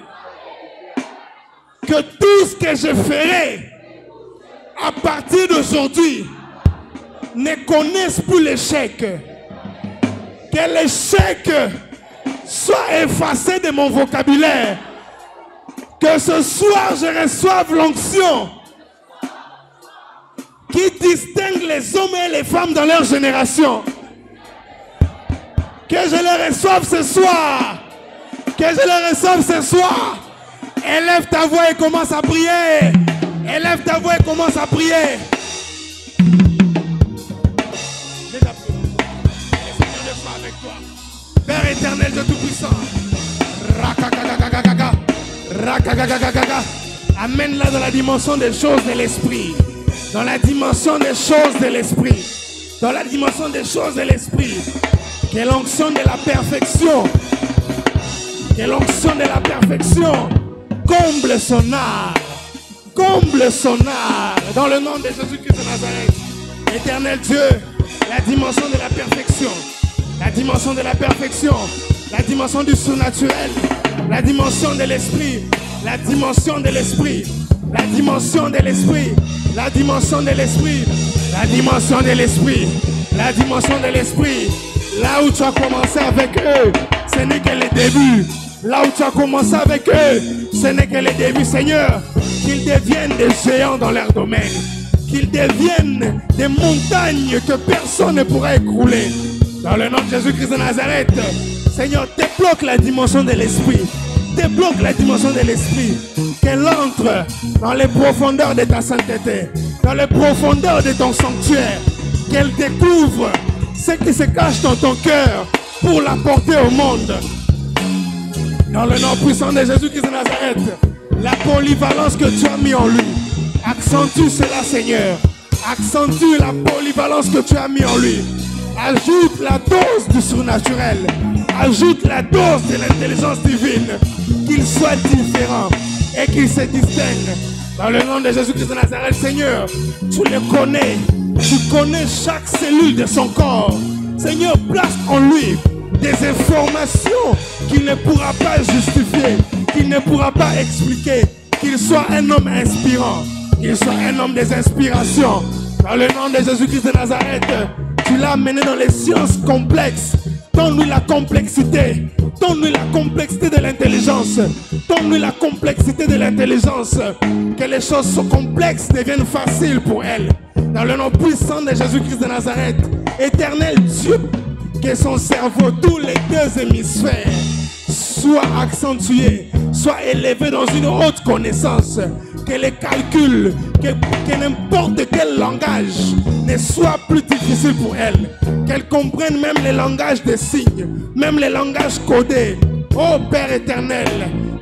Que tout ce que je ferai à partir d'aujourd'hui ne connaisse plus l'échec. Que l'échec soit effacé de mon vocabulaire. Que ce soir je reçoive l'onction qui distingue les hommes et les femmes dans leur génération. Que je les reçoive ce soir. Que je les reçoive ce soir. Élève ta voix et commence à prier. Élève ta voix et commence à prier. Père éternel, Dieu tout-puissant. Amène-la dans la dimension des choses de l'esprit. Dans la dimension des choses de l'esprit. Dans la dimension des choses de l'esprit. Que l'onction de la perfection, que l'onction de la perfection comble son art. Comble son art. Dans le nom de Jésus-Christ de Nazareth. Éternel Dieu, la dimension de la perfection. La dimension de la perfection. La dimension du surnaturel. La dimension de l'esprit. La dimension de l'esprit. La dimension de l'esprit. La dimension de l'esprit. La dimension de l'esprit. La dimension de l'esprit. Là où tu as commencé avec eux, ce n'est que le début. Là où tu as commencé avec eux, ce n'est que le début, Seigneur. Qu'ils deviennent des géants dans leur domaine. Qu'ils deviennent des montagnes que personne ne pourra écrouler. Dans le nom de Jésus-Christ de Nazareth, Seigneur, débloque la dimension de l'esprit. Débloque la dimension de l'esprit. Qu'elle entre dans les profondeurs de ta sainteté, dans les profondeurs de ton sanctuaire. Qu'elle découvre ce qui se cache dans ton cœur pour l'apporter au monde. Dans le nom puissant de Jésus-Christ de Nazareth, la polyvalence que tu as mis en lui, accentue cela, Seigneur. Accentue la polyvalence que tu as mis en lui. Ajoute la dose du surnaturel. Ajoute la dose de l'intelligence divine. Qu'il soit différent et qu'il se distingue. Dans le nom de Jésus-Christ de Nazareth, Seigneur, tu le connais. Tu connais chaque cellule de son corps. Seigneur, place en lui des informations qu'il ne pourra pas justifier, qu'il ne pourra pas expliquer. Qu'il soit un homme inspirant, qu'il soit un homme des inspirations. Dans le nom de Jésus-Christ de Nazareth, tu l'as mené dans les sciences complexes. Donne-lui la complexité. Donne-lui la complexité de l'intelligence. Donne-lui la complexité de l'intelligence. Que les choses complexes deviennent faciles pour elle. Dans le nom puissant de Jésus-Christ de Nazareth, éternel Dieu, que son cerveau, tous les deux hémisphères, soit accentué, soit élevé dans une haute connaissance. Que les calculs, que n'importe quel langage ne soit plus difficile pour elle. Qu'elle comprenne même les langages des signes, même les langages codés. Oh Père éternel,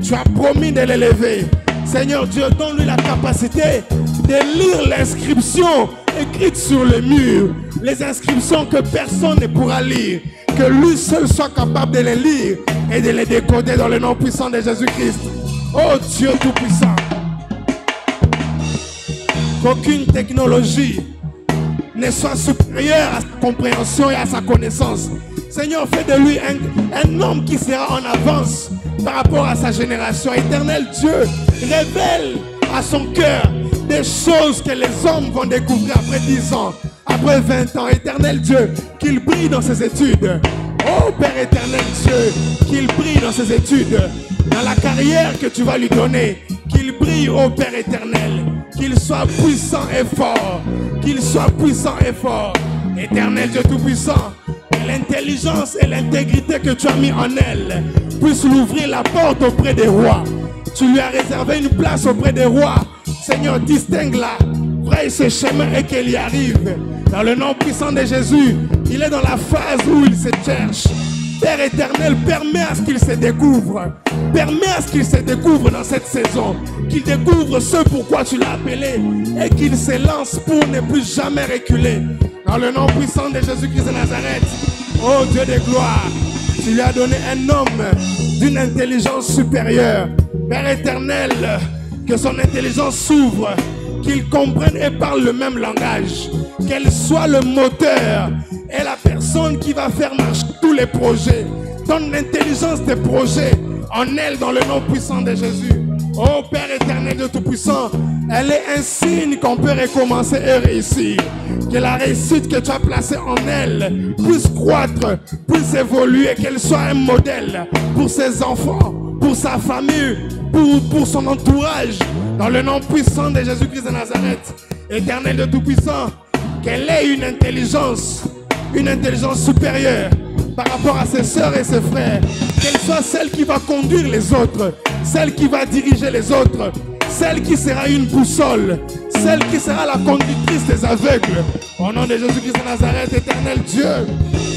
tu as promis de l'élever. Seigneur Dieu, donne-lui la capacité de lire l'inscription écrite sur le mur. Les inscriptions que personne ne pourra lire. Que lui seul soit capable de les lire et de les décoder dans le nom puissant de Jésus-Christ. Oh Dieu Tout-Puissant. Qu'aucune technologie ne soit supérieure à sa compréhension et à sa connaissance. Seigneur, fais de lui un homme qui sera en avance par rapport à sa génération. Éternel Dieu, révèle à son cœur des choses que les hommes vont découvrir après 10 ans, après 20 ans. Éternel Dieu, qu'il brille dans ses études. Oh Père éternel Dieu, qu'il brille dans ses études, dans la carrière que tu vas lui donner. Qu'il brille, oh Père éternel, qu'il soit puissant et fort, qu'il soit puissant et fort. Éternel Dieu Tout-Puissant, que l'intelligence et l'intégrité que tu as mis en elle puissent l'ouvrir la porte auprès des rois. Tu lui as réservé une place auprès des rois. Seigneur, distingue-la, fraye ce chemin et qu'elle y arrive. Dans le nom puissant de Jésus, il est dans la phase où il se cherche. Père éternel, permets à ce qu'il se découvre. Permets à ce qu'il se découvre dans cette saison. Qu'il découvre ce pourquoi tu l'as appelé. Et qu'il se lance pour ne plus jamais reculer. Dans le nom puissant de Jésus-Christ de Nazareth. Oh Dieu de gloire, tu lui as donné un homme d'une intelligence supérieure. Père éternel, que son intelligence s'ouvre. Qu'il comprenne et parle le même langage. Qu'elle soit le moteur et la personne qui va faire marcher tous les projets. Donne l'intelligence des projets en elle dans le nom puissant de Jésus. Oh Père éternel de Tout-Puissant, elle est un signe qu'on peut recommencer et réussir. Que la réussite que tu as placée en elle puisse croître, puisse évoluer, qu'elle soit un modèle pour ses enfants, pour sa famille, pour son entourage. Dans le nom puissant de Jésus-Christ de Nazareth, éternel de Tout-Puissant, qu'elle ait une intelligence supérieure par rapport à ses sœurs et ses frères. Qu'elle soit celle qui va conduire les autres, celle qui va diriger les autres, celle qui sera une boussole, celle qui sera la conductrice des aveugles. Au nom de Jésus-Christ de Nazareth, éternel Dieu,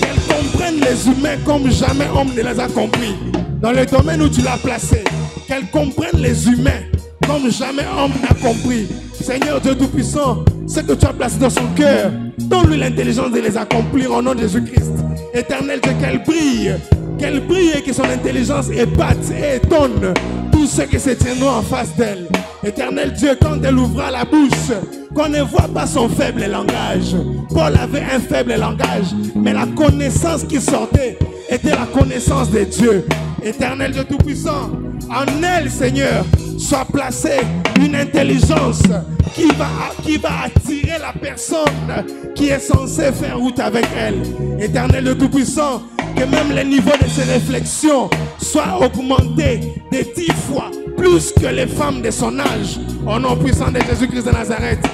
qu'elle comprenne les humains comme jamais homme ne les a compris. Dans le domaine où tu l'as placé, qu'elle comprenne les humains comme jamais homme n'a compris. Seigneur Dieu Tout-Puissant, ce que tu as placé dans son cœur, donne-lui l'intelligence de les accomplir au nom de Jésus-Christ. Éternel Dieu, qu'elle brille et que son intelligence épate et étonne tous ceux qui se tiennent en face d'elle. Éternel Dieu, quand elle ouvra la bouche, qu'on ne voit pas son faible langage. Paul avait un faible langage, mais la connaissance qui sortait était la connaissance de Dieu. Éternel Dieu Tout-Puissant, en elle, Seigneur, soit placée une intelligence qui va attirer la personne qui est censée faire route avec elle. Éternel Dieu Tout-Puissant, que même le niveau de ses réflexions soit augmenté de 10 fois plus que les femmes de son âge. Au nom puissant de Jésus-Christ de Nazareth.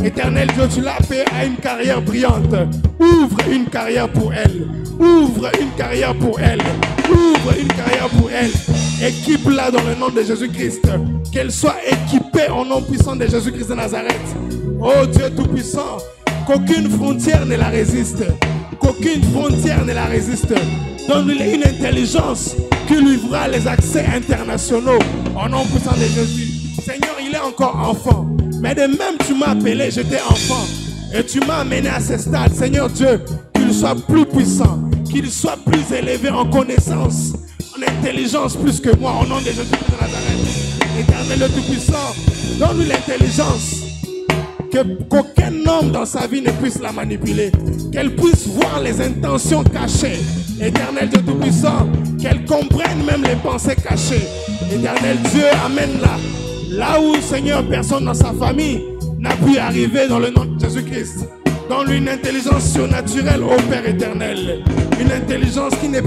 Éternel Dieu, tu l'as appelé à une carrière brillante. Ouvre une carrière pour elle. Ouvre une carrière pour elle. Ouvre une carrière pour elle. Équipe-la dans le nom de Jésus-Christ. Qu'elle soit équipée au nom puissant de Jésus-Christ de Nazareth. Oh Dieu Tout-Puissant, qu'aucune frontière ne la résiste. Qu'aucune frontière ne la résiste. Donne-lui une intelligence qui lui ouvrira les accès internationaux au nom puissant de Jésus. Seigneur, il est encore enfant. Mais de même, tu m'as appelé, j'étais enfant. Et tu m'as amené à ce stade. Seigneur Dieu, qu'il soit plus puissant, qu'il soit plus élevé en connaissance, en intelligence plus que moi, au nom de Jésus-Christ de Nazareth. Éternel Tout-Puissant, donne-lui l'intelligence. Qu'aucun homme dans sa vie ne puisse la manipuler. Qu'elle puisse voir les intentions cachées. Éternel Dieu Tout-Puissant, qu'elle comprenne même les pensées cachées. Éternel Dieu, amène-la. Là où, Seigneur, personne dans sa famille n'a pu arriver dans le nom de Jésus-Christ. Donne-lui une intelligence surnaturelle au Père éternel. Une intelligence qui ne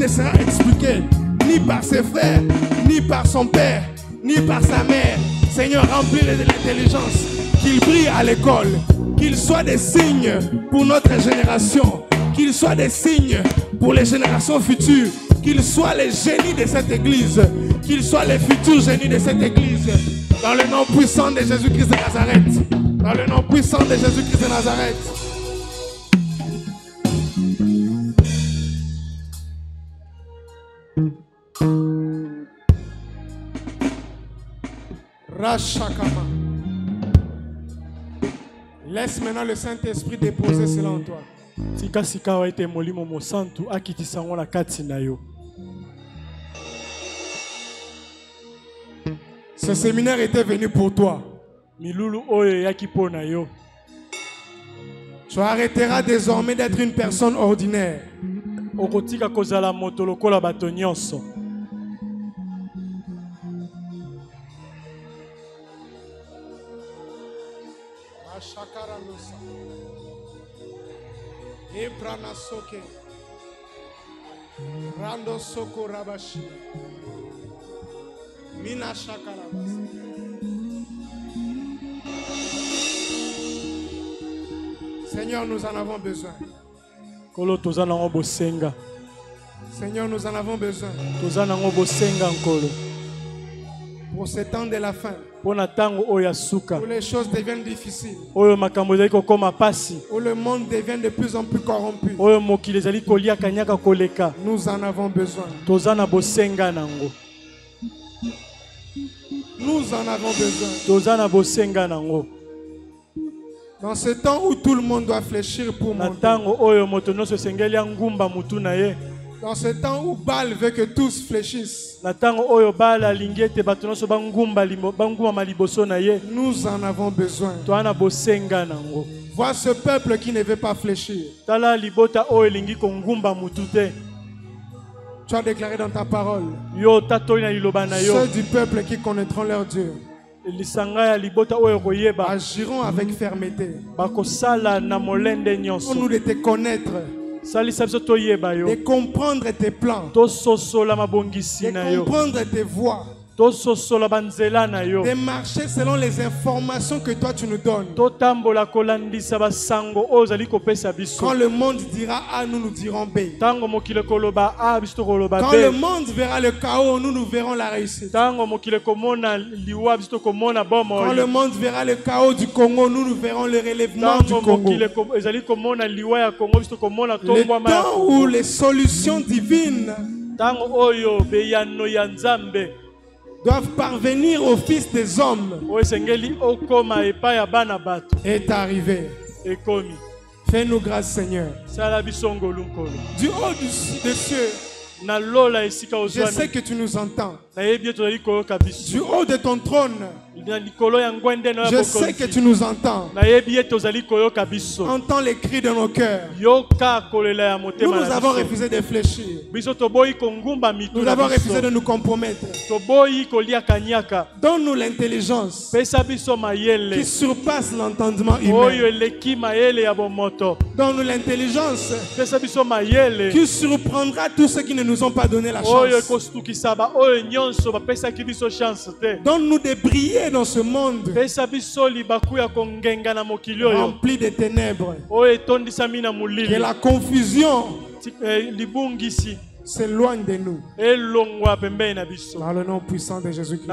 sera expliquée ni par ses frères, ni par son père, ni par sa mère. Seigneur, remplis-le de l'intelligence. Qu'il brille à l'école. Qu'il soit des signes pour notre génération. Qu'il soit des signes pour les générations futures. Qu'il soit les génies de cette église. Qu'il soit les futurs génies de cette église. Dans le nom puissant de Jésus-Christ de Nazareth. Dans le nom puissant de Jésus-Christ de Nazareth. Rachakama. Laisse maintenant le Saint-Esprit déposer cela en toi. Tika sika wa ete molimo mosantu akitisango na kati na yo. Ce séminaire était venu pour toi. Milulu oyo yaki pona yo. Tu arrêteras désormais d'être une personne ordinaire. Okotika kozala moto lokola bato nyonso. Ashakara Nusa. Ebrana Soke. Rando Soko Rabashi. Mina Shakara. Seigneur, nous en avons besoin. Kolo tozana ngo bosenga. Seigneur, nous en avons besoin. Tozana ngo bosenga nkolo. Pour ce temps de la fin. Pour où les choses deviennent difficiles. Où le monde devient de plus en plus corrompu. Nous en avons besoin. Nous en avons besoin. Dans ce temps où tout le monde doit fléchir pour monter. Dans ce temps où Baal veut que tous fléchissent. Nous en avons besoin. Vois ce peuple qui ne veut pas fléchir. Tu as déclaré dans ta parole. Ceux du peuple qui connaîtront leur Dieu agiront avec fermeté. Pour nous de te connaître. De comprendre tes plans. De comprendre tes voies. De marcher selon les informations que toi tu nous donnes. Quand le monde dira A, nous dirons B. Quand le monde verra le chaos, nous verrons la réussite. Quand le monde verra le chaos du Congo, nous verrons le relèvement du Congo. Le temps où les solutions divines doivent parvenir au Fils des hommes est arrivé. Fais-nous grâce, Seigneur. Du haut des cieux, je sais que tu nous entends. Du haut de ton trône, je sais que tu nous entends. Entends les cris de nos cœurs. Nous avons refusé de fléchir. Nous avons refusé de nous compromettre. Donne-nous l'intelligence qui surpasse l'entendement humain. Donne-nous l'intelligence qui surprendra tous ceux qui ne nous ont pas donné la chance. Donne-nous de briller dans ce monde rempli de ténèbres. Que la confusion s'éloigne de nous. Dans le nom puissant de Jésus-Christ.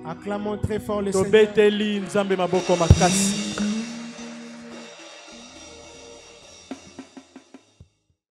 Acclamons très fort le Seigneur.